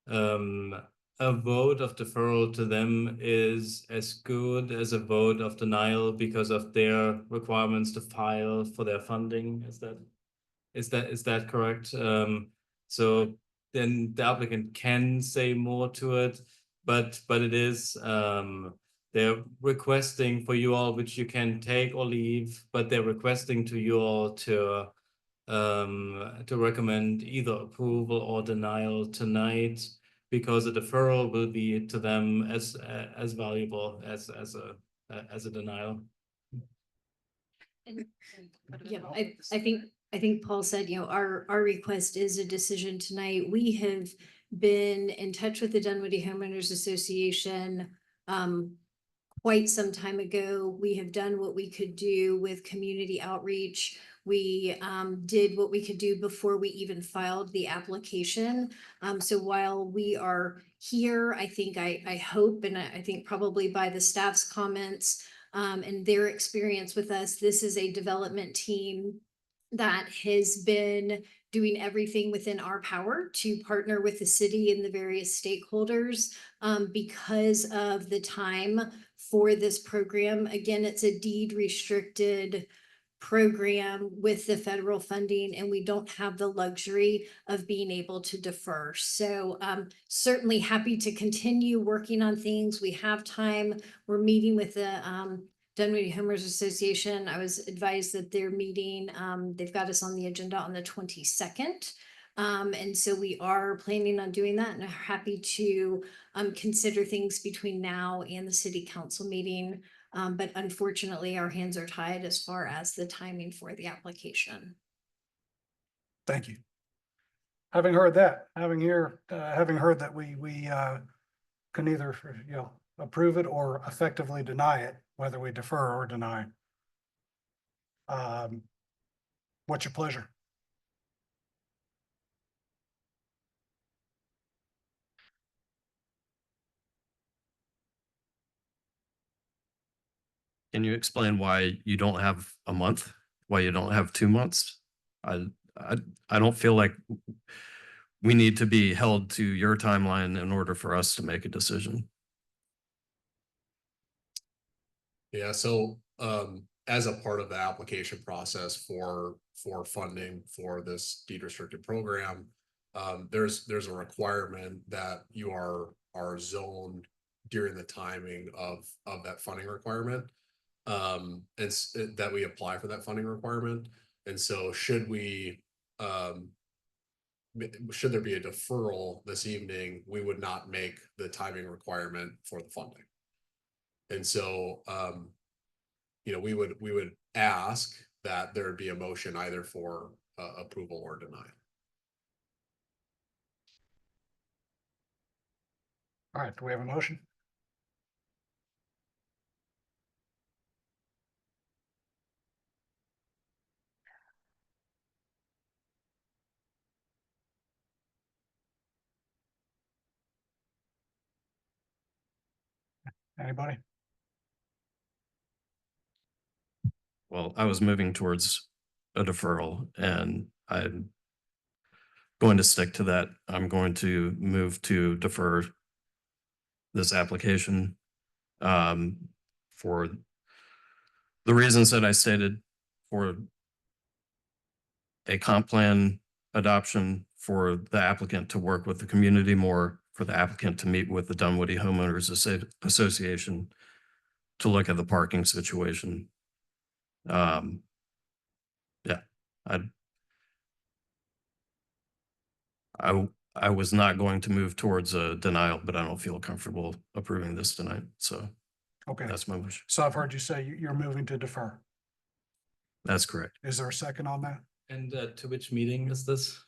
a vote of deferral to them is as good as a vote of denial because of their requirements to file for their funding. Is that correct? So then the applicant can say more to it, but it is they're requesting for you all, which you can take or leave, but they're requesting to you all to recommend either approval or denial tonight, because a deferral will be to them as valuable as a denial. And, yeah, I think Paul said, our request is a decision tonight. We have been in touch with the Dunwoody Homeowners Association quite some time ago. We have done what we could do with community outreach. We did what we could do before we even filed the application. So while we are here, I think I hope, and I think probably by the staff's comments and their experience with us, this is a development team that has been doing everything within our power to partner with the city and the various stakeholders because of the time for this program. Again, it's a deed restricted program with the federal funding, and we don't have the luxury of being able to defer. So certainly happy to continue working on things. We have time. We're meeting with the Dunwoody Homeowners Association. I was advised that they're meeting, they've got us on the agenda on the 22nd. And so we are planning on doing that and are happy to consider things between now and the city council meeting. But unfortunately, our hands are tied as far as the timing for the application. Thank you. Having heard that, having heard that we can either, approve it or effectively deny it, whether we defer or deny. What's your pleasure? Can you explain why you don't have a month? Why you don't have 2 months? I, I, I don't feel like we need to be held to your timeline in order for us to make a decision. Yeah, so as a part of the application process for funding for this deed restricted program, there's a requirement that you are zoned during the timing of that funding requirement. That we apply for that funding requirement. And so should there be a deferral this evening, we would not make the timing requirement for the funding. And so, we would ask that there would be a motion either for approval or denial. All right, do we have a motion? Anybody? Well, I was moving towards a deferral and I'm going to stick to that. I'm going to move to defer this application for the reasons that I stated, for a comp plan adoption, for the applicant to work with the community more, for the applicant to meet with the Dunwoody Homeowners Association to look at the parking situation. Yeah, I was not going to move towards a denial, but I don't feel comfortable approving this tonight. So Okay, that's my motion. so I've heard you say you're moving to defer. That's correct. Is there a second on that? And to which meeting is this?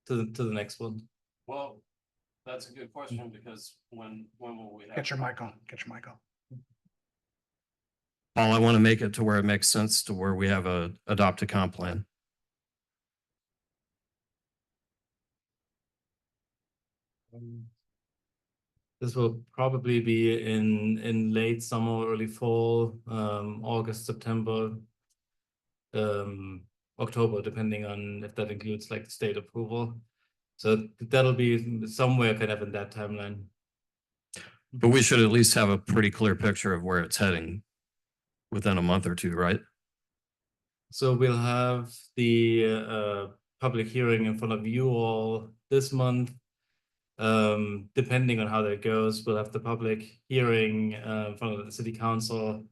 To the next one? Well, that's a good question because when will we have? Get your mic on, get your mic on. Paul, I want to make it to where it makes sense to where we have a adopt a comp plan. This will probably be in late summer, early fall, August, September, October, depending on if that includes like state approval. So that'll be somewhere kind of in that timeline. But we should at least have a pretty clear picture of where it's heading within a month or two, right? So we'll have the public hearing in front of you all this month. Depending on how that goes, we'll have the public hearing in front of the city council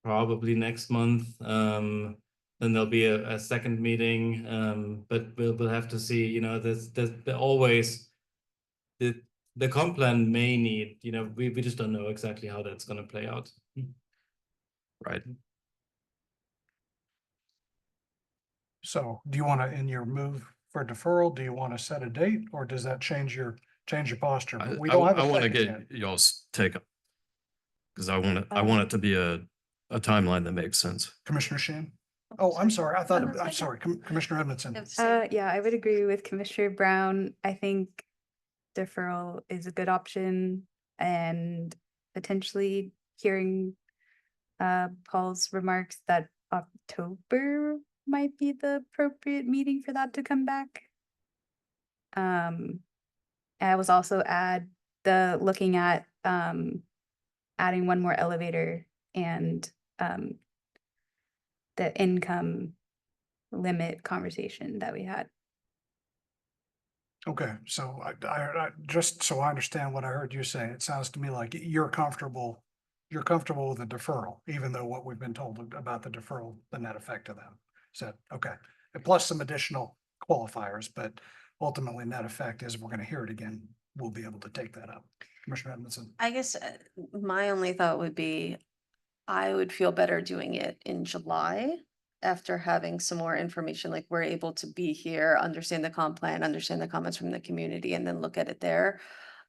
probably next month. Then there'll be a second meeting, but we'll have to see. There's always the comp plan may need. We just don't know exactly how that's going to play out. Right. So do you want to, in your move for deferral, do you want to set a date or does that change your posture? But we don't have I a want to second yet. get y'all's take because I want it to be a timeline that makes sense. Commissioner Shan? Oh, I'm sorry. I'm sorry, Commissioner Edmondson. Yeah, I would agree with Commissioner Brown. I think deferral is a good option and potentially hearing Paul's remarks that October might be the appropriate meeting for that to come back. I was also looking at adding one more elevator and the income limit conversation that we had. Okay, so I just so I understand what I heard you say, it sounds to me like you're comfortable with the deferral, even though what we've been told about the deferral, the net effect of that. So, okay, and plus some additional qualifiers, but ultimately net effect is we're going to hear it again. We'll be able to take that up. Commissioner Edmondson. I guess my only thought would be, I would feel better doing it in July after having some more information, like we're able to be here, understand the comp plan, understand the comments from the community, and then look at it there.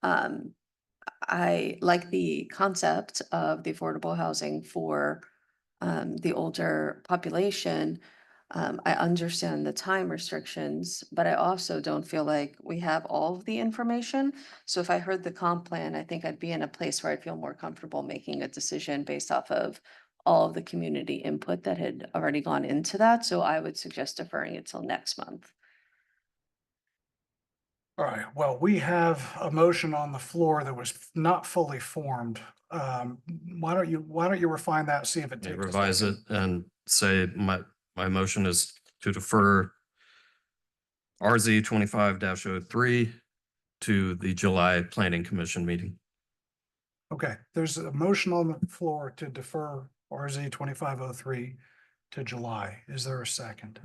I like the concept of the affordable housing for the older population. I understand the time restrictions, but I also don't feel like we have all of the information. So if I heard the comp plan, I think I'd be in a place where I'd feel more comfortable making a decision based off of all of the community input that had already gone into that. So I would suggest deferring it till next month. All right, well, we have a motion on the floor that was not fully formed. Why don't you refine that, see if it Yeah, takes a revise it second? and say my motion is to defer RZ 25-03 to the July Planning Commission meeting. Okay, there's a motion on the floor to defer RZ 2503 to July. Is there a second?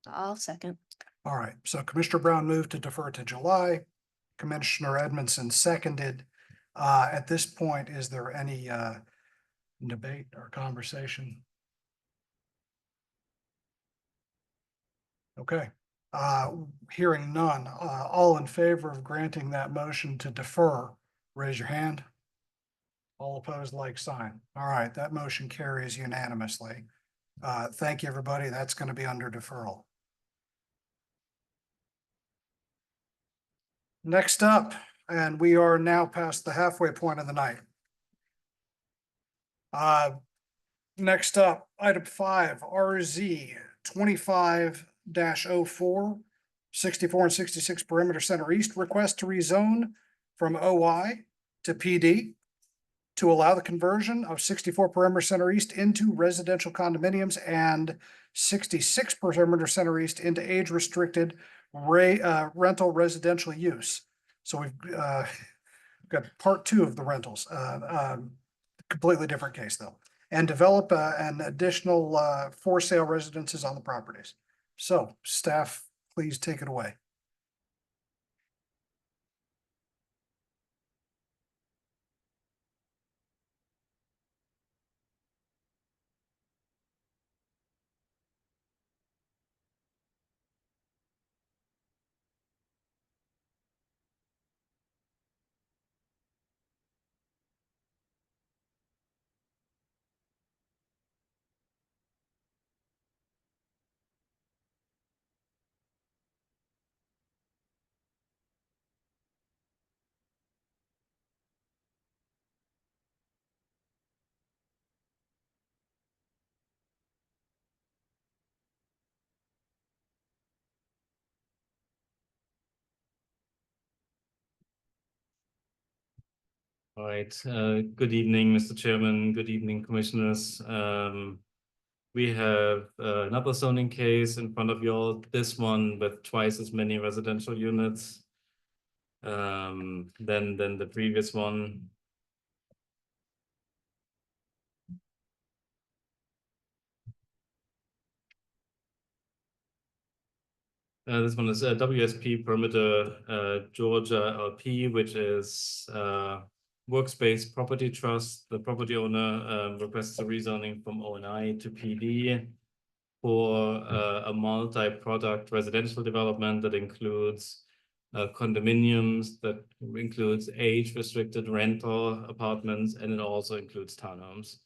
I'll second. All right, so Commissioner Brown moved to defer to July. Commissioner Edmondson seconded. At this point, is there any debate or conversation? Okay, hearing none, all in favor of granting that motion to defer, raise your hand. All opposed, like sign. All right, that motion carries unanimously. Thank you, everybody. That's going to be under deferral. Next up, and we are now past the halfway point of the night. Next up, item 5, RZ 25-04, 64 and 66 Perimeter Center East, request to rezone from OI to PD to allow the conversion of 64 Perimeter Center East into residential condominiums and 66 Perimeter Center East into age-restricted rental residential use. So we've got part 2 of the rentals, completely different case though, and develop an additional for sale residences on the properties. So staff, please take it away. All right, good evening, Mr. Chairman. Good evening, commissioners. We have another zoning case in front of you all, this one with twice as many residential units than the previous one. This one is WSP Perimeter Georgia LP, which is Workspace Property Trust. The property owner requests a rezoning from O&I to PD for a multi-product residential development that includes condominiums, that includes age-restricted rental apartments, and it also includes townhomes.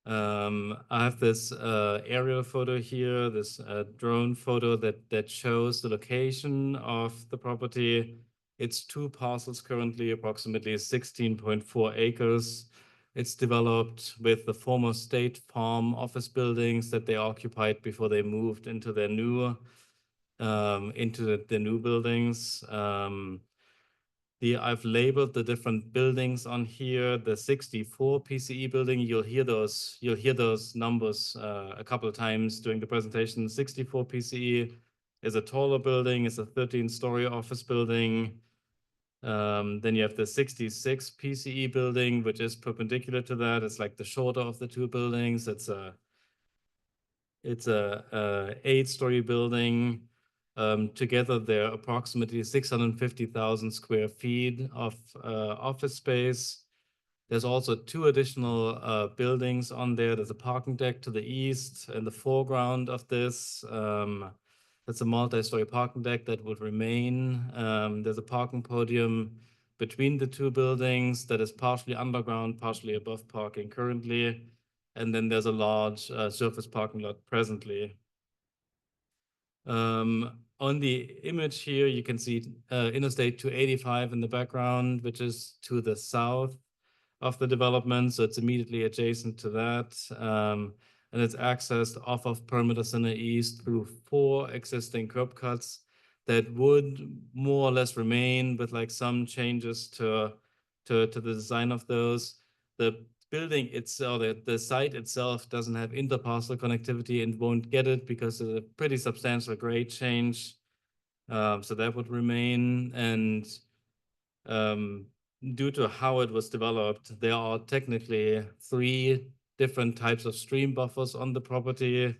I have this aerial photo here, this drone photo that shows the location of the property. It's 2 parcels currently, approximately 16.4 acres. It's developed with the former State Farm office buildings that they occupied before they moved into their new buildings. I've labeled the different buildings on here. The 64 PCE building, you'll hear those numbers a couple of times during the presentation. 64 PCE is a taller building, it's a 13-story office building. Then you have the 66 PCE building, which is perpendicular to that. It's like the shorter of the 2 buildings. It's a 8-story building. Together, they're approximately 650,000 square feet of office space. There's also 2 additional buildings on there. There's a parking deck to the east in the foreground of this. That's a multi-story parking deck that would remain. There's a parking podium between the two buildings that is partially underground, partially above parking currently. And then there's a large surface parking lot presently. On the image here, you can see Interstate 285 in the background, which is to the south of the development. So it's immediately adjacent to that. And it's accessed off of Perimeter Center East through 4 existing curb cuts that would more or less remain with like some changes to the design of those. The building itself, the site itself doesn't have interparcel connectivity and won't get it because of a pretty substantial grade change. So that would remain. And due to how it was developed, there are technically 3 different types of stream buffers on the property,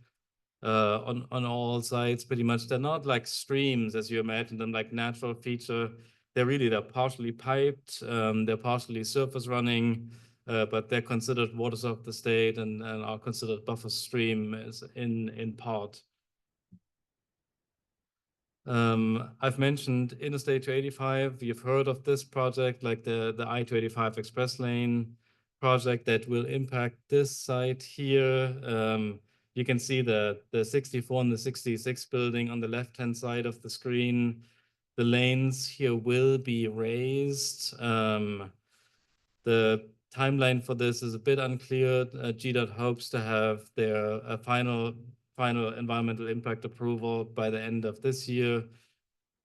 on all sides pretty much. They're not like streams as you imagine them, like natural feature. They're partially piped, they're partially surface running, but they're considered waters of the state and are considered buffer stream as in part. I've mentioned Interstate 285. You've heard of this project, like the I-285 Express Lane project that will impact this site here. You can see the 64 and the 66 building on the left-hand side of the screen. The lanes here will be raised. The timeline for this is a bit unclear. GDOT hopes to have their final environmental impact approval by the end of this year.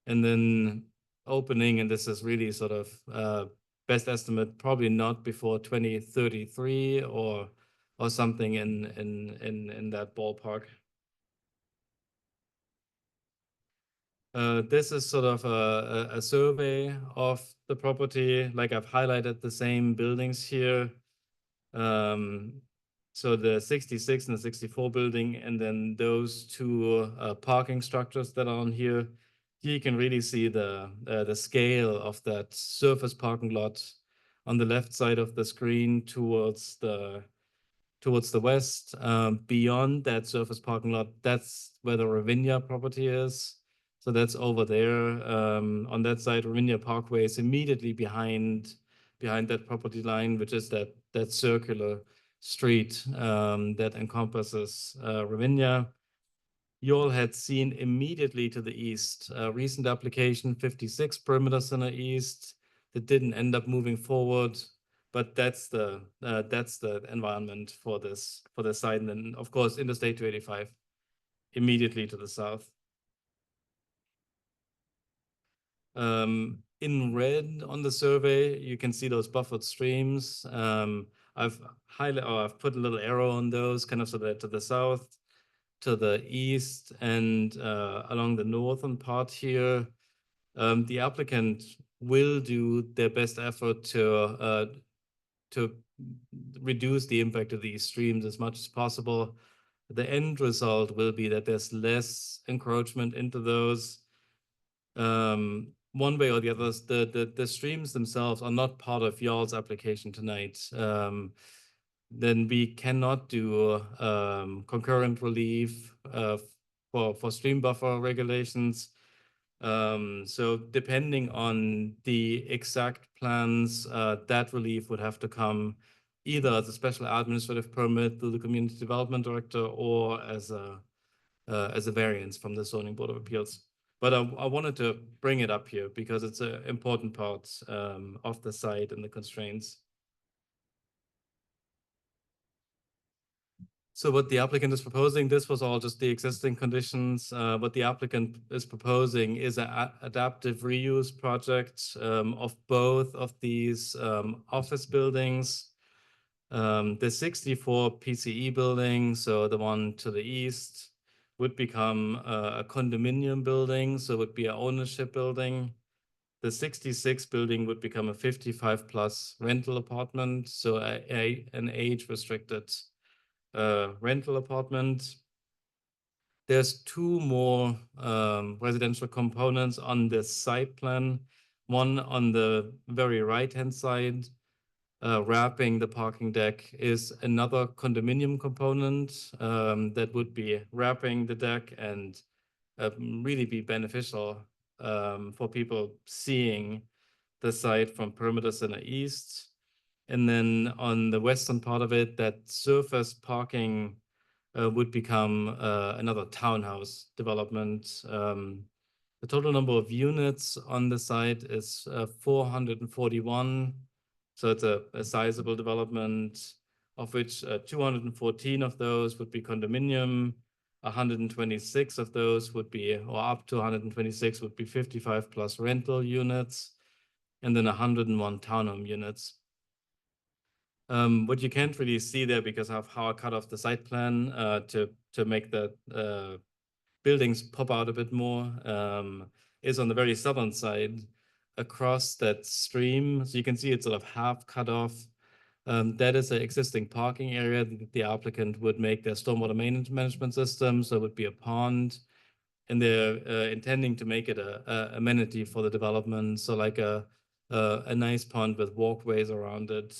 And then opening, and this is really sort of best estimate, probably not before 2033 or something in that ballpark. This is sort of a survey of the property. Like I've highlighted the same buildings here. So the 66 and the 64 building, and then those 2 parking structures that are on here. Here you can really see the scale of that surface parking lot on the left side of the screen towards the west. Beyond that surface parking lot, that's where the Ravinia property is. So that's over there. On that side, Ravinia Parkway is immediately behind that property line, which is that circular street that encompasses Ravinia. You all had seen immediately to the east, recent application 56 Perimeter Center East that didn't end up moving forward, but that's the environment for this site. And then of course Interstate 285 immediately to the south. In red on the survey, you can see those buffered streams. I've put a little arrow on those kind of so that to the south, to the east, and along the northern part here. The applicant will do their best effort to reduce the impact of these streams as much as possible. The end result will be that there's less encroachment into those. One way or the other, the streams themselves are not part of y'all's application tonight. Then we cannot do concurrent relief for stream buffer regulations. So depending on the exact plans, that relief would have to come either as a special administrative permit through the community development director or as a variance from the zoning board of appeals. But I wanted to bring it up here because it's an important part of the site and the constraints. So what the applicant is proposing, this was all just the existing conditions. What the applicant is proposing is an adaptive reuse project of both of these office buildings. The 64 PCE building, so the one to the east, would become a condominium building, so it would be an ownership building. The 66 building would become a 55+ rental apartment, so an age-restricted rental apartment. There's 2 more residential components on this site plan. One on the very right-hand side, wrapping the parking deck, is another condominium component that would be wrapping the deck and really be beneficial for people seeing the site from perimeter center east. And then on the western part of it, that surface parking would become another townhouse development. The total number of units on the site is 441. So it's a sizable development, of which 214 of those would be condominium, 126 of those would be, or up to 126 would be 55 plus rental units, and then 101 townhome units. What you can't really see there because of how I cut off the site plan to make the buildings pop out a bit more is on the very southern side across that stream. So you can see it's sort of half cut off. That is an existing parking area that the applicant would make their stormwater management system. So it would be a pond. And they're intending to make it a amenity for the development. So like a nice pond with walkways around it.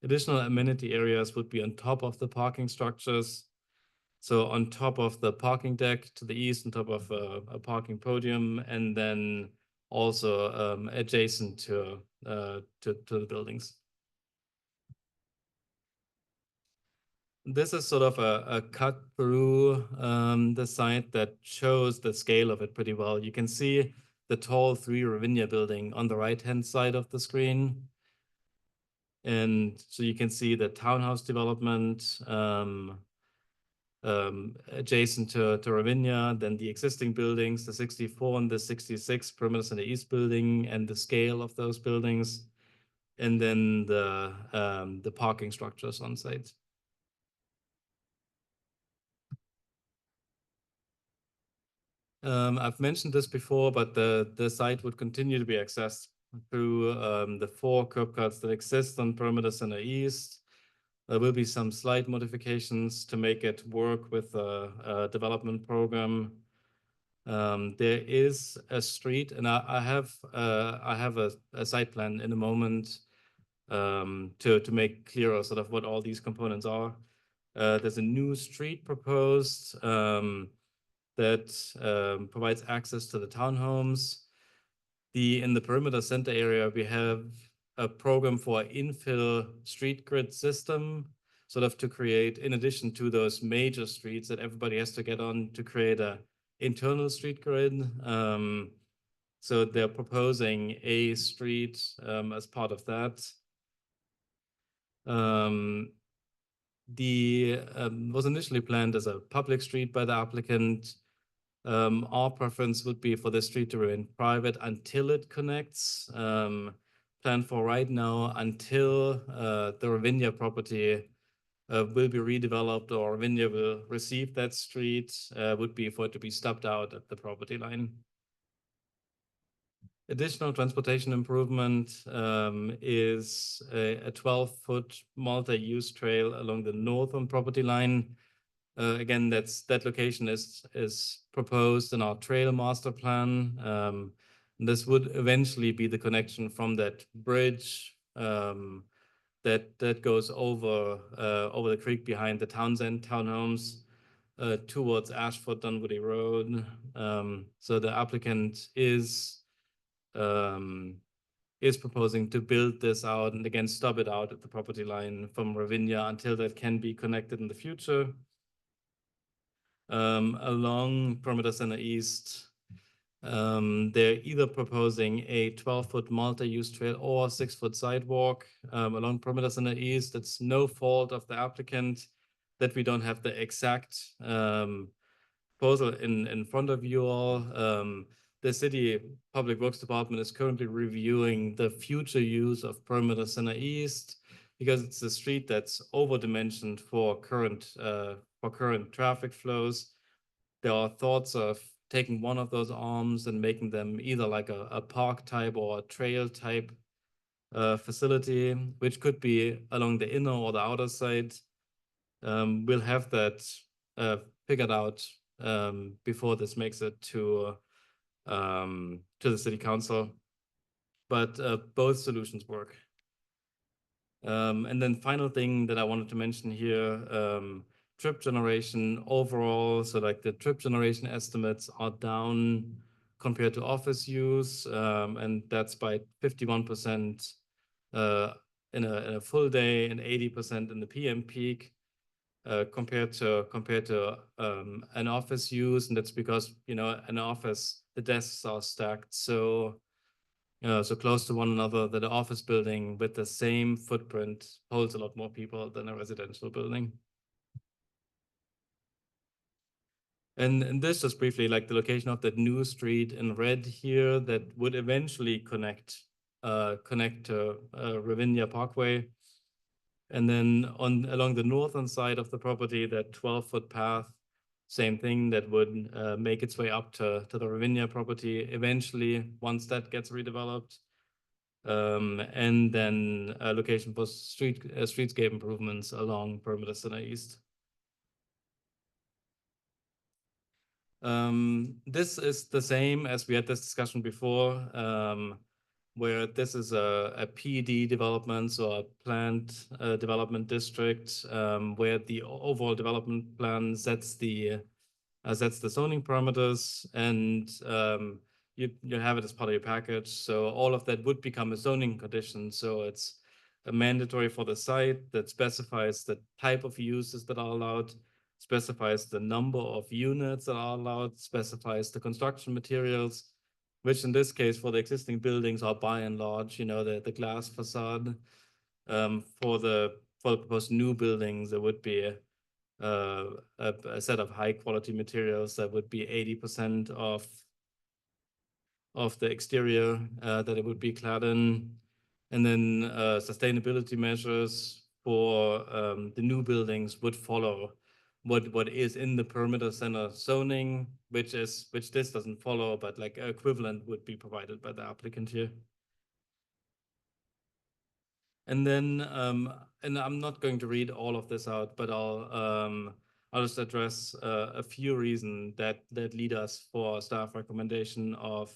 Additional amenity areas would be on top of the parking structures. So on top of the parking deck to the east, on top of a parking podium, and then also adjacent to the buildings. This is sort of a cut through the site that shows the scale of it pretty well. You can see the tall 3 Ravinia building on the right-hand side of the screen. And so you can see the townhouse development adjacent to Ravinia, then the existing buildings, the 64 and the 66 perimeter center east building, and the scale of those buildings, and then the parking structures on site. I've mentioned this before, but the site would continue to be accessed through the 4 curb cuts that exist on perimeter center east. There will be some slight modifications to make it work with a development program. There is a street, and I have a site plan in a moment to make clearer sort of what all these components are. There's a new street proposed that provides access to the townhomes. In the perimeter center area, we have a program for infill street grid system, sort of to create, in addition to those major streets that everybody has to get on, to create a internal street grid. So they're proposing a street as part of that. Was initially planned as a public street by the applicant. Our preference would be for the street to remain private until it connects. Planned for right now until the Ravinia property will be redeveloped or Ravinia will receive that street, would be for it to be stopped out at the property line. Additional transportation improvement is a 12-foot multi-use trail along the northern property line. Again, that location is proposed in our trail master plan. This would eventually be the connection from that bridge that goes over the creek behind the Townsend townhomes towards Ashford Dunwoody Road. So the applicant is proposing to build this out and again stub it out at the property line from Ravinia until that can be connected in the future. Along perimeter center east, they're either proposing a 12-foot multi-use trail or 6-foot sidewalk along perimeter center east. It's no fault of the applicant that we don't have the exact proposal in front of you all. The city public works department is currently reviewing the future use of perimeter center east because it's a street that's over-dimensioned for current traffic flows. There are thoughts of taking one of those arms and making them either like a park type or a trail type facility, which could be along the inner or the outer side. We'll have that figured out before this makes it to the city council, but both solutions work. And then final thing that I wanted to mention here, trip generation overall. So like the trip generation estimates are down compared to office use, and that's by 51% in a full day and 80% in the PM peak. Compared to an office use, and that's because an office, the desks are stacked so close to one another that an office building with the same footprint holds a lot more people than a residential building. And this just briefly, like the location of that new street in red here that would eventually connect to Ravinia Parkway. And then along the northern side of the property, that 12-foot path, same thing, that would make its way up to the Ravinia property eventually once that gets redeveloped. And then a location for streetscape improvements along Perimeter Center East. This is the same as we had this discussion before, where this is a PD development, so a planned development district, where the overall development plan sets the zoning parameters, and you have it as part of your package. So all of that would become a zoning condition. So it's mandatory for the site that specifies the type of uses that are allowed, specifies the number of units that are allowed, specifies the construction materials, which in this case for the existing buildings are by and large, the glass facade. For the proposed new buildings, there would be a set of high quality materials that would be 80% of the exterior that it would be clad in. And then sustainability measures for the new buildings would follow what is in the perimeter center zoning, which this doesn't follow, but like equivalent would be provided by the applicant here. And then, and I'm not going to read all of this out, but I'll just address a few reasons that lead us for staff recommendation of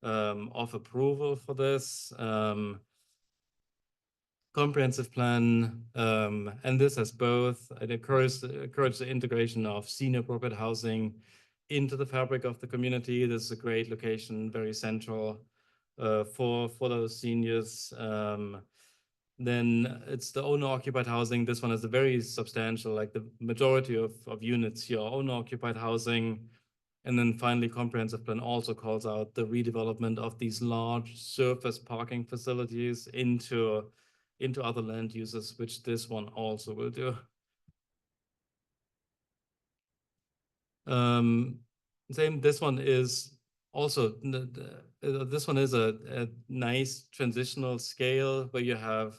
approval for this. Comprehensive plan, and this has both, it encourages the integration of senior appropriate housing into the fabric of the community. This is a great location, very central for those seniors. Then it's the owner-occupied housing. This one is a very substantial, like the majority of units here are owner-occupied housing. And then finally, comprehensive plan also calls out the redevelopment of these large surface parking facilities into other land uses, which this one also will do. This one is also, this one is a nice transitional scale where you have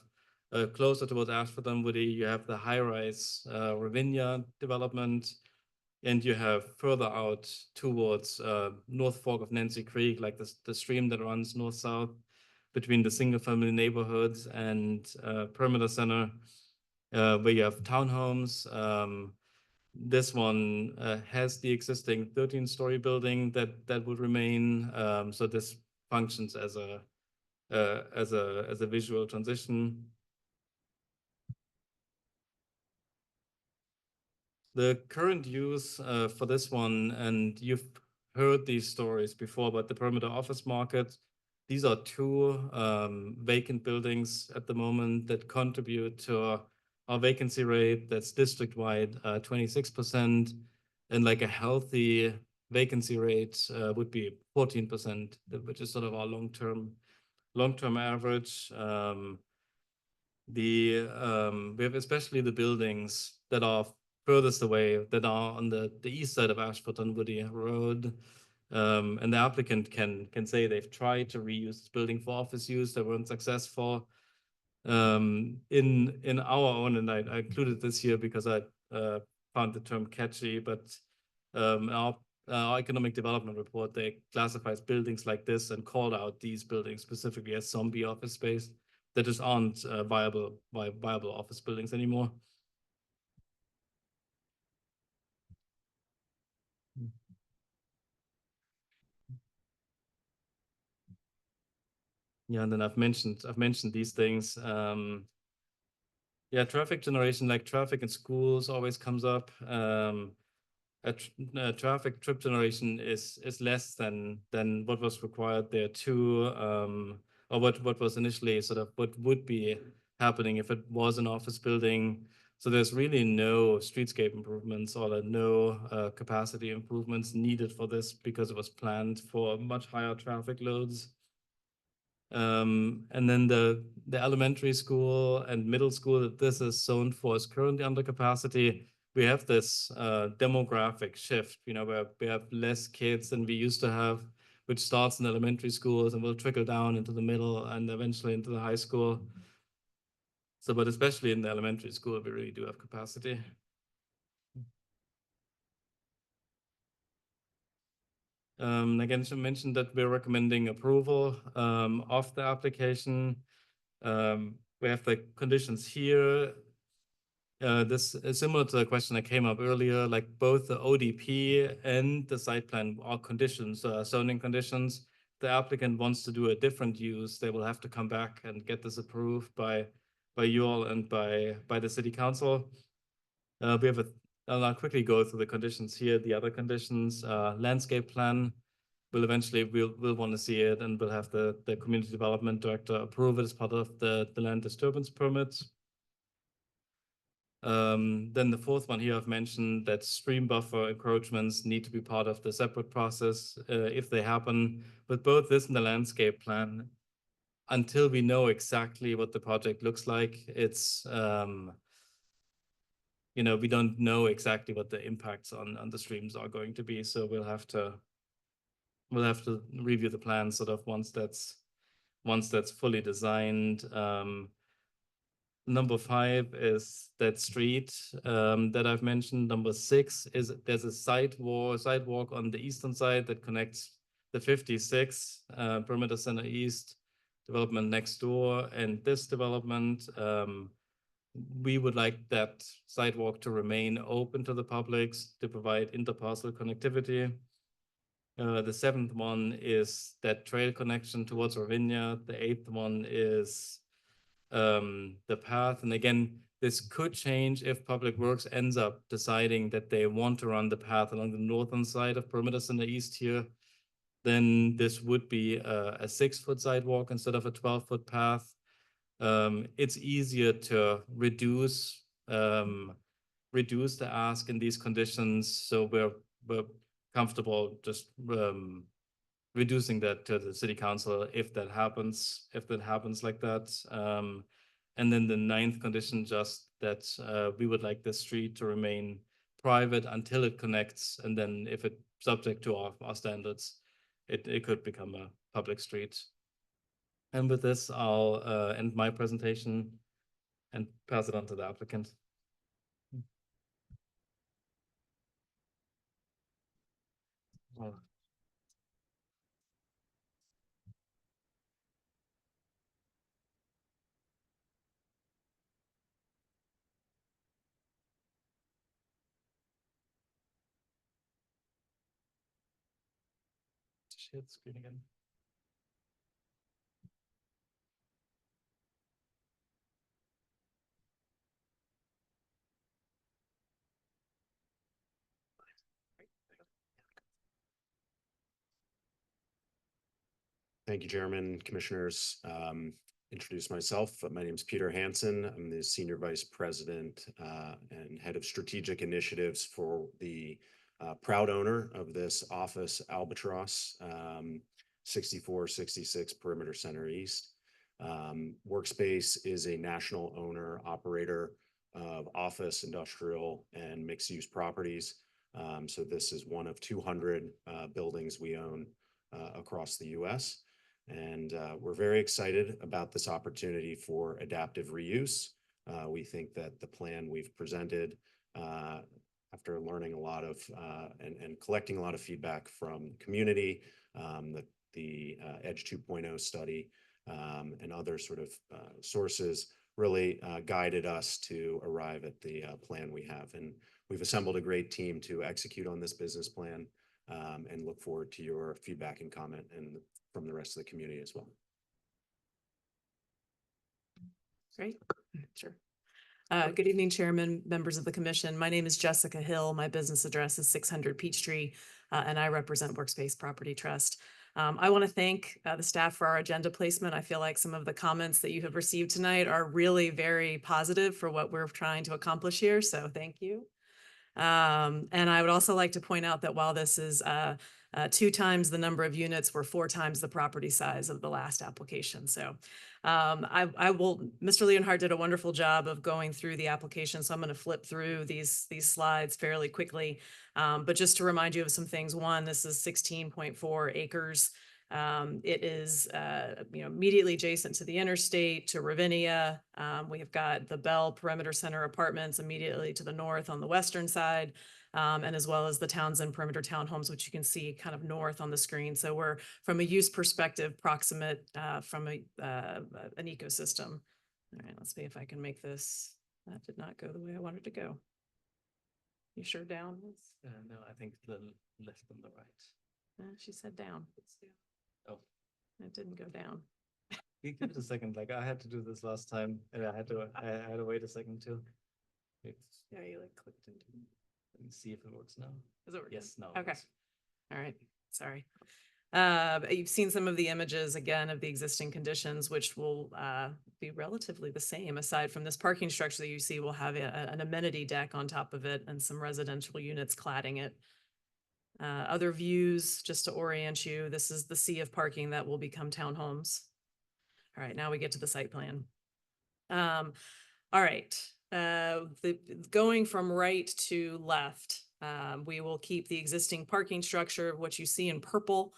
closer towards Ashford Dunwoody, you have the high-rise Ravinia development, and you have further out towards North Fork of Nancy Creek, like the stream that runs north-south between the single-family neighborhoods and Perimeter Center, where you have townhomes. This one has the existing 13-story building that would remain. So this functions as a visual transition. The current use for this one, and you've heard these stories before, but the perimeter office market, these are two vacant buildings at the moment that contribute to our vacancy rate that's district-wide 26%, and like a healthy vacancy rate would be 14%, which is sort of our long-term average. We have especially the buildings that are furthest away, that are on the east side of Ashford Dunwoody Road. And the applicant can say they've tried to reuse this building for office use, they weren't successful. In our own, and I included this here because I found the term catchy, but our economic development report, they classifies buildings like this and called out these buildings specifically as zombie office space that just aren't viable office buildings anymore. Yeah, and then I've mentioned these things. Yeah, traffic generation, like traffic in schools always comes up. a traffic trip generation is less than what was required there too, or what was initially sort of what would be happening if it was an office building. So there's really no streetscape improvements or no capacity improvements needed for this because it was planned for much higher traffic loads. And then the elementary school and middle school that this is zoned for is currently under capacity. We have this demographic shift, you know, where we have less kids than we used to have, which starts in elementary schools and will trickle down into the middle and eventually into the high school. So, but especially in the elementary school, we really do have capacity. Again, to mention that we're recommending approval of the application. We have the conditions here. This is similar to the question that came up earlier, like both the ODP and the site plan are conditions, zoning conditions. The applicant wants to do a different use, they will have to come back and get this approved by you all and by the city council. We have I'll quickly go through the conditions here. The other conditions, landscape plan, we'll want to see it, and we'll have the community development director approve it as part of the land disturbance permits. Then the fourth one here, I've mentioned that stream buffer encroachments need to be part of the separate process if they happen. But both this and the landscape plan, until we know exactly what the project looks like, it's you know, we don't know exactly what the impacts on the streams are going to be. So we'll have to review the plan sort of once that's fully designed. Number 5 is that street that I've mentioned. Number 6 is there's a sidewalk on the eastern side that connects the 56 perimeter center east development next door and this development. We would like that sidewalk to remain open to the public to provide interparcel connectivity. The 7th one is that trail connection towards Ravinia. The 8th one is the path. And again, this could change if Public Works ends up deciding that they want to run the path along the northern side of perimeter center east here. Then this would be a 6-foot sidewalk instead of a 12-foot path. It's easier to reduce the ask in these conditions, so we're comfortable just reducing that to the city council if that happens like that. And then the 9th condition, just that we would like the street to remain private until it connects, and then if it's subject to our standards, it could become a public street. And with this, I'll end my presentation and pass it on to the applicant. Share the screen again. Thank you, Chairman, Commissioners. Introduce myself. My name is Peter Hansen. I'm the Senior Vice President and Head of Strategic Initiatives for the proud owner of this office, Albatross, 6466 Perimeter Center East. Workspace is a national owner operator of office, industrial, and mixed-use properties. So this is one of 200 buildings we own across the U.S. And we're very excited about this opportunity for adaptive reuse. We think that the plan we've presented, after learning a lot of and collecting a lot of feedback from the community, the Edge 2.0 study, and other sort of sources, really guided us to arrive at the plan we have. And we've assembled a great team to execute on this business plan, and look forward to your feedback and comment and from the rest of the community as well. Great, sure. Good evening, Chairman, members of the commission. My name is Jessica Hill. My business address is 600 Peachtree, and I represent Workspace Property Trust. I want to thank the staff for our agenda placement. I feel like some of the comments that you have received tonight are really very positive for what we're trying to accomplish here, so thank you. And I would also like to point out that while this is 2 times the number of units, we're 4 times the property size of the last application. So Mr. Leonhardt did a wonderful job of going through the application. So I'm going to flip through these slides fairly quickly. But just to remind you of some things, one, this is 16.4 acres. It is immediately adjacent to the interstate, to Ravinia. We have got the Bell Perimeter Center Apartments immediately to the north on the western side, and as well as the Townsend Perimeter Townhomes, which you can see kind of north on the screen. So we're, from a use perspective, proximate from an ecosystem. All right, let's see if I can make this. That did not go the way I wanted to go. You sure down? No, I think the left and the right. She said down. Oh, it didn't go down. you give it a second. Like I had to do this last time, and I had to wait a second too. Yeah, you like clicked into. Let me see if it works now. Is it working? Yes, no. Okay. All right. Sorry. You've seen some of the images again of the existing conditions, which will be relatively the same. Aside from this parking structure that you see, we'll have an amenity deck on top of it and some residential units cladding it. Other views, just to orient you, this is the sea of parking that will become townhomes. All right, now we get to the site plan. All right, going from right to left, we will keep the existing parking structure. What you see in purple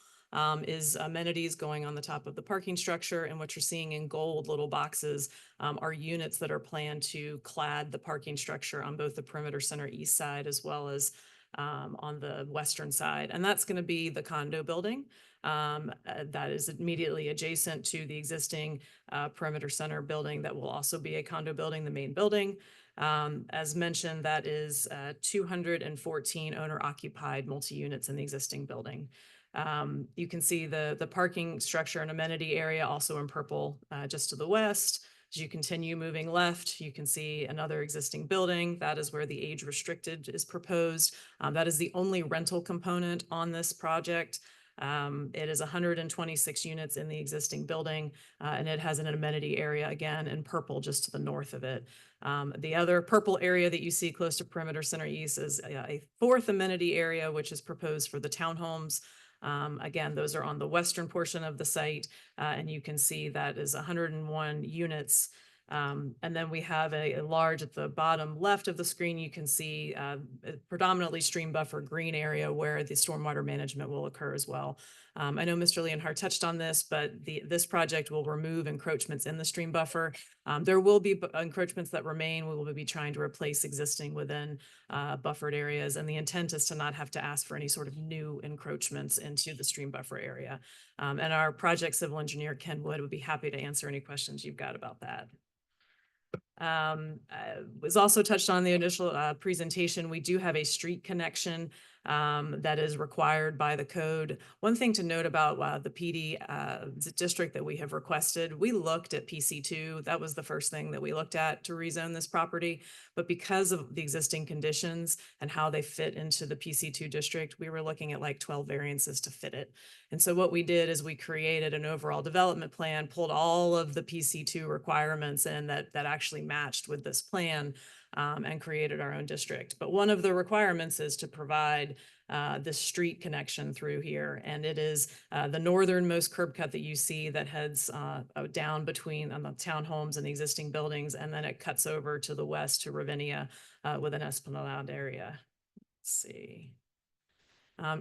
is amenities going on the top of the parking structure, and what you're seeing in gold little boxes are units that are planned to clad the parking structure on both the Perimeter Center east side as well as on the western side. And that's going to be the condo building that is immediately adjacent to the existing Perimeter Center building that will also be a condo building, the main building. As mentioned, that is 214 owner-occupied multi-units in the existing building. You can see the parking structure and amenity area also in purple just to the west. As you continue moving left, you can see another existing building. That is where the age restricted is proposed. That is the only rental component on this project. It is 126 units in the existing building, and it has an amenity area again in purple just to the north of it. The other purple area that you see close to Perimeter Center East is a 4th amenity area, which is proposed for the townhomes. Again, those are on the western portion of the site, and you can see that is 101 units. And then we have a large at the bottom left of the screen. You can see a predominantly stream buffer green area where the stormwater management will occur as well. I know Mr. Leonhardt touched on this, but this project will remove encroachments in the stream buffer. There will be encroachments that remain. We will be trying to replace existing within buffered areas, and the intent is to not have to ask for any sort of new encroachments into the stream buffer area. And our project civil engineer, Ken Wood, would be happy to answer any questions you've got about that. Was also touched on the initial presentation. We do have a street connection that is required by the code. One thing to note about the PD district that we have requested, we looked at PC2. That was the first thing that we looked at to rezone this property. But because of the existing conditions and how they fit into the PC2 district, we were looking at like 12 variances to fit it. And so what we did is we created an overall development plan, pulled all of the PC2 requirements in that actually matched with this plan, and created our own district. But one of the requirements is to provide this street connection through here. And it is the northernmost curb cut that you see that heads down between the townhomes and the existing buildings. And then it cuts over to the west to Ravinia with an esplanade area. Let's see.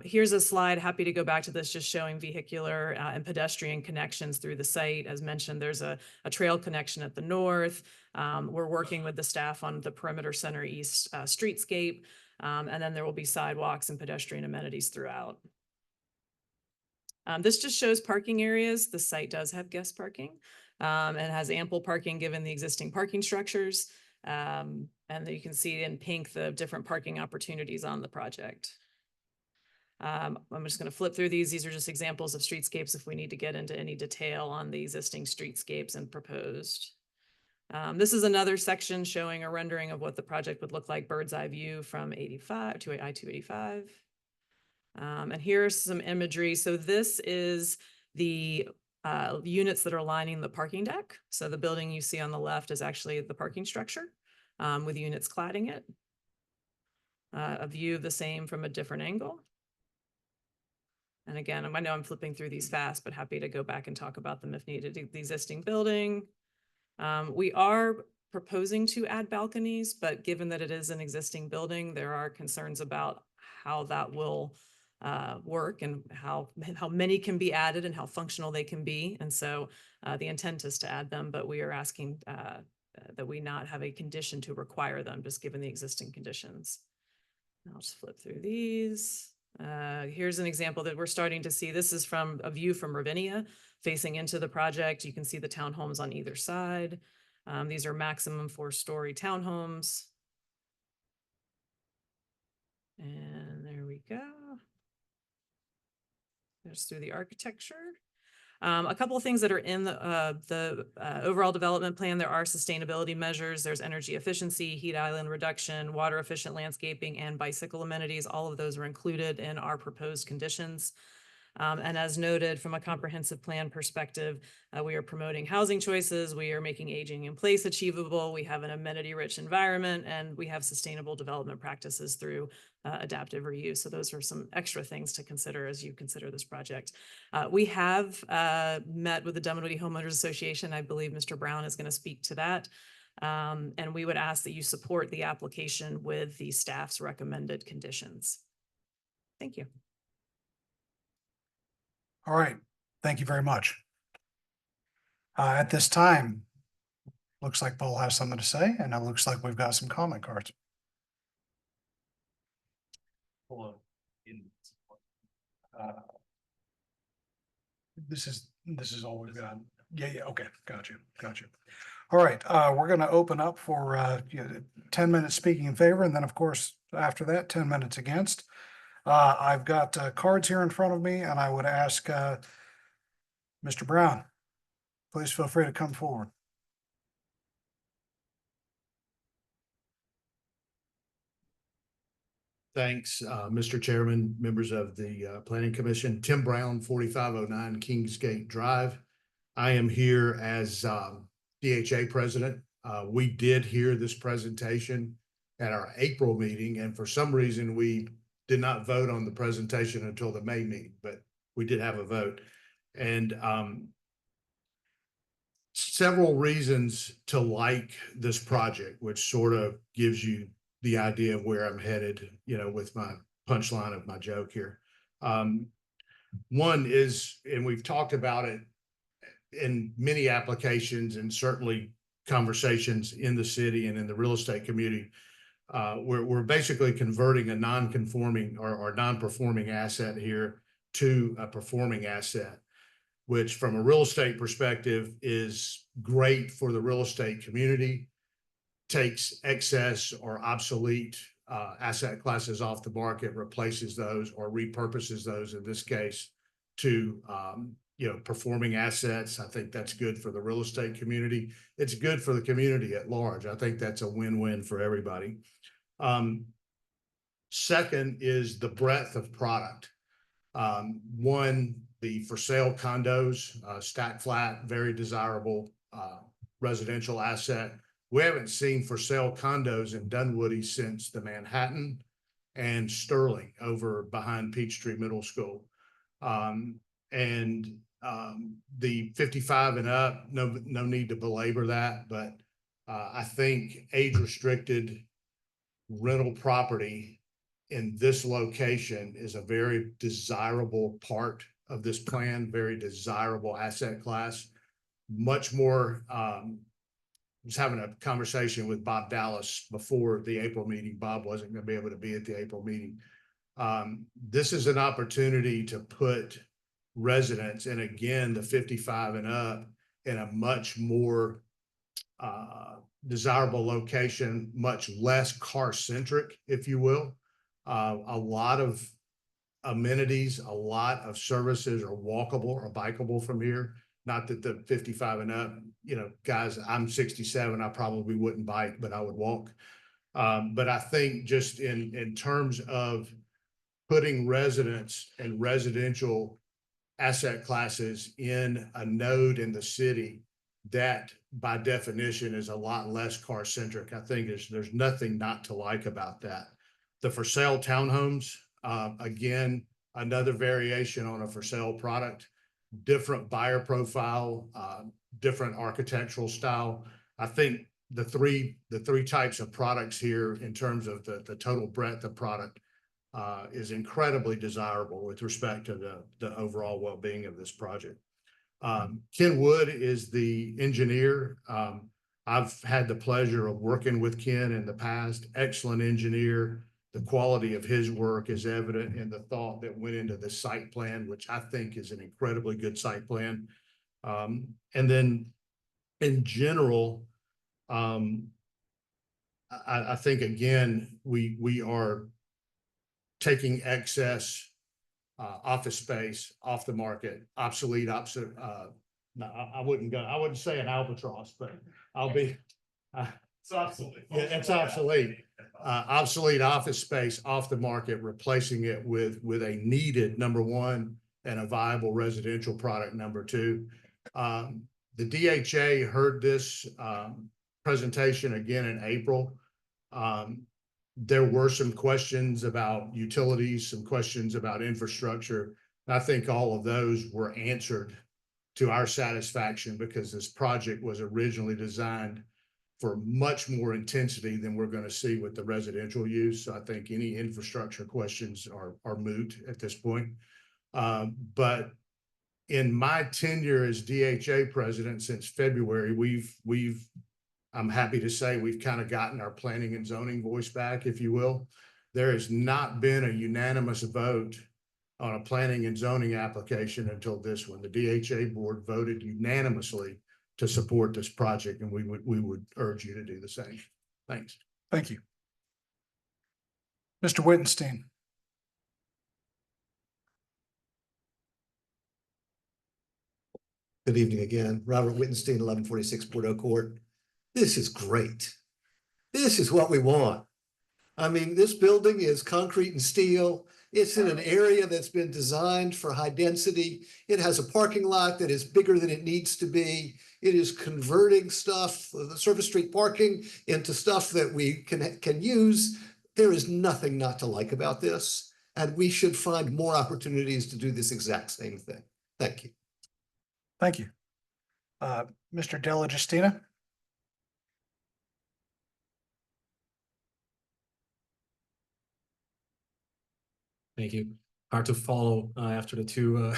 Here's a slide, happy to go back to this, just showing vehicular and pedestrian connections through the site. As mentioned, there's a trail connection at the north. We're working with the staff on the Perimeter Center East streetscape, and then there will be sidewalks and pedestrian amenities throughout. This just shows parking areas. The site does have guest parking and has ample parking given the existing parking structures. And you can see in pink the different parking opportunities on the project. I'm just going to flip through these. These are just examples of streetscapes if we need to get into any detail on the existing streetscapes and proposed. This is another section showing a rendering of what the project would look like, bird's eye view from 85 to I-285. And here's some imagery. So this is the units that are lining the parking deck. So the building you see on the left is actually the parking structure with units cladding it. A view the same from a different angle. And again, I know I'm flipping through these fast, but happy to go back and talk about them if needed. The existing building. We are proposing to add balconies, but given that it is an existing building, there are concerns about how that will work and how many can be added and how functional they can be. And so the intent is to add them, but we are asking that we not have a condition to require them, just given the existing conditions. I'll just flip through these. Here's an example that we're starting to see. This is from a view from Ravinia facing into the project. You can see the townhomes on either side. These are maximum 4-story townhomes. And there we go. Just through the architecture. A couple of things that are in the overall development plan. There are sustainability measures. There's energy efficiency, heat island reduction, water efficient landscaping, and bicycle amenities. All of those are included in our proposed conditions. And as noted from a comprehensive plan perspective, we are promoting housing choices. We are making aging in place achievable. We have an amenity rich environment, and we have sustainable development practices through adaptive reuse. So those are some extra things to consider as you consider this project. We have met with the Dunwoody Homeowners Association. I believe Mr. Brown is going to speak to that. And we would ask that you support the application with the staff's recommended conditions. Thank you. All right, thank you very much. At this time, looks like Paul has something to say, and it looks like we've got some comment cards. This is all we've got. Yeah, okay, got you. All right, we're gonna open up for 10 minutes speaking in favor, and then of course, after that, 10 minutes against. I've got cards here in front of me, and I would ask Mr. Brown, please feel free to come forward. Thanks, Mr. Chairman, members of the Planning Commission. Tim Brown, 4509 Kingsgate Drive. I am here as DHA president. We did hear this presentation at our April meeting, and for some reason, we did not vote on the presentation until the May meeting, but we did have a vote. And several reasons to like this project, which sort of gives you the idea of where I'm headed, with my punchline of my joke here. One is, and we've talked about it in many applications and certainly conversations in the city and in the real estate community, we're basically converting a non-conforming or non-performing asset here to a performing asset, which from a real estate perspective is great for the real estate community, takes excess or obsolete asset classes off the market, replaces those or repurposes those, in this case, to performing assets. I think that's good for the real estate community. It's good for the community at large. I think that's a win-win for everybody. Second is the breadth of product. One, the for sale condos, stack flat, very desirable residential asset. We haven't seen for sale condos in Dunwoody since the Manhattan and Sterling over behind Peachtree Middle School. The 55 and up, no need to belabor that, but I think age restricted rental property in this location is a very desirable part of this plan, very desirable asset class. Much more, I was having a conversation with Bob Dallas before the April meeting. Bob wasn't going to be able to be at the April meeting. This is an opportunity to put residents, and again, the 55 and up, in a much more desirable location, much less car centric, if you will. A lot of amenities, a lot of services are walkable or bikeable from here. Not that the 55 and up, guys, I'm 67, I probably wouldn't bike, but I would walk. But I think just in terms of putting residents and residential asset classes in a node in the city, that by definition is a lot less car centric. I think there's nothing not to like about that. The for sale townhomes, again, another variation on a for sale product, different buyer profile, different architectural style. I think the three types of products here in terms of the total breadth of product is incredibly desirable with respect to the overall well-being of this project. Ken Wood is the engineer. I've had the pleasure of working with Ken in the past. Excellent engineer. The quality of his work is evident in the thought that went into the site plan, which I think is an incredibly good site plan. And then in general, I think again, we are taking excess office space off the market, obsolete, no, I wouldn't say an albatross, but I'll be. It's obsolete. Yeah, it's obsolete. Obsolete office space off the market, replacing it with a needed number one and a viable residential product number two. The DHA heard this presentation again in April. There were some questions about utilities, some questions about infrastructure. I think all of those were answered to our satisfaction because this project was originally designed for much more intensity than we're going to see with the residential use. So I think any infrastructure questions are moot at this point. But in my tenure as DHA president since February, I'm happy to say we've kind of gotten our planning and zoning voice back, if you will. There has not been a unanimous vote on a planning and zoning application until this one. The DHA board voted unanimously to support this project, and we would urge you to do the same. Thanks. Thank you. Mr. Wittenstein. Good evening again. Robert Wittenstein, 1146 Bordeaux Court. This is great. This is what we want. I mean, this building is concrete and steel. It's in an area that's been designed for high density. It has a parking lot that is bigger than it needs to be. It is converting stuff, the surface street parking, into stuff that we can use. There is nothing not to like about this, and we should find more opportunities to do this exact same thing. Thank you. Thank you. Mr. Della Justina. Thank you. Hard to follow after the two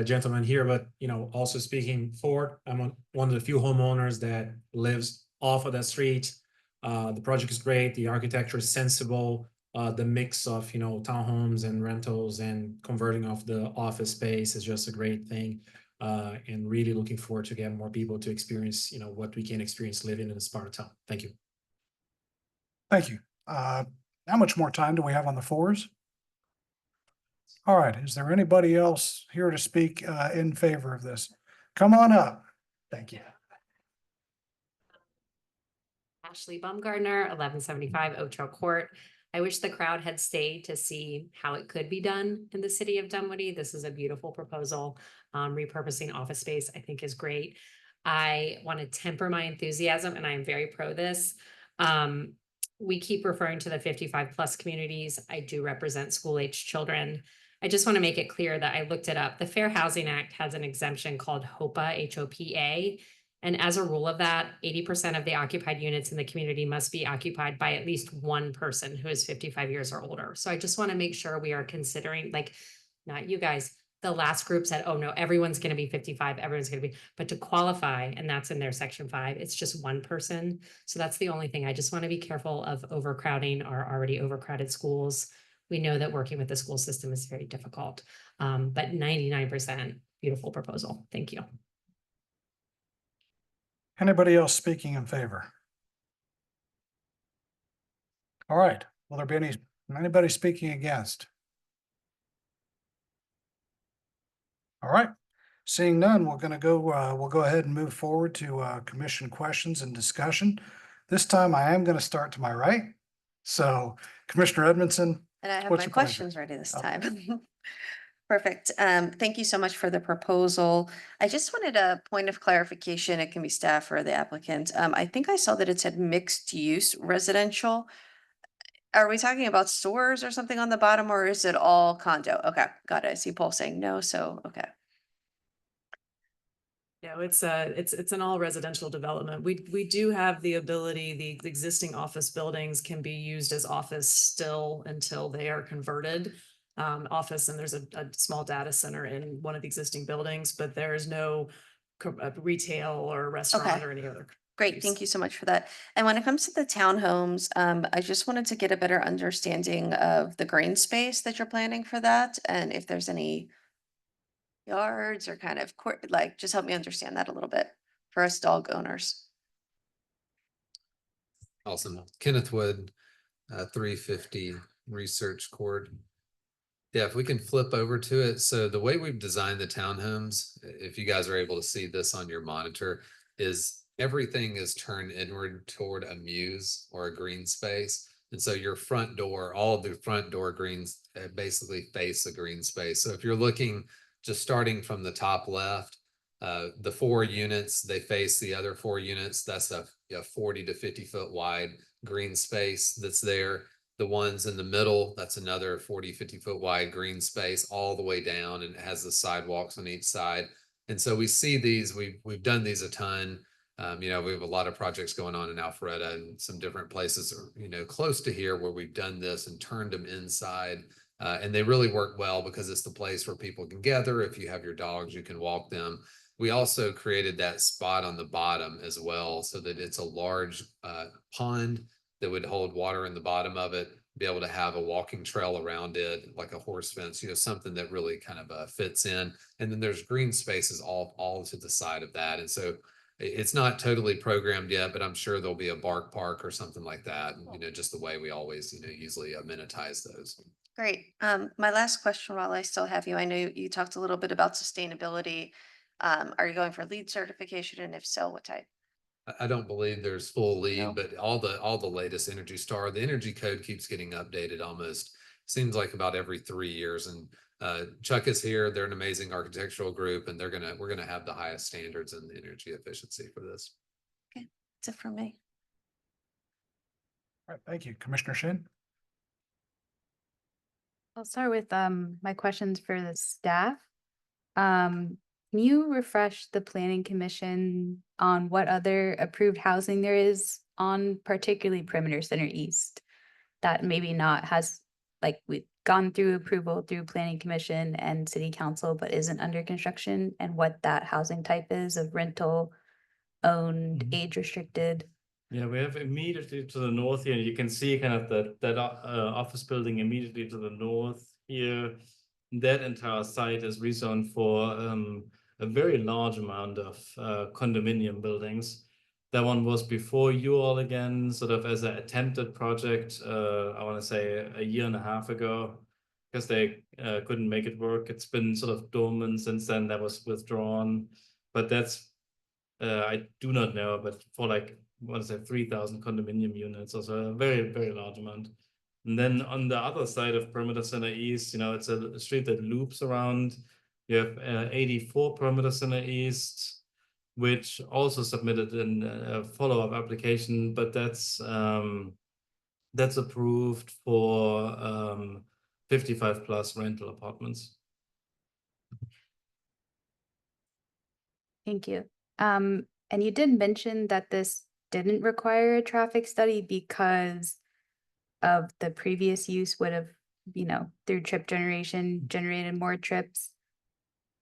gentlemen here, but also speaking forward, I'm one of the few homeowners that lives off of that street. The project is great. The architecture is sensible. The mix of townhomes and rentals and converting of the office space is just a great thing. And really looking forward to get more people to experience what we can experience living in this part of town. Thank you. Thank you. How much more time do we have on the fours? All right, is there anybody else here to speak in favor of this? Come on up. Thank you. Ashley Baumgartner, 1175 Ocho Court. I wish the crowd had stayed to see how it could be done in the city of Dunwoody. This is a beautiful proposal. Repurposing office space, I think, is great. I want to temper my enthusiasm, and I am very pro this. We keep referring to the 55 plus communities. I do represent school-age children. I just want to make it clear that I looked it up. The Fair Housing Act has an exemption called HOPA, H-O-P-A. And as a rule of that, 80% of the occupied units in the community must be occupied by at least one person who is 55 years or older. So I just want to make sure we are considering, like, not you guys, the last group said, oh no, everyone's going to be 55, everyone's going to be, but to qualify, and that's in their section 5, it's just one person. So that's the only thing. I just want to be careful of overcrowding our already overcrowded schools. We know that working with the school system is very difficult, but 99% beautiful proposal. Thank you. Anybody else speaking in favor? All right, will there be anybody speaking against? All right, Seeing none, we'll go ahead and move forward to commission questions and discussion. This time I am going to start to my right. So Commissioner Edmondson. And I have what's my your pleasure? questions ready this Okay. time. Perfect. Thank you so much for the proposal. I just wanted a point of clarification. It can be staff or the applicant. I think I saw that it said mixed use residential. Are we talking about stores or something on the bottom, or is it all condo? Okay, got it. I see Paul saying no, so, okay. Yeah, it's an all residential development. We do have the ability, the existing office buildings can be used as office still until they are converted. Office, and there's a small data center in one of the existing buildings, but there is no retail or restaurant Okay. or any other. Great, thank you so much for that. And when it comes to the townhomes, I just wanted to get a better understanding of the green space that you're planning for that, and if there's any yards or kind of court, like, just help me understand that a little bit for us dog owners. Awesome. Kenneth Wood, 350 Research Court. Yeah, if we can flip over to it. So the way we've designed the townhomes, if you guys are able to see this on your monitor, is everything is turned inward toward a muse or a green space. And so your front door, all of the front door greens basically face a green space. So if you're looking just starting from the top left, the 4 units, they face the other 4 units. That's a 40 to 50 foot wide green space that's there. The ones in the middle, that's another 40, 50 foot wide green space all the way down, and it has the sidewalks on each side. And so we see these, we've done these a ton. We have a lot of projects going on in Alpharetta and some different places, close to here where we've done this and turned them inside. And they really work well because it's the place where people can gather. If you have your dogs, you can walk them. We also created that spot on the bottom as well, so that it's a large pond that would hold water in the bottom of it, be able to have a walking trail around it, like a horse fence, something that really kind of fits in. And then there's green spaces all to the side of that. And so it's not totally programmed yet, but I'm sure there'll be a bark park or something like that, just the way we always, usually amenitize those. Great. My last question while I still have you, I know you talked a little bit about sustainability. Are you going for LEED certification? And if so, what type? I don't believe there's full lead, No. but all the latest Energy Star, the energy code keeps getting updated almost, seems like about every 3 years. And Chuck is here. They're an amazing architectural group, and we're gonna have the highest standards in energy efficiency for this. Okay, that's it from me. All right, thank you. Commissioner Shin. I'll start with my questions for the staff. Can you refresh the planning commission on what other approved housing there is on particularly Perimeter Center East that maybe not has, like, we've gone through approval through planning commission and city council, but isn't under construction, and what that housing type is of rental, owned, age restricted? Yeah, we have immediately to the north here, and you can see kind of that office building immediately to the north here. That entire site is rezoned for a very large amount of condominium buildings. That one was before you all again, sort of as an attempted project, I want to say a year and a half ago, because they couldn't make it work. It's been sort of dormant since then. That was withdrawn, but that's I do not know, but for like, what is it, 3,000 condominium units, also a very, very large amount. And then on the other side of Perimeter Center East, it's a street that loops around. You have 84 Perimeter Center East, which also submitted a follow-up application, but that's approved for 55 plus rental apartments. Thank you. And you did mention that this didn't require a traffic study because of the previous use would have, through trip generation, generated more trips.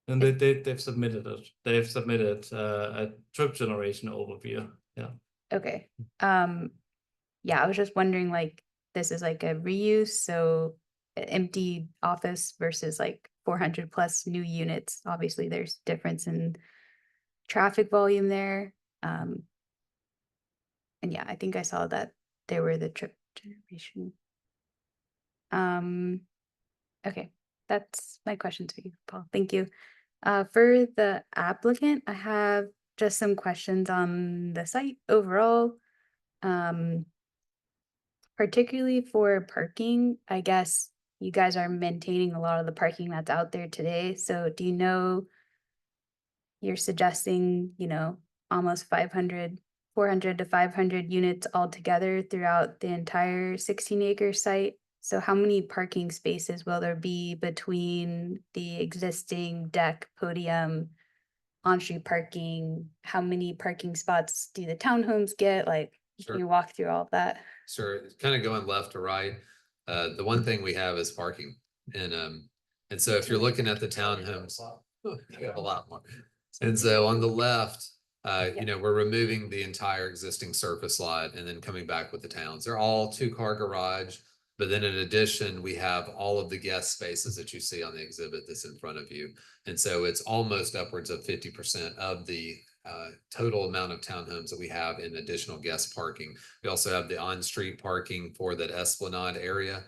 And they've submitted it. They've submitted a trip generation overview. Yeah. Okay. Yeah, I was just wondering, like, this is like a reuse, so empty office versus like 400 plus new units. Obviously, there's difference in traffic volume there. And yeah, I think I saw that there were the trip generation. Okay, that's my questions for you, Paul. Thank you. For the applicant, I have just some questions on the site overall. Particularly for parking, I guess you guys are maintaining a lot of the parking that's out there today. So do you know you're suggesting, almost 400 to 500 units altogether throughout the entire 16-acre site? So how many parking spaces will there be between the existing deck, podium, on-street parking? How many parking spots do the townhomes get? Like, Sure. can you walk through all of that? Sure, it's kind of going left to right. The one thing we have is parking, and so if you're looking at the townhomes, you have a lot more. And so on the left, we're removing the entire existing surface lot and then coming back with the towns. They're all 2-car garage, but then in addition, we have all of the guest spaces that you see on the exhibit that's in front of you. And so it's almost upwards of 50% of the total amount of townhomes that we have in additional guest parking. We also have the on-street parking for that Esplanade area.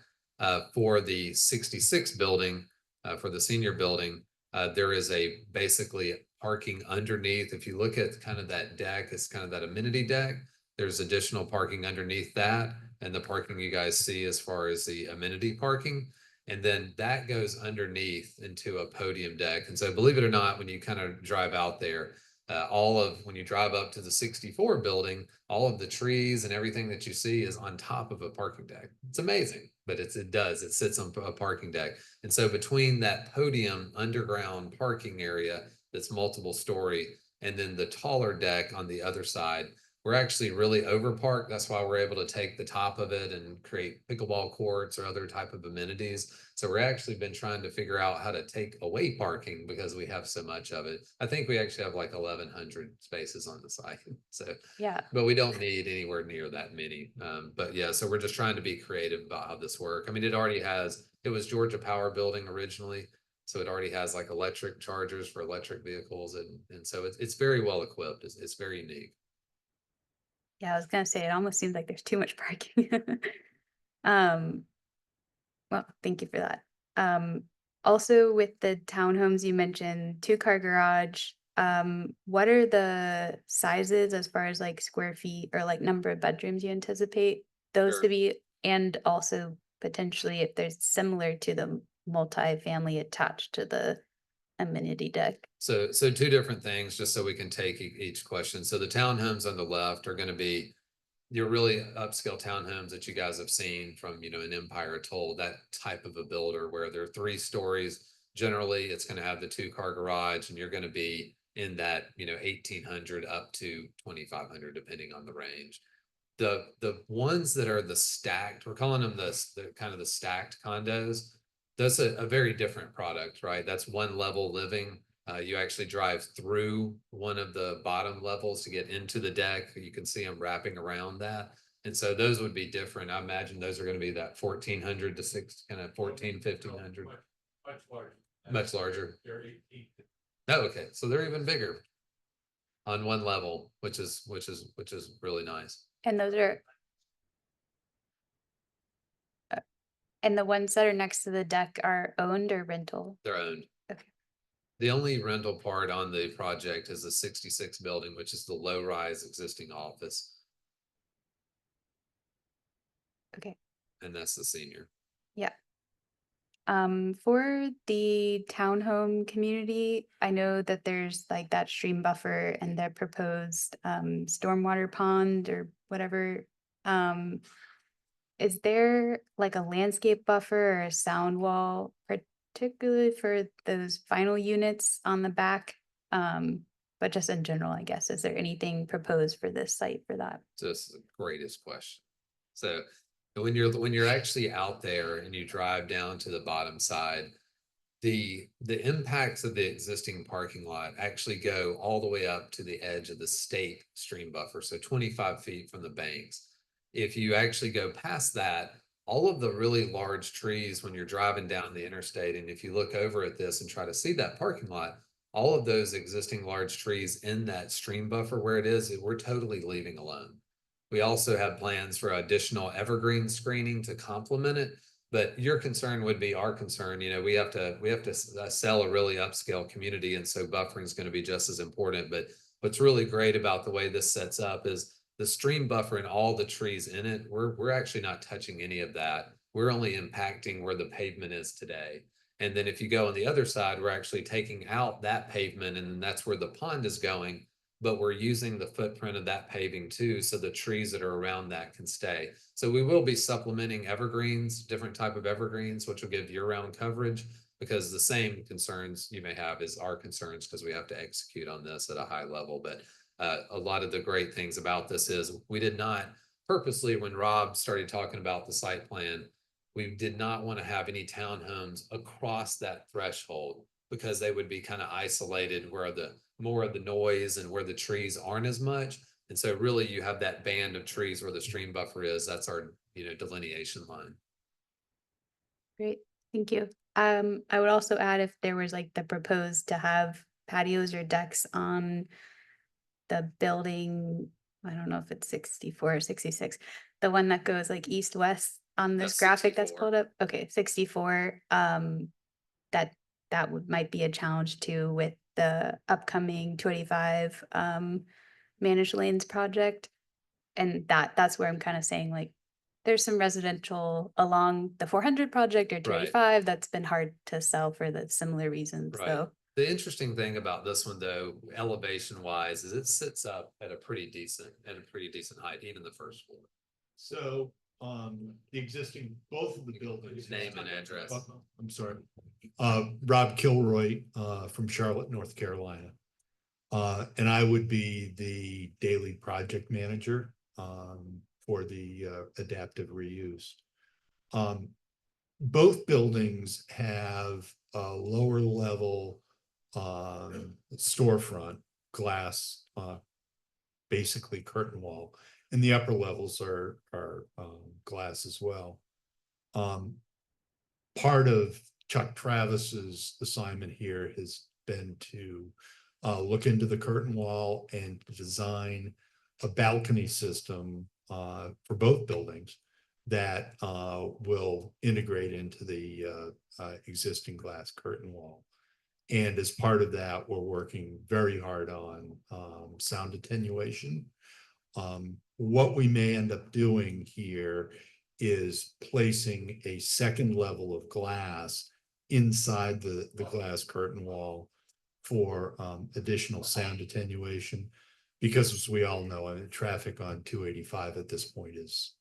For the 66 building, for the senior building, there is basically parking underneath. If you look at kind of that deck, it's kind of that amenity deck. There's additional parking underneath that, and the parking you guys see as far as the amenity parking. And then that goes underneath into a podium deck. And so believe it or not, when you kind of drive out there, when you drive up to the 64 building, all of the trees and everything that you see is on top of a parking deck. It's amazing, but it sits on a parking deck. And so between that podium underground parking area that's multiple story and then the taller deck on the other side, we're actually really over parked. That's why we're able to take the top of it and create pickleball courts or other type of amenities. So we're actually been trying to figure out how to take away parking because we have so much of it. I think we actually have like 1,100 spaces on the site. So Yeah. but we don't need anywhere near that many. But yeah, so we're just trying to be creative about how this works. I mean, it was Georgia Power building originally. So it already has like electric chargers for electric vehicles. And so it's very well equipped. It's very unique. Yeah, I was gonna say, it almost seems like there's too much parking. Well, thank you for that. Also with the townhomes, you mentioned 2-car garage. What are the sizes as far as like square feet or like number of bedrooms you anticipate those to be? And also potentially if there's similar to the multi-family attached to the amenity deck. So two different things, just so we can take each question. So the townhomes on the left are going to be your really upscale townhomes that you guys have seen from, an Empire Atoll, that type of a builder where there are 3 stories. Generally, it's going to have the 2-car garage, and you're going to be in that, 1,800 up to 2,500, depending on the range. The ones that are the stacked, we're calling them the kind of the stacked condos. That's a very different product, right? That's one level living. You actually drive through one of the bottom levels to get into the deck. You can see them wrapping around that. And so those would be different. I imagine those are going to be that 1,400 to 1,500. Much larger. Much larger. They're 18. Oh, okay. So they're even bigger on one level, which is really nice. And those are and the ones that are next to the deck are owned or rental? They're owned. Okay. The only rental part on the project is the 66 building, which is the low-rise existing office. Okay. And that's the senior. Yeah. For the townhome community, I know that there's like that stream buffer and the proposed stormwater pond or whatever. Is there like a landscape buffer or a sound wall, particularly for those final units on the back? But just in general, I guess, is there anything proposed for this site for that? Just the greatest question. So when you're actually out there and you drive down to the bottom side, the impacts of the existing parking lot actually go all the way up to the edge of the state stream buffer, so 25 feet from the banks. If you actually go past that, all of the really large trees when you're driving down the interstate, and if you look over at this and try to see that parking lot, all of those existing large trees in that stream buffer where it is, we're totally leaving alone. We also have plans for additional evergreen screening to complement it. But your concern would be our concern, you know, we have to sell a really upscale community, and so buffering is going to be just as important. But what's really great about the way this sets up is the stream buffer and all the trees in it, we're actually not touching any of that. We're only impacting where the pavement is today. And then if you go on the other side, we're actually taking out that pavement, and then that's where the pond is going. But we're using the footprint of that paving too, so the trees that are around that can stay. So we will be supplementing evergreens, different type of evergreens, which will give year-round coverage, because the same concerns you may have is our concerns, because we have to execute on this at a high level. But a lot of the great things about this is we did not purposely, when Rob started talking about the site plan, we did not want to have any townhomes across that threshold, because they would be kind of isolated where the more of the noise and where the trees aren't as much. And so really you have that band of trees where the stream buffer is. That's our, you know, delineation line. Great, thank you. I would also add, if there was like the proposed to have patios or decks on the building, I don't know if it's 64 or 66, the one that goes like east-west on this That's graphic that's 64. pulled up. Okay, 64, that might be a challenge too with the upcoming 285 managed lanes project. And that's where I'm kind of saying, like, there's some residential along the 400 project or 285 that's been hard to sell for the similar reasons. Right. So The interesting thing about this one though, elevation wise, is it sits up at a pretty decent height, even the first floor. So, the existing, both of the buildings. Name and address. I'm sorry. Rob Kilroy, from Charlotte, North Carolina. And I would be the daily project manager, for the, adaptive reuse. Both buildings have a lower level, storefront glass, basically curtain wall, and the upper levels are glass as well. Part of Chuck Travis's assignment here has been to look into the curtain wall and design a balcony system for both buildings that will integrate into the existing glass curtain wall. And as part of that, we're working very hard on sound attenuation. What we may end up doing here is placing a second level of glass inside the glass curtain wall for additional sound attenuation. Because as we all know, traffic on 285 at this point is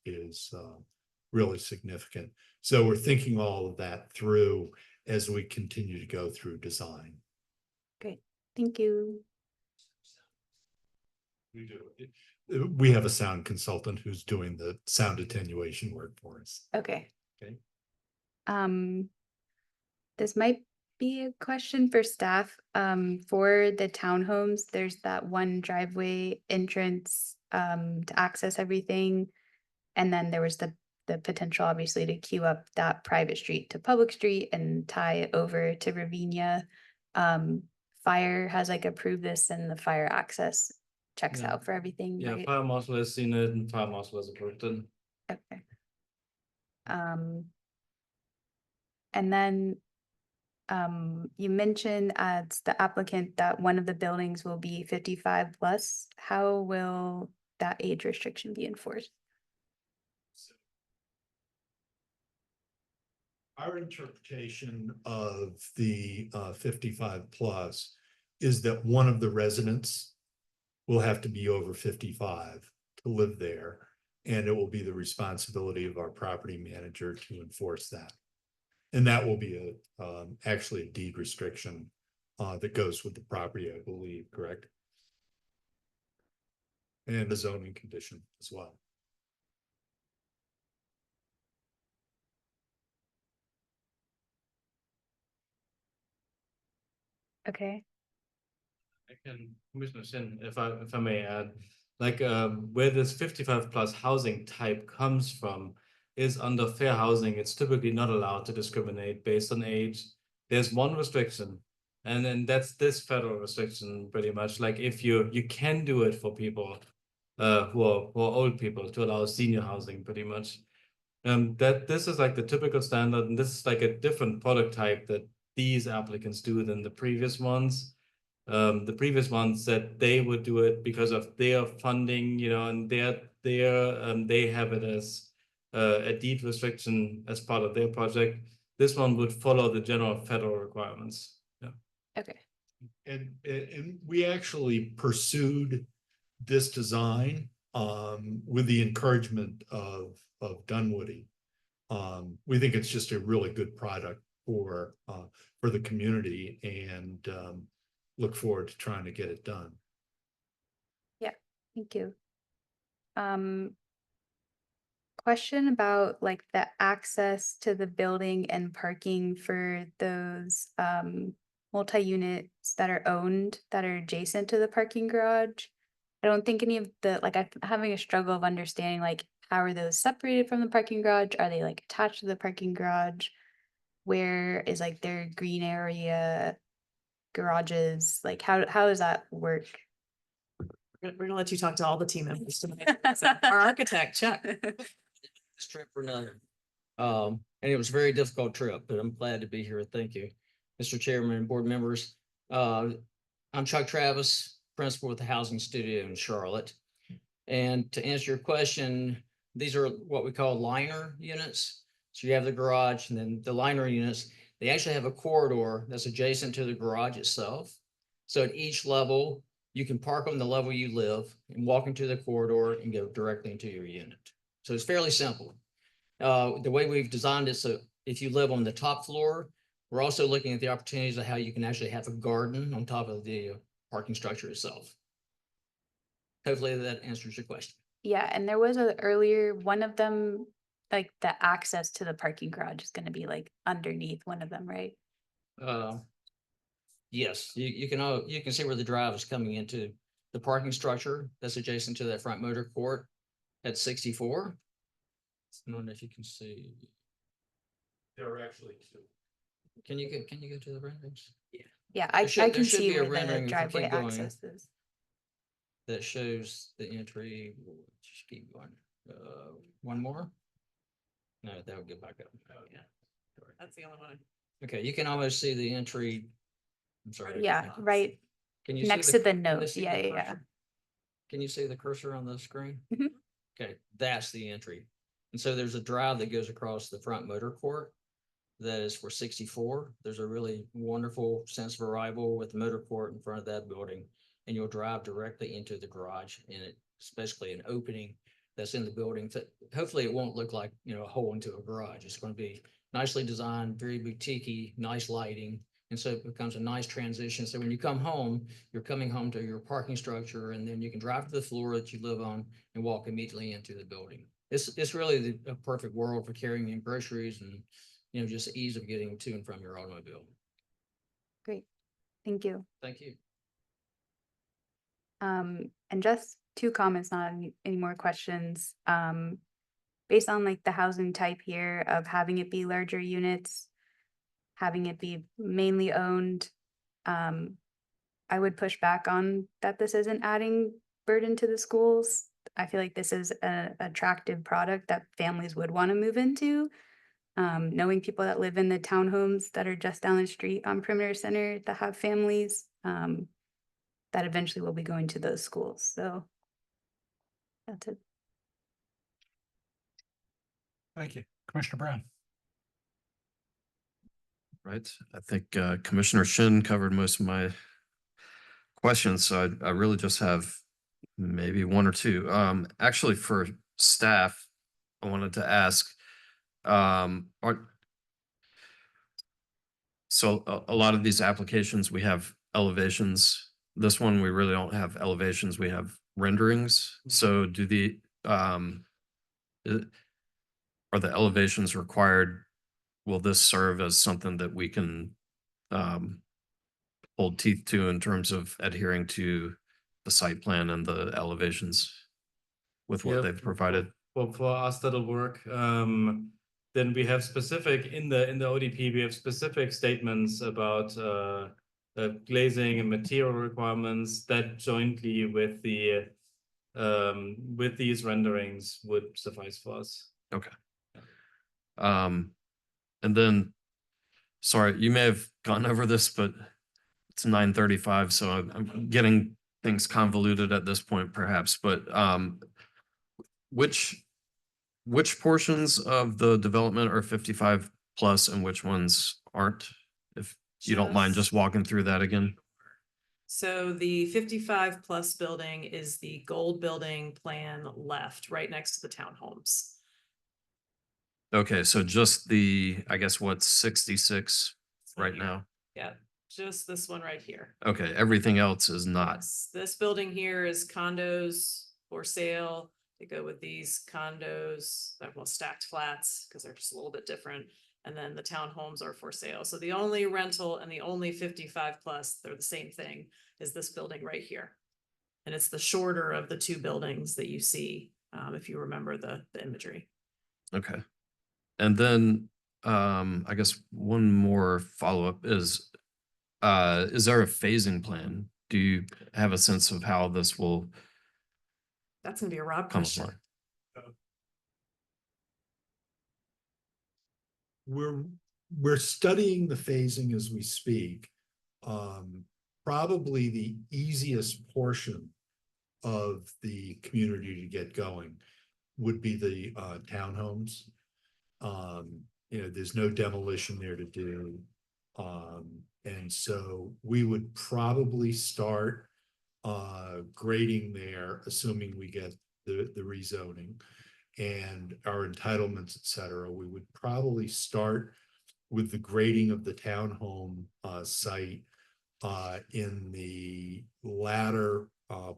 really significant. So we're thinking all of that through as we continue to go through design. great, thank you. We do. We have a sound consultant who's doing the sound attenuation work for us. Okay. Okay. This might be a question for staff. For the townhomes, there's that one driveway entrance to access everything. And then there was the potential, obviously, to queue up that private street to public street and tie it over to Ravinia. Fire has like approved this, and the fire access checks Yeah. out for everything, Yeah, right? fire marshal has seen it and fire marshal has approved it. Okay. And then you mentioned as the applicant that one of the buildings will be 55 plus. How will that age restriction be enforced? Our interpretation of the 55 plus is that one of the residents will have to be over 55 to live there. And it will be the responsibility of our property manager to enforce that. And that will be actually a deed restriction that goes with the property, I believe, correct? And the zoning condition as well. Okay. I can, Commissioner Shin, if I may add, like where this 55 plus housing type comes from is under fair housing. It's typically not allowed to discriminate based on age. There's one restriction, and then that's this federal restriction pretty much. Like if you can do it for people who are old people, to allow senior housing pretty much. That this is like the typical standard, and this is like a different product type that these applicants do than the previous ones. The previous ones that they would do it because of their funding, you know, and they have it as a deed restriction as part of their project. This one would follow the general federal requirements. Yeah. Okay. And we actually pursued this design with the encouragement of Dunwoody. We think it's just a really good product for the community, and look forward to trying to get it done. Yeah, thank you. Question about like the access to the building and parking for those multi-units that are owned that are adjacent to the parking garage. I don't think any of the, like, I'm having a struggle of understanding, like, how are those separated from the parking garage? Are they like attached to the parking garage? Where is like their green area garages? Like, how does that work? We're gonna let you talk to all the team members tonight. So, our architect, Chuck. This trip for nothing. And it was a very difficult trip, but I'm glad to be here. Thank you, Mr. Chairman and board members. I'm Chuck Travis, principal with the Housing Studio in Charlotte. And to answer your question, these are what we call liner units. So you have the garage, and then the liner units, they actually have a corridor that's adjacent to the garage itself. So at each level, you can park on the level you live and walk into the corridor and go directly into your unit. So it's fairly simple. The way we've designed it, so if you live on the top floor, we're also looking at the opportunities of how you can actually have a garden on top of the parking structure itself. Hopefully that answers your question. Yeah, and there was a earlier one of them, like the access to the parking garage is going to be like underneath one of them, right? Yes, you can see where the drive is coming into the parking structure that's adjacent to that front motor court at 64. I don't know if you can see. There are actually two. Can you go to the renderings? Yeah. Yeah, I There can should see be a where the rendering if you driveway keep going. access is. That shows the entry. Just keep going. One more. No, that would get back up. Oh, yeah. That's the only one. Okay, you can almost see the entry. I'm sorry. Yeah, right Can you next see to the can you note. see Yeah, the yeah, yeah. cursor? Can you see the cursor on the screen? Mhm. Okay, that's the entry. And so there's a drive that goes across the front motor court that is for 64. There's a really wonderful sense of arrival with the motor court in front of that building. And you'll drive directly into the garage, and it's basically an opening that's in the building. Hopefully it won't look like, you know, a hole into a garage. It's going to be nicely designed, very boutique-y, nice lighting. And so it becomes a nice transition. So when you come home, you're coming home to your parking structure, and then you can drive to the floor that you live on and walk immediately into the building. It's really a perfect world for carrying in groceries and, you know, just ease of getting to and from your automobile. Great. Thank you. Thank you. And just two comments, not any more questions. Based on like the housing type here of having it be larger units, having it be mainly owned, I would push back on that this isn't adding burden to the schools. I feel like this is an attractive product that families would want to move into. Knowing people that live in the townhomes that are just down the street on Perimeter Center that have families, that eventually will be going to those schools. So that's it. Thank you. Commissioner Brown. Right. I think Commissioner Shin covered most of my questions, so I really just have maybe one or two. Actually, for staff, I wanted to ask, so a lot of these applications, we have elevations. This one, we really don't have elevations, we have renderings. So do the, are the elevations required? Will this serve as something that we can hold teeth to in terms of adhering to the site plan and the elevations with what Yeah, they've provided? Well, for us, that'll work. Then we have specific in the ODP, we have specific statements about glazing and material requirements that jointly with these renderings would suffice for us. Okay. And then, sorry, you may have gone over this, but it's 9:35, so I'm getting things convoluted at this point perhaps, but which portions of the development are 55 plus and which ones aren't? If you don't mind just walking through that again. So the 55 plus building is the gold building plan left, right next to the townhomes. Okay, so just the, I guess what's 66 right now? Yeah, just this one right here. Okay, everything else is not. This building here is condos for sale. They go with these condos, that well stacked flats, because they're just a little bit different. And then the townhomes are for sale. So the only rental and the only 55 plus, they're the same thing, is this building right here. And it's the shorter of the two buildings that you see, if you remember the imagery. Okay. And then I guess one more follow-up is there a phasing plan? Do you have a sense of how this will That's gonna be a Rob come question. along? We're studying the phasing as we speak. Probably the easiest portion of the community to get going would be the townhomes. There's no demolition there to do. And so we would probably start grading there, assuming we get the rezoning and our entitlements, et cetera. We would probably start with the grading of the townhome site in the latter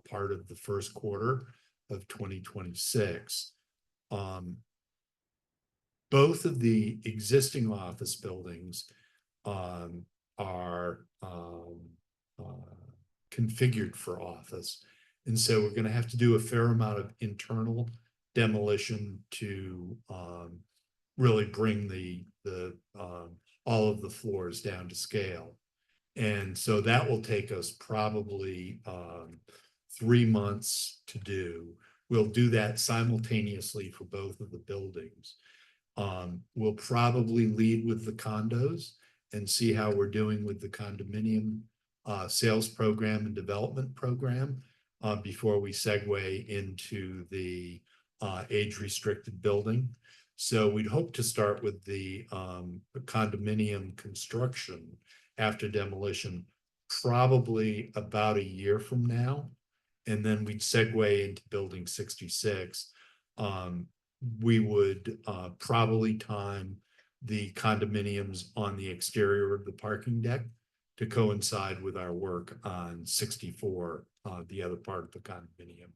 part of the first quarter of 2026. Both of the existing office buildings are configured for office. And so we're going to have to do a fair amount of internal demolition to really bring the all of the floors down to scale. And so that will take us probably 3 months to do. We'll do that simultaneously for both of the buildings. We'll probably lead with the condos and see how we're doing with the condominium sales program and development program before we segue into the age-restricted building. So we'd hope to start with the condominium construction after demolition, probably about a year from now. And then we'd segue into building 66. We would probably time the condominiums on the exterior of the parking deck to coincide with our work on 64, the other part of the condominium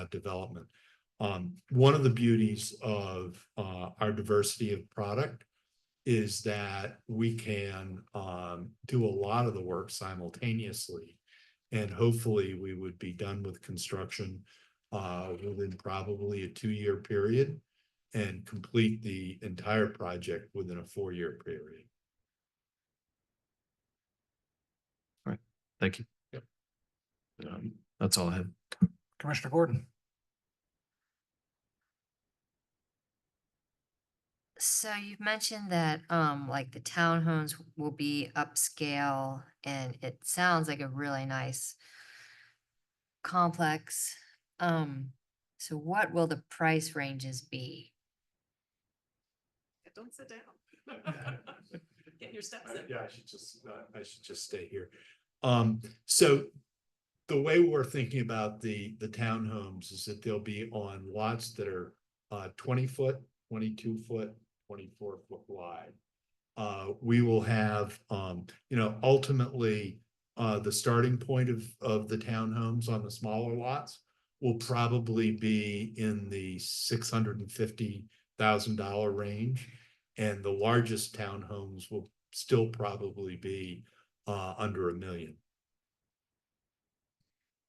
development. One of the beauties of our diversity of product is that we can do a lot of the work simultaneously, and hopefully we would be done with construction within probably a 2-year period and complete the entire project within a 4-year period. All right, thank you. Yep. That's all I have. Commissioner Gordon. So you've mentioned that like the townhomes will be upscale, and it sounds like a really nice complex. So what will the price ranges be? Don't sit down. Get your steps in. Yeah, I should just stay here. So the way we're thinking about the townhomes is that they'll be on lots that are 20 foot, 22 foot, 24 foot wide. We will have, ultimately the starting point of the townhomes on the smaller lots will probably be in the $650,000 range. And the largest townhomes will still probably be under $1 million.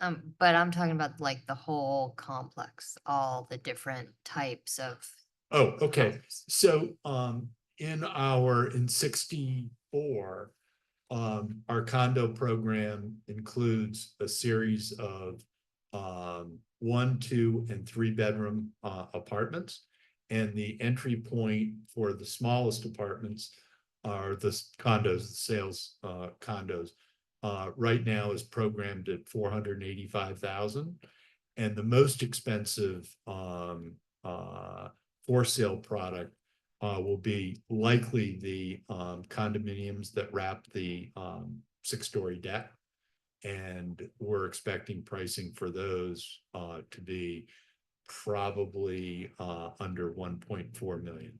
But I'm talking about like the whole complex, all the different types of. Oh, okay. So in 64, our condo program includes a series of 1, 2, and 3 bedroom apartments. And the entry point for the smallest apartments are the condos, the sales condos. Right now is programmed at 485,000. And the most expensive for sale product will be likely the condominiums that wrap the 6-story deck. And we're expecting pricing for those to be probably under 1.4 million.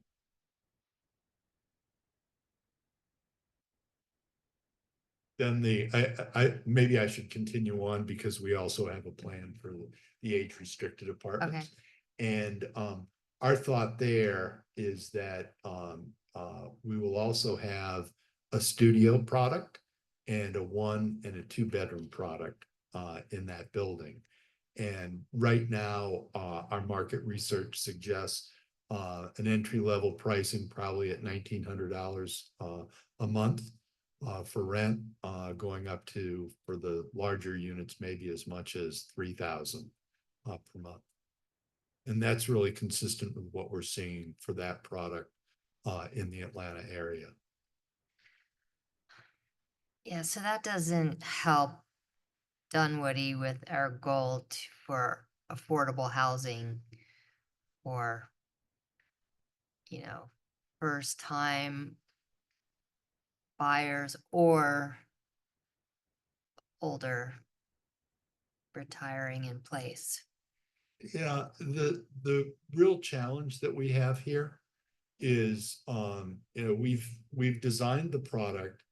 Then maybe I should continue on because we also have a plan for the age restricted apartments. And our thought there is that we will also have a studio product and a 1 and a 2 bedroom product in that building. And right now, our market research suggests an entry level pricing probably at $1,900 a month for rent, going up to, for the larger units, maybe as much as $3,000 per month. And that's really consistent with what we're seeing for that product in the Atlanta area. Yeah, so that doesn't help Dunwoody with our goal for affordable housing for, first time buyers or older retiring in place. Yeah, the real challenge that we have here is, we've designed the product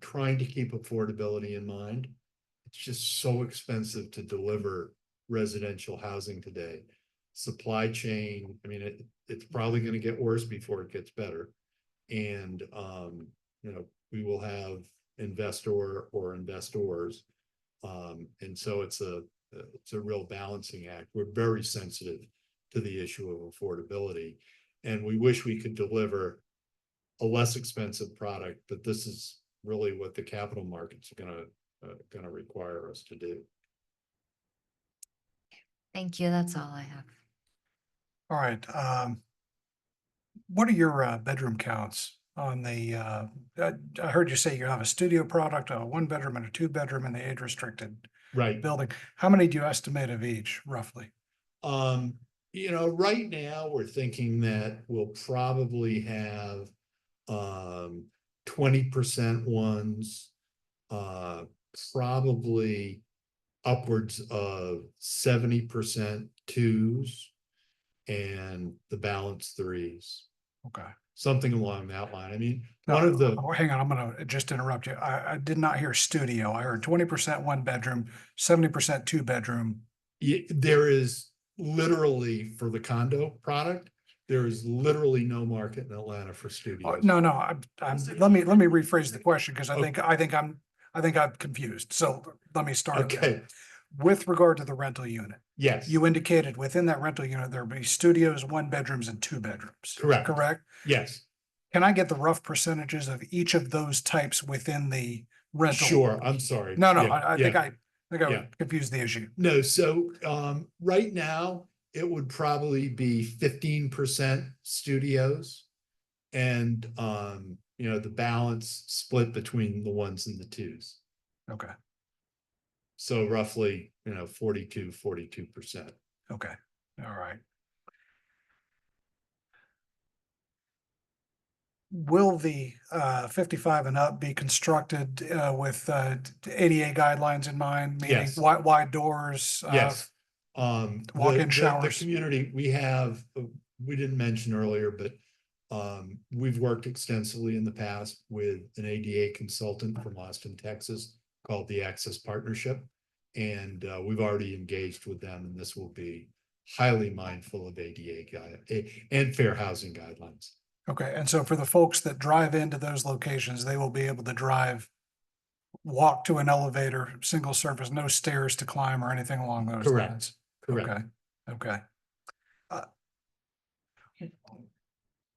trying to keep affordability in mind. It's just so expensive to deliver residential housing today. Supply chain, I mean, it's probably going to get worse before it gets better. And, we will have investor or investors. And so it's a real balancing act. We're very sensitive to the issue of affordability. And we wish we could deliver a less expensive product, but this is really what the capital markets are gonna require us to do. Thank you. That's all I have. All right. What are your bedroom counts on the, I heard you say you have a studio product, a 1 bedroom and a 2 bedroom in the age restricted Right. building. How many do you estimate of each roughly? Right now we're thinking that we'll probably have 20% ones, probably upwards of 70% 2s, and the balance 3s. Okay. Something along that line. I mean, hang on, I'm gonna just interrupt you. I did not hear studio. I heard 20% 1 bedroom, 70% 2 bedroom. There is literally, for the condo product, there is literally no market in Atlanta for studios. No, let me rephrase the question because I think I'm confused. So let me start. Okay. With regard to the rental unit. Yes. You indicated within that rental unit, there will be studios, 1 bedrooms and 2 bedrooms. Correct? Yes. Can I get the rough percentages of each of those types within the rental? Sure, I'm sorry. No, Yeah, I think I yeah. confused the issue. No, so right now it would probably be 15% studios, and the balance split between the 1s and the 2s. Okay. So roughly, 42%. Okay. All right. Will the 55 and up be constructed with ADA guidelines in mind, meaning Yes. wide doors? Yes. Walk-in The showers? community, we didn't mention earlier, but we've worked extensively in the past with an ADA consultant from Austin, Texas, called the Access Partnership. And we've already engaged with them, and this will be highly mindful of ADA and fair housing guidelines. Okay, and so for the folks that drive into those locations, they will be able to walk to an elevator, single service, no stairs to climb or anything along those lines. Correct. Okay.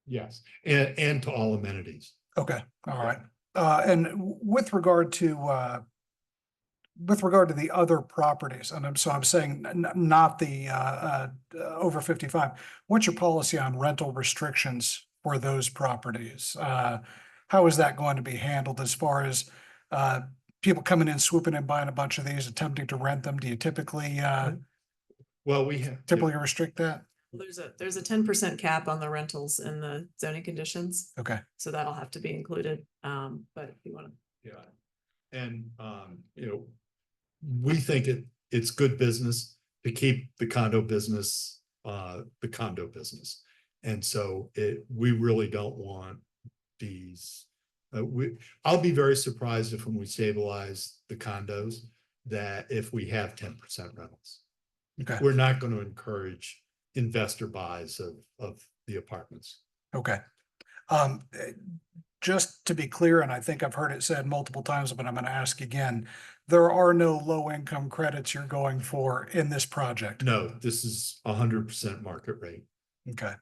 Yes, and to all amenities. Okay, all right. And with regard to with regard to the other properties, and I'm saying not the over 55, what's your policy on rental restrictions for those properties? How is that going to be handled as far as people coming in, swooping in, buying a bunch of these, attempting to rent them? Do you typically Well, we have. typically restrict that? There's a 10% cap on the rentals in the zoning conditions, Okay, so that'll have to be included. But if you want to. Yeah. And, we think it's good business to keep the condo business. And so we really don't want these. I'll be very surprised if when we stabilize the condos, that if we have 10% rentals. okay, We're not going to encourage investor buys of the apartments. okay. Just to be clear, and I think I've heard it said multiple times, but I'm going to ask again, there are no low income credits you're going for in this project. No, this is 100% market rate. Okay.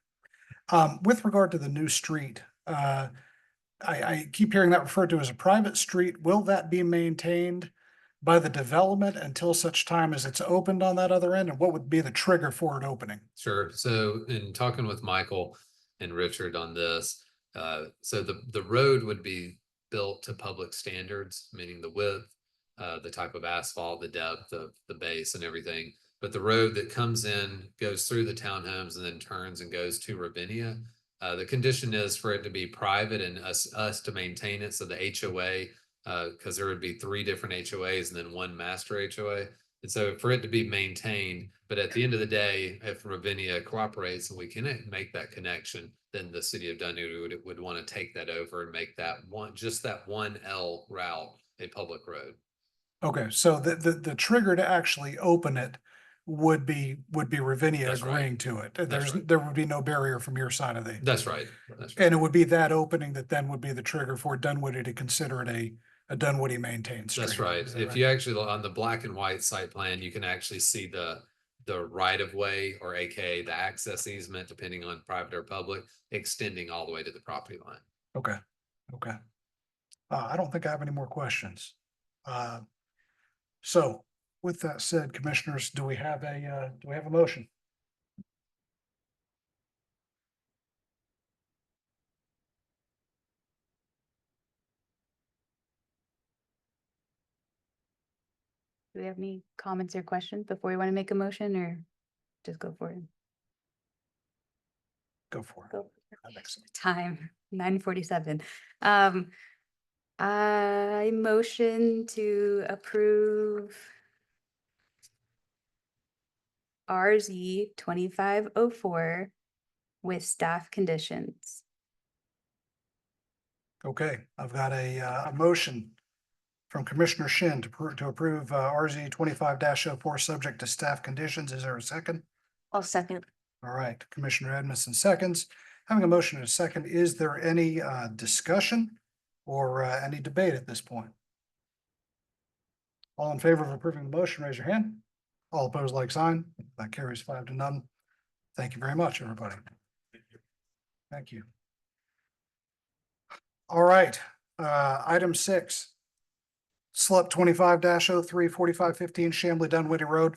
With regard to the new street, I keep hearing that referred to as a private street. Will that be maintained by the development until such time as it's opened on that other end? And what would be the trigger for it opening? Sure. So in talking with Michael and Richard on this, so the road would be built to public standards, meaning the width, the type of asphalt, the depth of the base and everything. But the road that comes in, goes through the townhomes and then turns and goes to Ravinia. The condition is for it to be private and us to maintain it. So the HOA, because there would be 3 different HOAs and then 1 master HOA. And so for it to be maintained, but at the end of the day, if Ravinia cooperates and we can make that connection, then the city of Dunwoody would want to take that over and make that just that 1L route a public road. Okay, so the trigger to actually open it would be Ravinia That's right. agreeing to it. Right. There would be no barrier from your side of the. That's right. That's right. And it would be that opening that then would be the trigger for Dunwoody to consider it a Dunwoody maintained street. That's right. Is that If right? you actually, on the black and white site plan, you can actually see the right of way, or AKA the access easement, depending on private or public, extending all the way to the property line. Okay, okay. I don't think I have any more questions. So with that said, commissioners, do we have a motion? Do we have any comments or questions before we want to make a motion, or just go for it? Go for it. Go. That makes sense. Time, 9:47. I motion to approve RZ 2504 with staff conditions. Okay, I've got a motion from Commissioner Shin to approve RZ 25-04 subject to staff conditions. Is there a second? I'll second. All right, Commissioner Edmondson seconds. Having a motion and a second, is there any discussion or any debate at this point? All in favor of approving the motion, raise your hand. All opposed, like sign. That carries 5-0. Thank you very much, everybody. Thank you. All right, item 6. SLUP 25-03 4515 Chamblee Dunwoody Road.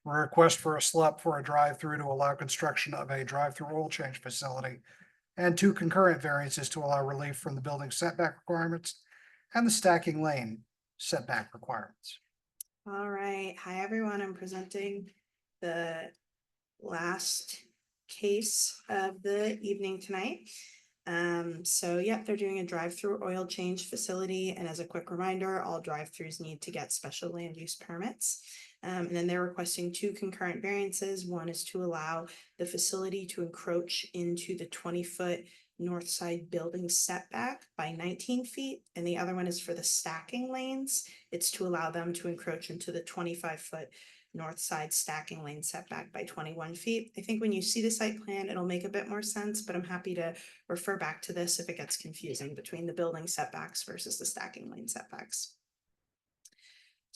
Request for a SLUP for a drive-through to allow construction of a drive-through oil change facility, and 2 concurrent variances to allow relief from the building setback requirements and the stacking lane setback requirements. All right. Hi, everyone. I'm presenting the last case of the evening tonight. So yep, they're doing a drive-through oil change facility. And as a quick reminder, all drive-throughs need to get special land use permits. And then they're requesting 2 concurrent variances. One is to allow the facility to encroach into the 20-foot north side building setback by 19 feet. And the other one is for the stacking lanes. It's to allow them to encroach into the 25-foot north side stacking lane setback by 21 feet. I think when you see the site plan, it'll make a bit more sense, but I'm happy to refer back to this if it gets confusing between the building setbacks versus the stacking lane setbacks.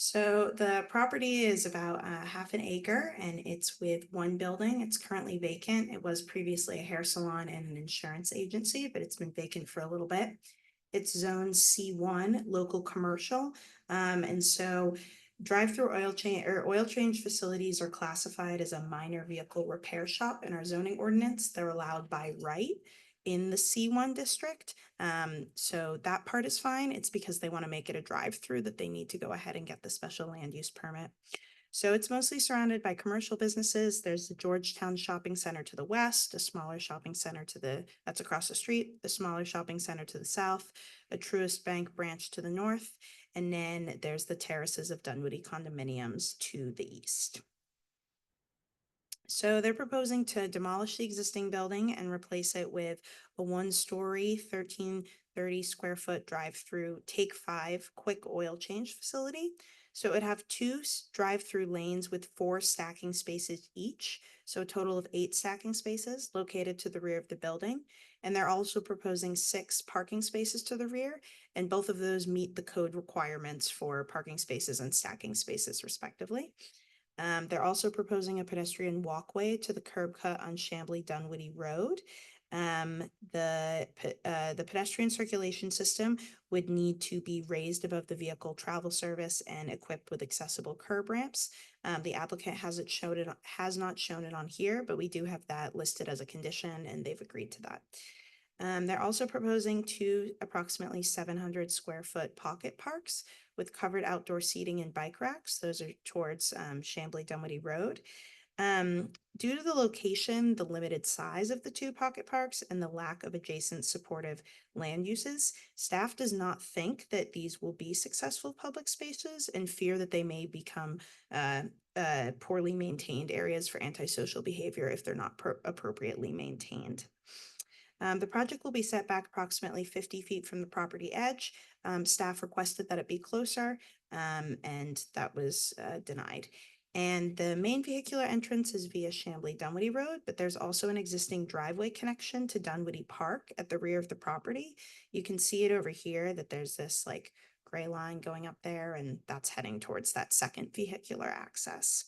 So the property is about half an acre, and it's with 1 building. It's currently vacant. It was previously a hair salon and an insurance agency, but it's been vacant for a little bit. It's zone C1, local commercial. And so Drive-through oil change facilities are classified as a minor vehicle repair shop in our zoning ordinance. They're allowed by right in the C1 district. So that part is fine. It's because they want to make it a drive-through that they need to go ahead and get the special land use permit. So it's mostly surrounded by commercial businesses. There's the Georgetown Shopping Center to the west, a smaller shopping center that's across the street, the smaller shopping center to the south, a Truist Bank branch to the north, and then there's the terraces of Dunwoody condominiums to the east. So they're proposing to demolish the existing building and replace it with a one-story, 1,330 square foot drive-through Take 5 quick oil change facility. So it would have two drive-through lanes with 4 stacking spaces each, so a total of 8 stacking spaces located to the rear of the building. And they're also proposing 6 parking spaces to the rear, and both of those meet the code requirements for parking spaces and stacking spaces respectively. They're also proposing a pedestrian walkway to the curb cut on Chambly Dunwoody Road. The pedestrian circulation system would need to be raised above the vehicle travel service and equipped with accessible curb ramps. The applicant has not shown it on here, but we do have that listed as a condition and they've agreed to that. They're also proposing 2 approximately 700 square foot pocket parks with covered outdoor seating and bike racks. Those are towards Chambly Dunwoody Road. Due to the location, the limited size of the 2 pocket parks, and the lack of adjacent supportive land uses, staff does not think that these will be successful public spaces and fear that they may become poorly maintained areas for antisocial behavior if they're not appropriately maintained. The project will be set back approximately 50 feet from the property edge. Staff requested that it be closer, and that was denied. And the main vehicular entrance is via Chambly Dunwoody Road, but there's also an existing driveway connection to Dunwoody Park at the rear of the property. You can see it over here that there's this like gray line going up there, and that's heading towards that second vehicular access.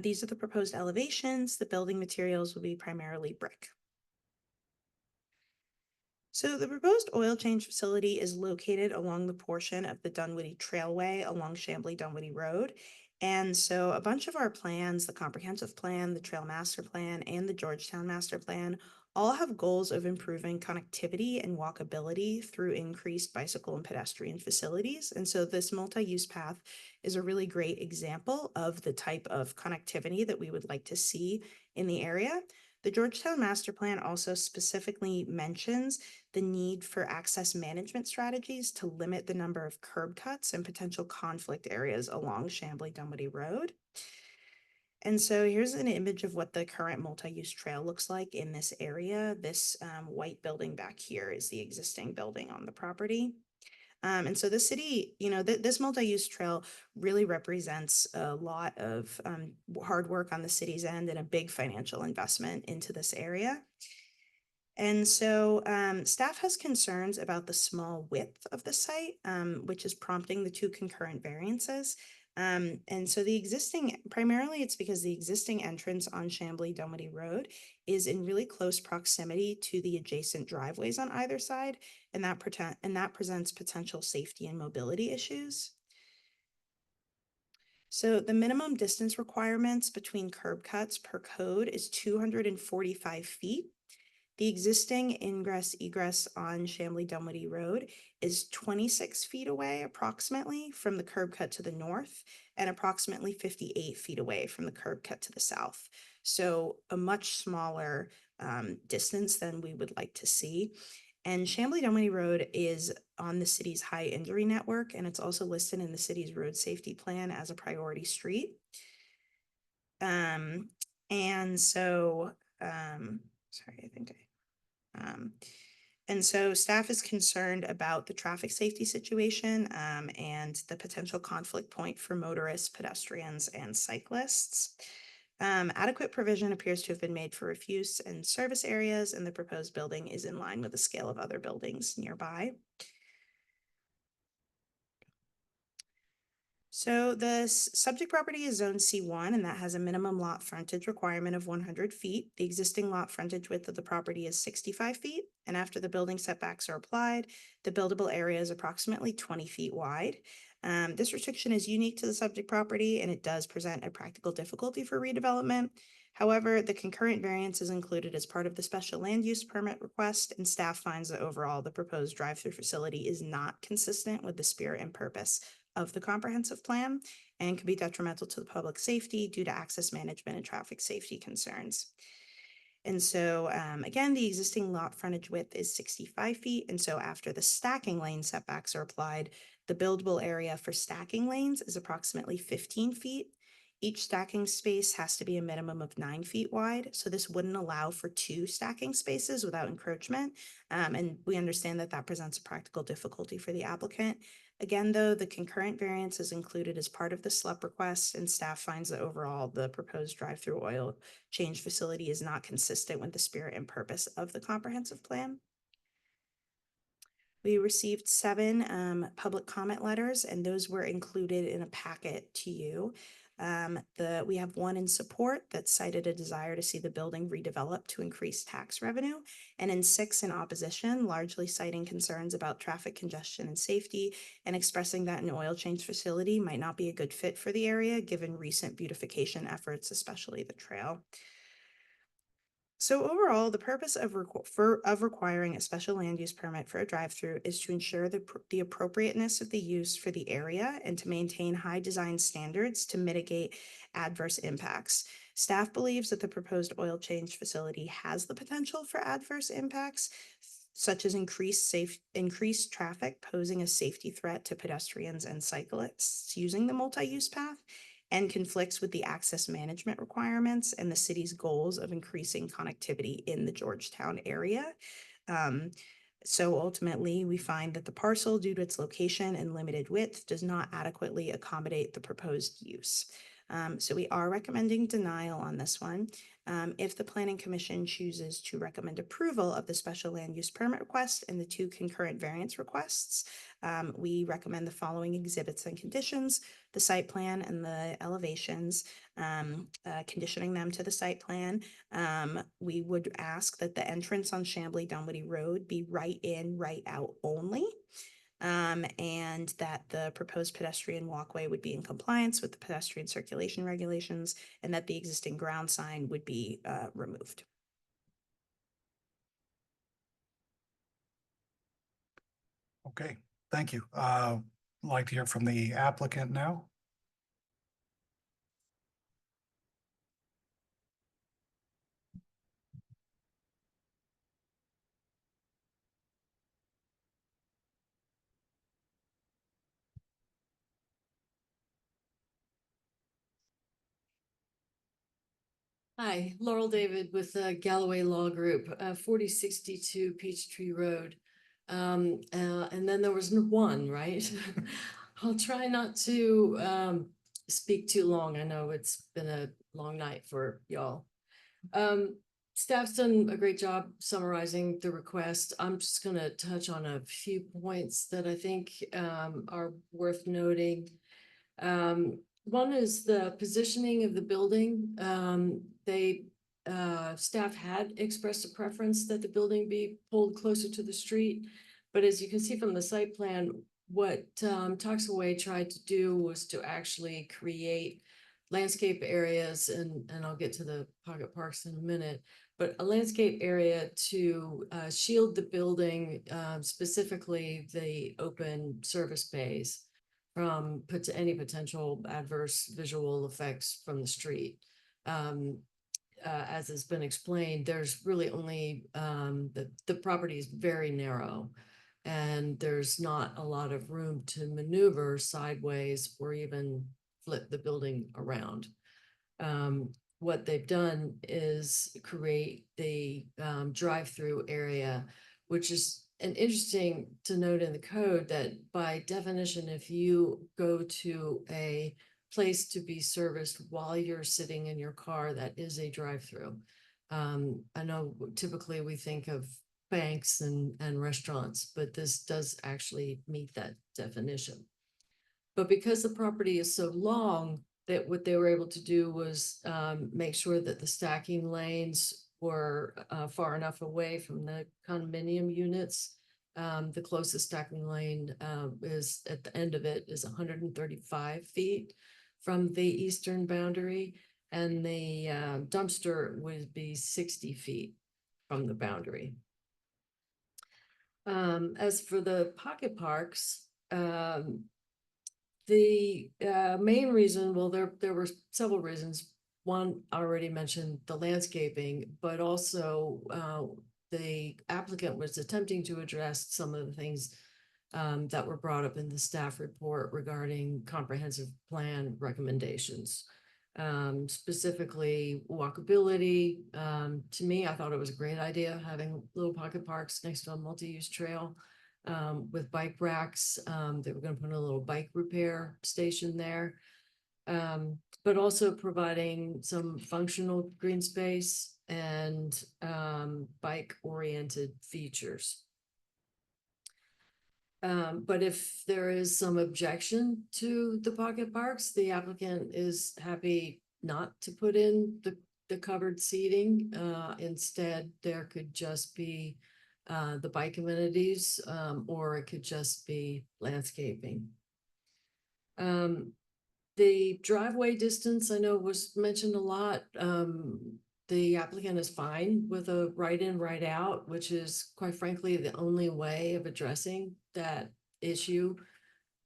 These are the proposed elevations. The building materials will be primarily brick. So the proposed oil change facility is located along the portion of the Dunwoody Trailway along Chambly Dunwoody Road. And so a bunch of our plans, the comprehensive plan, the trail master plan, and the Georgetown master plan all have goals of improving connectivity and walkability through increased bicycle and pedestrian facilities. And so this multi-use path is a really great example of the type of connectivity that we would like to see in the area. The Georgetown master plan also specifically mentions the need for access management strategies to limit the number of curb cuts and potential conflict areas along Chambly Dunwoody Road. And so here's an image of what the current multi-use trail looks like in this area. This white building back here is the existing building on the property. And so the city, this multi-use trail really represents a lot of hard work on the city's end and a big financial investment into this area. And so staff has concerns about the small width of the site, which is prompting the 2 concurrent variances. And so primarily it's because the existing entrance on Chambly Dunwoody Road is in really close proximity to the adjacent driveways on either side, and that presents potential safety and mobility issues. So the minimum distance requirements between curb cuts per code is 245 feet. The existing ingress egress on Chambly Dunwoody Road is 26 feet away approximately from the curb cut to the north and approximately 58 feet away from the curb cut to the south. So a much smaller distance than we would like to see. And Chambly Dunwoody Road is on the city's high injury network, and it's also listed in the city's road safety plan as a priority street. And so staff is concerned about the traffic safety situation and the potential conflict point for motorists, pedestrians, and cyclists. Adequate provision appears to have been made for refuse and service areas, and the proposed building is in line with the scale of other buildings nearby. So the subject property is zone C1, and that has a minimum lot frontage requirement of 100 feet. The existing lot frontage width of the property is 65 feet, and after the building setbacks are applied, the buildable area is approximately 20 feet wide. This restriction is unique to the subject property, and it does present a practical difficulty for redevelopment. However, the concurrent variance is included as part of the special land use permit request, and staff finds that overall the proposed drive-through facility is not consistent with the spirit and purpose of the comprehensive plan and could be detrimental to the public safety due to access management and traffic safety concerns. And so, again, the existing lot frontage width is 65 feet. And so after the stacking lane setbacks are applied, the buildable area for stacking lanes is approximately 15 feet. Each stacking space has to be a minimum of 9 feet wide. So this wouldn't allow for 2 stacking spaces without encroachment. And we understand that that presents a practical difficulty for the applicant. Again, though, the concurrent variance is included as part of the SLUP request, and staff finds that overall the proposed drive-through oil change facility is not consistent with the spirit and purpose of the comprehensive plan. We received 7 public comment letters, and those were included in a packet to you. We have one in support that cited a desire to see the building redeveloped to increase tax revenue, and in 6 in opposition, largely citing concerns about traffic congestion and safety, and expressing that an oil change facility might not be a good fit for the area given recent beautification efforts, especially the trail. So overall, the purpose of requiring a special land use permit for a drive-through is to ensure the appropriateness of the use for the area and to maintain high design standards to mitigate adverse impacts. Staff believes that the proposed oil change facility has the potential for adverse impacts, such as increased traffic posing a safety threat to pedestrians and cyclists using the multi-use path, and conflicts with the access management requirements and the city's goals of increasing connectivity in the Georgetown area. So ultimately, we find that the parcel, due to its location and limited width, does not adequately accommodate the proposed use. So we are recommending denial on this one. If the Planning Commission chooses to recommend approval of the special land use permit request and the 2 concurrent variance requests, we recommend the following exhibits and conditions: the site plan and the elevations, conditioning them to the site plan. We would ask that the entrance on Chamblee Dunwoody Road be right in, right out only. And that the proposed pedestrian walkway would be in compliance with the pedestrian circulation regulations, and that the existing ground sign would be removed. Okay, thank you. I'd like to hear from the applicant now. Hi, Laurel David with Galloway Law Group, 4062 Peachtree Road. And then there was one, right? I'll try not to speak too long. I know it's been a long night for y'all. Staff's done a great job summarizing the request. I'm just going to touch on a few points that I think are worth noting. One is the positioning of the building. Staff had expressed a preference that the building be pulled closer to the street. But as you can see from the site plan, what Toxaway tried to do was to actually create landscape areas, and I'll get to the pocket parks in a minute, but a landscape area to shield the building, specifically the open service bays, from any potential adverse visual effects from the street. As has been explained, there's really only, the property is very narrow, and there's not a lot of room to maneuver sideways or even flip the building around. What they've done is create the drive-through area, which is interesting to note in the code that by definition, if you go to a place to be serviced while you're sitting in your car, that is a drive-through. I know typically we think of banks and restaurants, but this does actually meet that definition. But because the property is so long, that what they were able to do was make sure that the stacking lanes were far enough away from the condominium units. The closest stacking lane is at the end of it is 135 feet from the eastern boundary, and the dumpster would be 60 feet from the boundary. As for the pocket parks, the main reason, well, there were several reasons. One, I already mentioned the landscaping, but also the applicant was attempting to address some of the things that were brought up in the staff report regarding comprehensive plan recommendations. Specifically walkability. To me, I thought it was a great idea having little pocket parks next to a multi-use trail. With bike racks. They were going to put a little bike repair station there. But also providing some functional green space and bike oriented features. But if there is some objection to the pocket parks, the applicant is happy not to put in the covered seating. Instead, there could just be the bike amenities, or it could just be landscaping. The driveway distance I know was mentioned a lot. The applicant is fine with a right in, right out, which is quite frankly the only way of addressing that issue.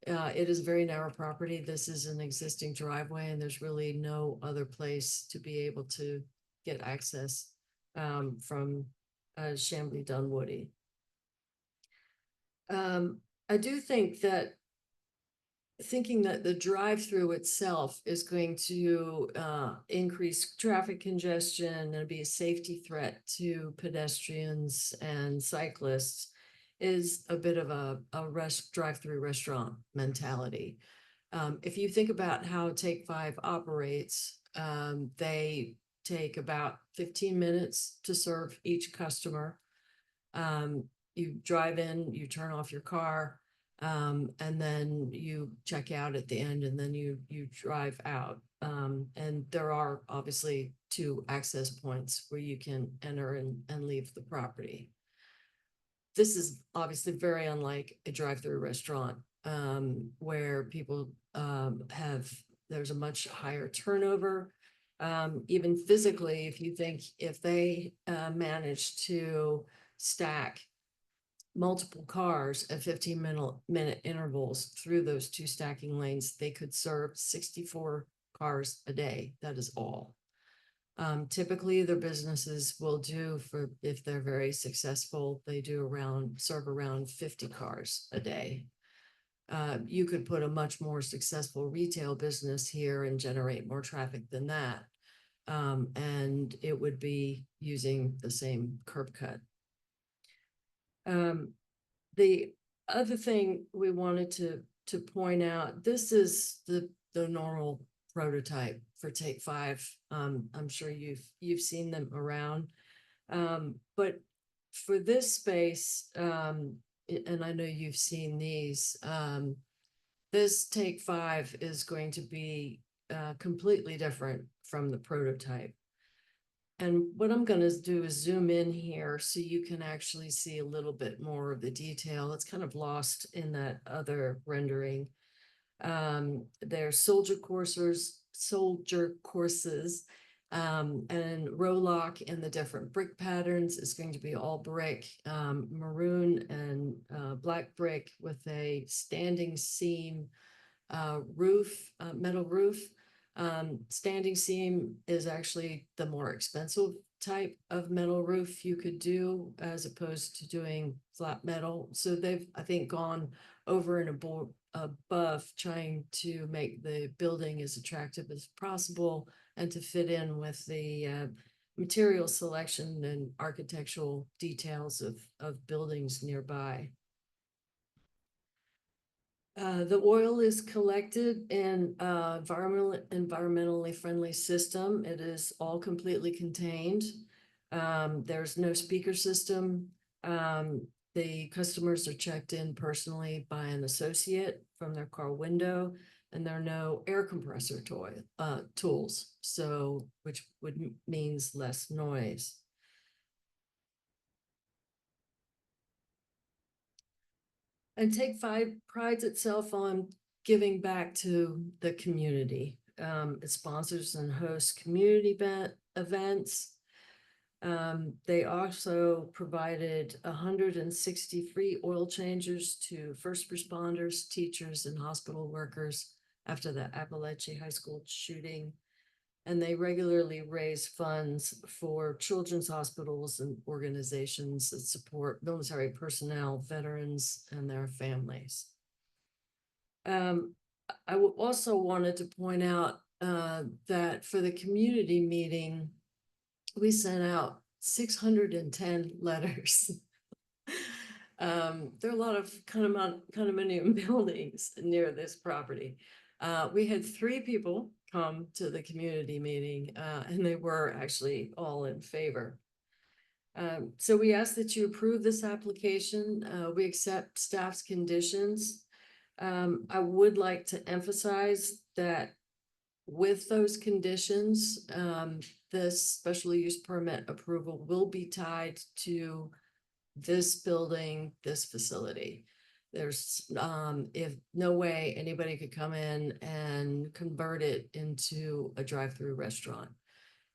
It is a very narrow property. This is an existing driveway, and there's really no other place to be able to get access from Chambly Dunwoody. I do think that thinking that the drive-through itself is going to increase traffic congestion and be a safety threat to pedestrians and cyclists is a bit of a drive-through restaurant mentality. If you think about how Take 5 operates, they take about 15 minutes to serve each customer. You drive in, you turn off your car, and then you check out at the end, and then you drive out. And there are obviously 2 access points where you can enter and leave the property. This is obviously very unlike a drive-through restaurant, where people there's a much higher turnover. Even physically, if they manage to stack multiple cars at 15-minute intervals through those 2 stacking lanes, they could serve 64 cars a day. That is all. Typically their businesses will do, if they're very successful, they serve around 50 cars a day. You could put a much more successful retail business here and generate more traffic than that. And it would be using the same curb cut. The other thing we wanted to point out, this is the normal prototype for Take 5. I'm sure you've seen them around. But for this space, and I know you've seen these, this Take 5 is going to be completely different from the prototype. And what I'm going to do is zoom in here so you can actually see a little bit more of the detail. It's kind of lost in that other rendering. There's soldier courses, and row lock in the different brick patterns is going to be all brick, maroon and black brick with a standing seam roof, metal roof. Standing seam is actually the more expensive type of metal roof you could do as opposed to doing flat metal. So they've, I think, gone over and above trying to make the building as attractive as possible and to fit in with the material selection and architectural details of buildings nearby. The oil is collected in environmentally friendly system. It is all completely contained. There's no speaker system. The customers are checked in personally by an associate from their car window, and there are no air compressor tools, so, which means less noise. And Take Five prides itself on giving back to the community. It sponsors and hosts community events. They also provided 160 free oil changers to first responders, teachers, and hospital workers after the Appalachia High School shooting. And they regularly raise funds for children's hospitals and organizations that support military personnel, veterans, and their families. I also wanted to point out that for the community meeting, we sent out 610 letters. There are a lot of condominium buildings near this property. We had 3 people come to the community meeting, and they were actually all in favor. So we ask that you approve this application. We accept staff's conditions. I would like to emphasize that with those conditions, this special use permit approval will be tied to this building, this facility. There's if no way anybody could come in and convert it into a drive-through restaurant.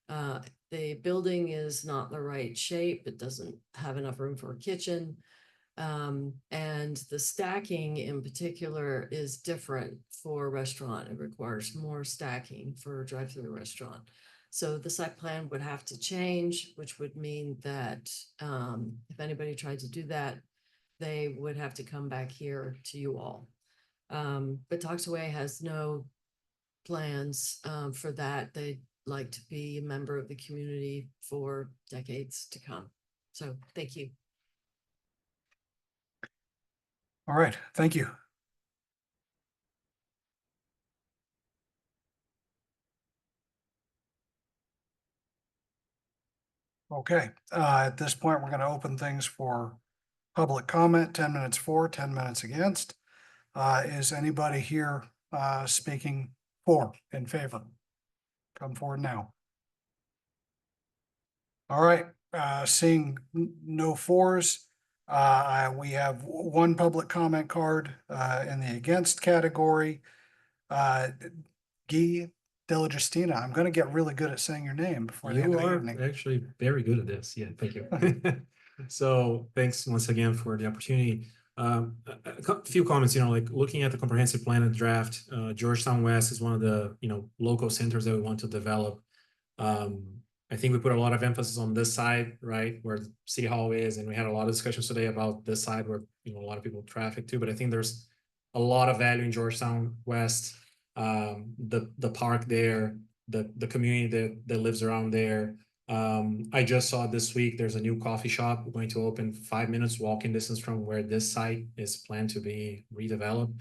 The building is not the right shape. It doesn't have enough room for a kitchen. And the stacking in particular is different for a restaurant. It requires more stacking for a drive-through restaurant. So the site plan would have to change, which would mean that if anybody tried to do that, they would have to come back here to you all. But Toxaway has no plans for that. They'd like to be a member of the community for decades to come. So thank you. All right, thank you. Okay, at this point, we're going to open things for public comment, 10 minutes for, 10 minutes against. Is anybody here speaking for, in favor? Come forward now. All right, seeing no fours, we have 1 public comment card in the against category. Guy Delagestina, I'm going to get really good at saying your name before the end You of the are evening. actually very good at this. Yeah, thank you. So thanks once again for the opportunity. A few comments, like looking at the comprehensive plan and draft, Georgetown West is one of the, local centers that we want to develop. I think we put a lot of emphasis on this side, right, where City Hall is, and we had a lot of discussions today about this side where, a lot of people traffic too, but I think there's a lot of value in Georgetown West, the park there, the community that lives around there. I just saw this week, there's a new coffee shop going to open 5 minutes walking distance from where this site is planned to be redeveloped.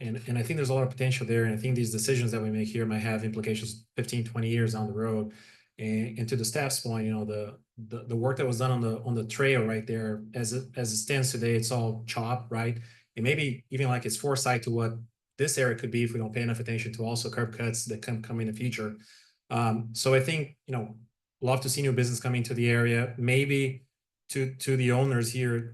And I think there's a lot of potential there. And I think these decisions that we make here might have implications 15, 20 years down the road. And to the staff's point, the work that was done on the trail right there, as it stands today, it's all chop, right? And maybe even like it's foresight to what this area could be if we don't pay enough attention to also curb cuts that can come in the future. So I think, love to see new business coming to the area, maybe to the owners here,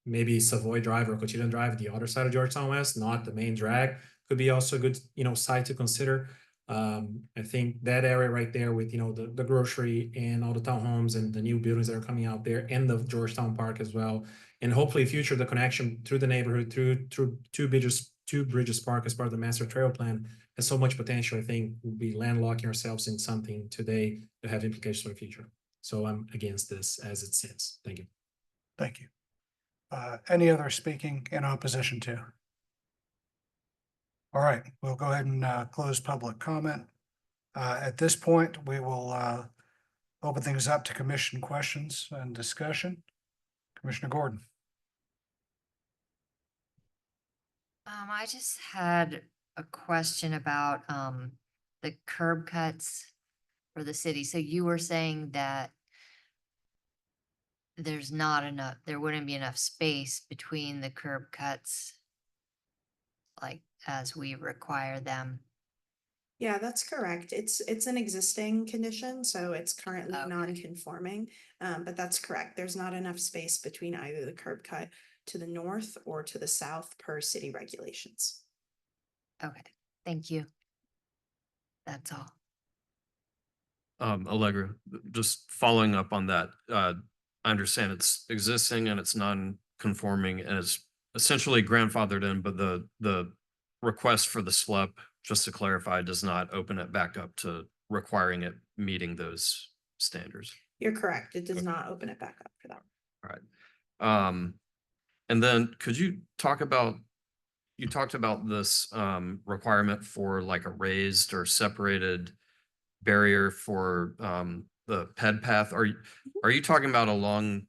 maybe Savoy Drive or Cochidan Drive, the other side of Georgetown West, not the main drag, could be also a good, site to consider. I think that area right there with, the grocery and all the townhomes and the new buildings that are coming out there and the Georgetown Park as well. And hopefully future, the connection through the neighborhood, through Two Bridges Park as part of the master trail plan has so much potential. I think we'll be landlocking ourselves in something today that have implications for the future. So I'm against this as it stands. Thank you. Thank you. Any other speaking in opposition to? All right, we'll go ahead and close public comment. At this point, we will open things up to commission questions and discussion. Commissioner Gordon. I just had a question about the curb cuts for the city. So you were saying that there wouldn't be enough space between the curb cuts like, as we require them? Yeah, that's correct. It's an existing condition, so it's currently Okay. non-conforming. But that's correct. There's not enough space between either the curb cut to the north or to the south per city regulations. Okay, thank you. That's all. Allegra, just following up on that, I understand it's existing and it's non-conforming and it's essentially grandfathered in, but the request for the SLUP, just to clarify, does not open it back up to requiring it meeting those standards. You're correct. It does not open it back up for that. All right. And then could you talk about, you talked about this requirement for like a raised or separated barrier for the ped path. Are you talking about along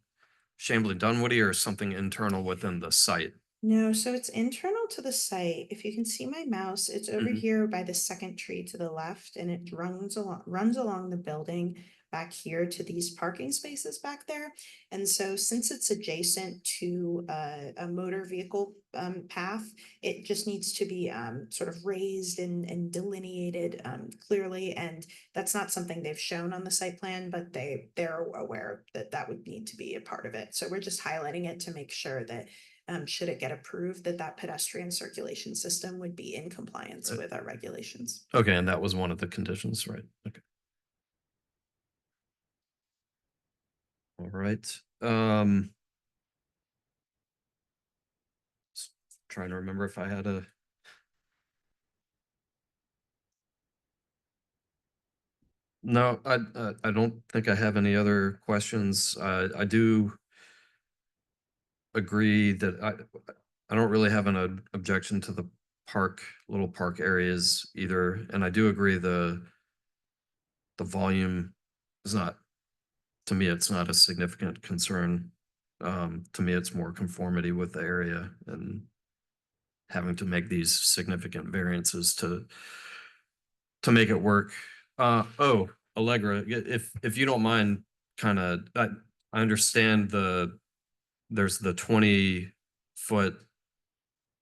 Chamblee Dunwoody or something internal within the site? No, so it's internal to the site. If you can see my mouse, it's over Mhm. here by the second tree to the left, and it runs along the building back here to these parking spaces back there. And so since it's adjacent to a motor vehicle path, it just needs to be sort of raised and delineated clearly. And that's not something they've shown on the site plan, but they're aware that that would need to be a part of it. So we're just highlighting it to make sure that should it get approved, that pedestrian circulation system would be in compliance with our regulations. Okay, and that was one of the conditions, right? Okay. All right. Trying to remember if I had a. No, I don't think I have any other questions. I do agree that I don't really have an objection to the little park areas either. And I do agree the volume is not, to me, it's not a significant concern. To me, it's more conformity with the area and having to make these significant variances to make it work. Oh, Allegra, if you don't mind, kind of, I understand there's the 20-foot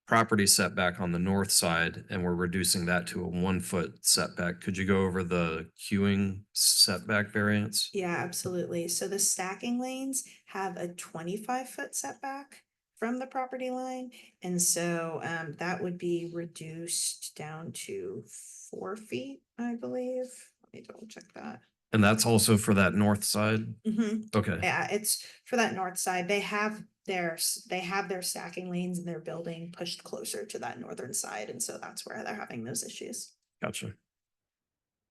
property setback on the north side, and we're reducing that to a 1-foot setback. Could you go over the queuing setback variance? Yeah, absolutely. So the stacking lanes have a 25-foot setback from the property line. And so that would be reduced down to 4 feet, I believe. Let me double check that. And that's also for that north side? Mhm. Okay, Yeah, it's for that north side. They have their stacking lanes in their building pushed closer to that northern side. And so that's where they're having those issues. gotcha.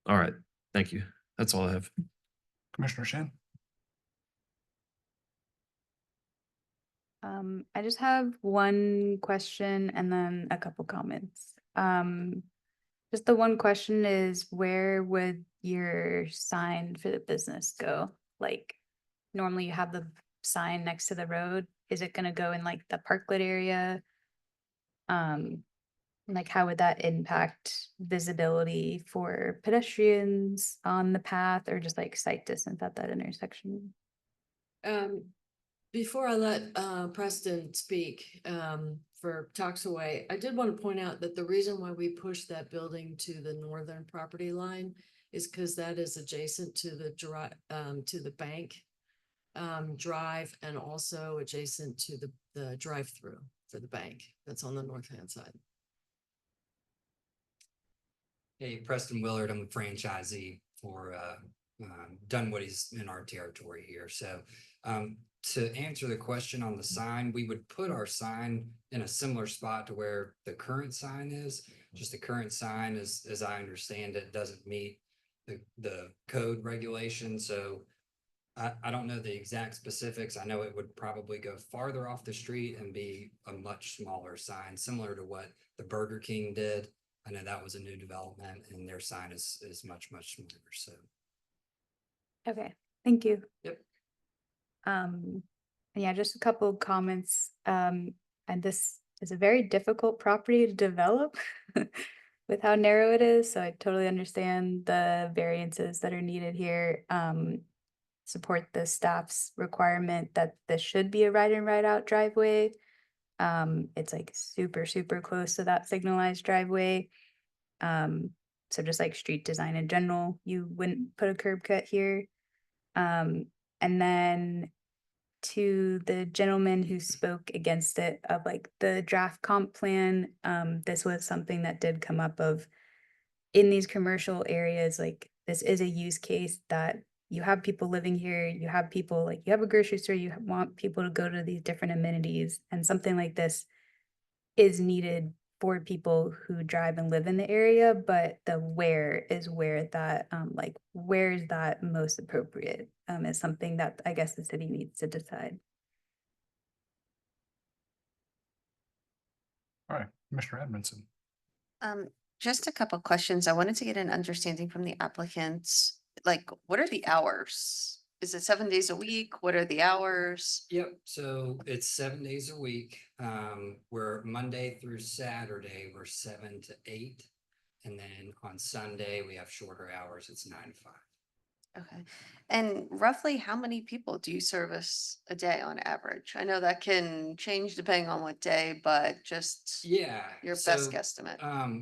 All right, thank you. That's all I have. Commissioner Shin? I just have one question and then a couple comments. Just the one question is, where would your sign for the business go? Like, normally you have the sign next to the road. Is it gonna go in like the parklet area? Like how would that impact visibility for pedestrians on the path or just like sight distance at that intersection? Before I let Preston speak for Toxaway, I did want to point out that the reason why we pushed that building to the northern property line is because that is adjacent to the bank drive and also adjacent to the drive-through for the bank that's on the north-hand side. Hey, Preston Willard, I'm a franchisee for Dunwoody's in our territory here. So to answer the question on the sign, we would put our sign in a similar spot to where the current sign is. Just the current sign is, as I understand it, doesn't meet the code regulation. So I don't know the exact specifics. I know it would probably go farther off the street and be a much smaller sign, similar to what the Burger King did. I know that was a new development and their sign is much, much smaller. So. Okay, thank you. Yep. Yeah, just a couple of comments. And this is a very difficult property to develop with how narrow it is. So I totally understand the variances that are needed here. Support the staff's requirement that this should be a ride in, ride out driveway. It's like super, super close to that signalized driveway. So just like street design in general, you wouldn't put a curb cut here. And then to the gentleman who spoke against it of like the draft comp plan, this was something that did come up of in these commercial areas, like this is a use case that you have people living here, you have people like you have a grocery store, you want people to go to these different amenities, and something like this is needed for people who drive and live in the area, but the where is where that like where is that most appropriate is something that I guess the city needs to decide. All right, Commissioner Edmondson. Just a couple questions. I wanted to get an understanding from the applicants. Like, what are the hours? Is it 7 days a week? What are the hours? Yep, so it's 7 days a week. We're Monday through Saturday, we're 7 to 8. And then on Sunday, we have shorter hours. It's 9 to 5. Okay. And roughly how many people do you service a day on average? I know that can change depending on what day, but just Yeah. your best so, guesstimate.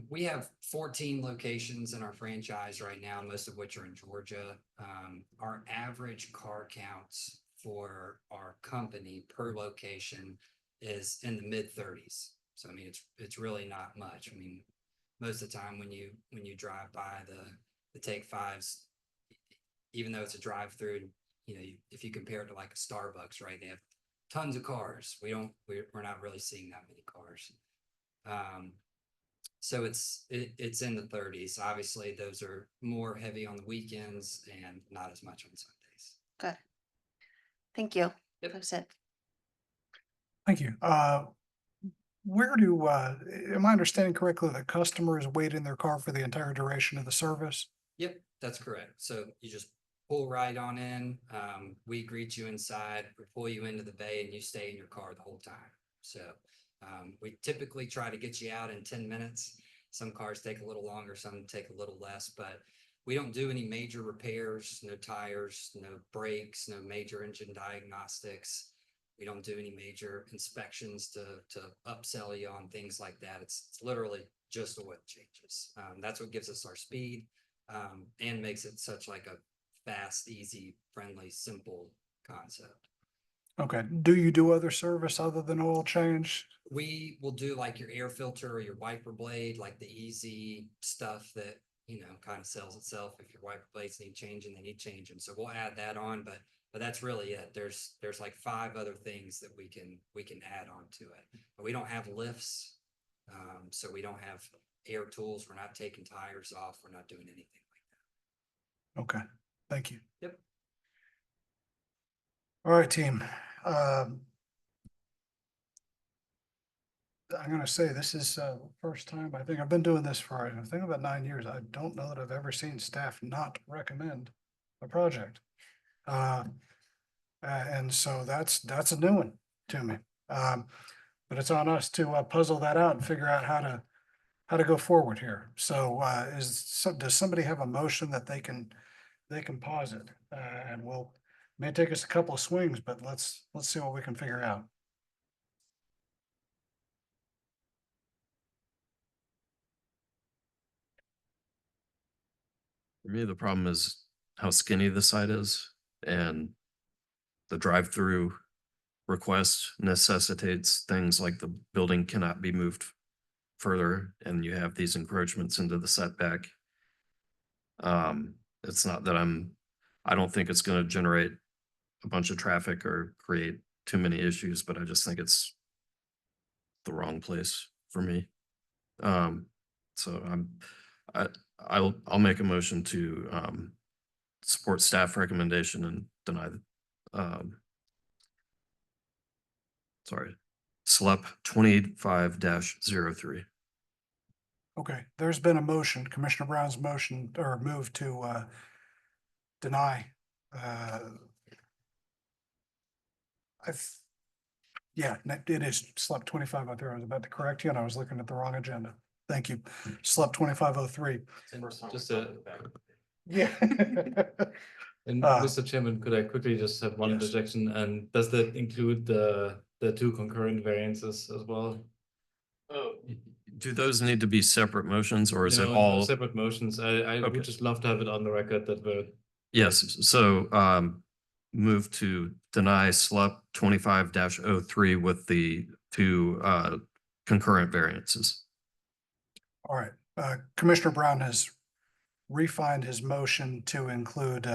We have 14 locations in our franchise right now, most of which are in Georgia. Our average car counts for our company per location is in the mid-30s. So I mean, it's really not much. I mean, most of the time when you drive by the Take Fives, even though it's a drive-through, if you compare it to like a Starbucks, right? They have tons of cars. We're not really seeing that many cars. So it's in the 30s. Obviously, those are more heavy on the weekends and not as much on Sundays. Good. Thank you. Yep. That's it. Thank you. Where do, am I understanding correctly that customers wait in their car for the entire duration of the service? Yep, that's correct. So you just pull right on in. We greet you inside, we pull you into the bay, and you stay in your car the whole time. So we typically try to get you out in 10 minutes. Some cars take a little longer, some take a little less, but we don't do any major repairs, no tires, no brakes, no major engine diagnostics. We don't do any major inspections to upsell you on things like that. It's literally just oil changes. That's what gives us our speed and makes it such like a fast, easy, friendly, simple concept. Okay. Do you do other service other than oil change? We will do like your air filter or your wiper blade, like the easy stuff that, kind of sells itself. If your wiper blades need changing, they need changing. So we'll add that on, but that's really it. There's like 5 other things that we can add on to it. But we don't have lifts. So we don't have air tools. We're not taking tires off. We're not doing anything like that. Okay. Thank you. Yep. All right, team. I'm going to say this is the first time I think I've been doing this for, I think about 9 years. I don't know that I've ever seen staff not recommend a project. And so that's a new one to me. But it's on us to puzzle that out and figure out how to go forward here. So does somebody have a motion that they can pause it? And may take us a couple of swings, but let's see what we can figure out. For me, the problem is how skinny the site is, and the drive-through request necessitates things like the building cannot be moved further, and you have these encroachments into the setback. It's not that I don't think it's going to generate a bunch of traffic or create too many issues, but I just think it's the wrong place for me. So I'll make a motion to support staff recommendation and deny SLUP 25-03. Okay, there's been a motion, Commissioner Brown's motion or move to deny. Yeah, it is SLUP 2503. I was about to correct you and I was looking at the wrong agenda. Thank you. SLUP 2503. Just a Yeah. And Mr. Chairman, could I quickly just have one Yes. interjection? And does that include the the two concurrent variances as well. Oh. Do those need to be separate motions or is it No, all? separate motions? I Okay. would just love to have it on the record that we're. Yes, so move to deny SLUP 25-03 with the two concurrent variances. All right, Commissioner Brown has refined his motion to include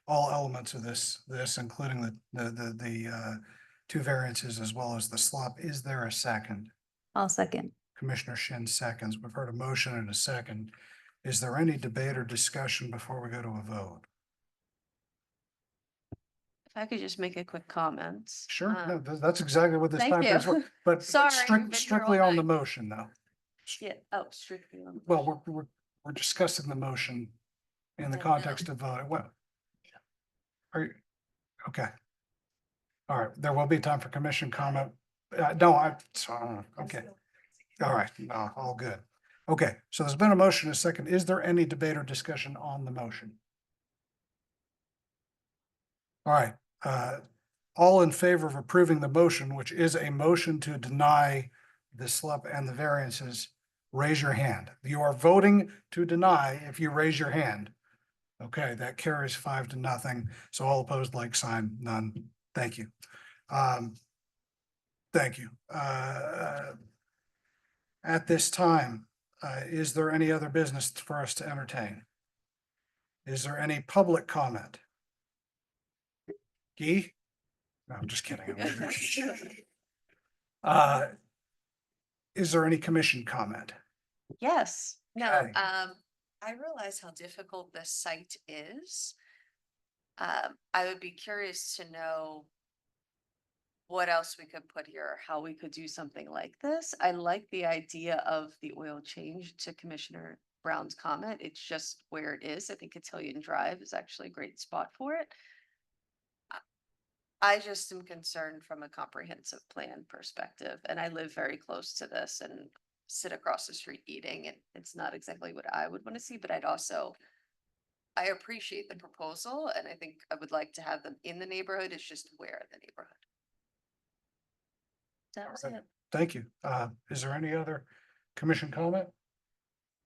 all elements of this, including the two variances as well as the SLUP. Is there a second? I'll second. Commissioner Shin seconds. We've heard a motion and a second. Is there any debate or discussion before we go to a vote? If I could just make a quick comment. Sure, no, that's exactly what this thank time is. you. But Sorry, we've been here strictly all on the night. motion though. Yeah, oh, strictly on. the Well, motion. we're discussing the motion in the Oh, no. context of voting. What? Are you, okay. All right, there will be time for commission comment. No, okay. All right, no, all good. Okay, so there's been a motion, a second. Is there any debate or discussion on the motion? All right, all in favor of approving the motion, which is a motion to deny the SLUP and the variances, raise your hand. You are voting to deny if you raise your hand. Okay, that carries 5-0. So all opposed, like sign, none. Thank you. Thank you. At this time, is there any other business for us to entertain? Is there any public comment? Guy? No, I'm just kidding. Is there any commission comment? Yes, no, Okay. I realize how difficult this site is. I would be curious to know what else we could put here, how we could do something like this. I like the idea of the oil change, to Commissioner Brown's comment. It's just where it is. I think Cotillion Drive is actually a great spot for it. I just am concerned from a comprehensive plan perspective, and I live very close to this and sit across the street eating, and it's not exactly what I would want to see, but I appreciate the proposal, and I think I would like to have them in the neighborhood. It's just where in the neighborhood. That was Alright. it. Thank you. Is there any other commission comment?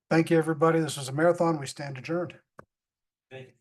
Thank you, everybody. This was a marathon. We stand adjourned. Thank you.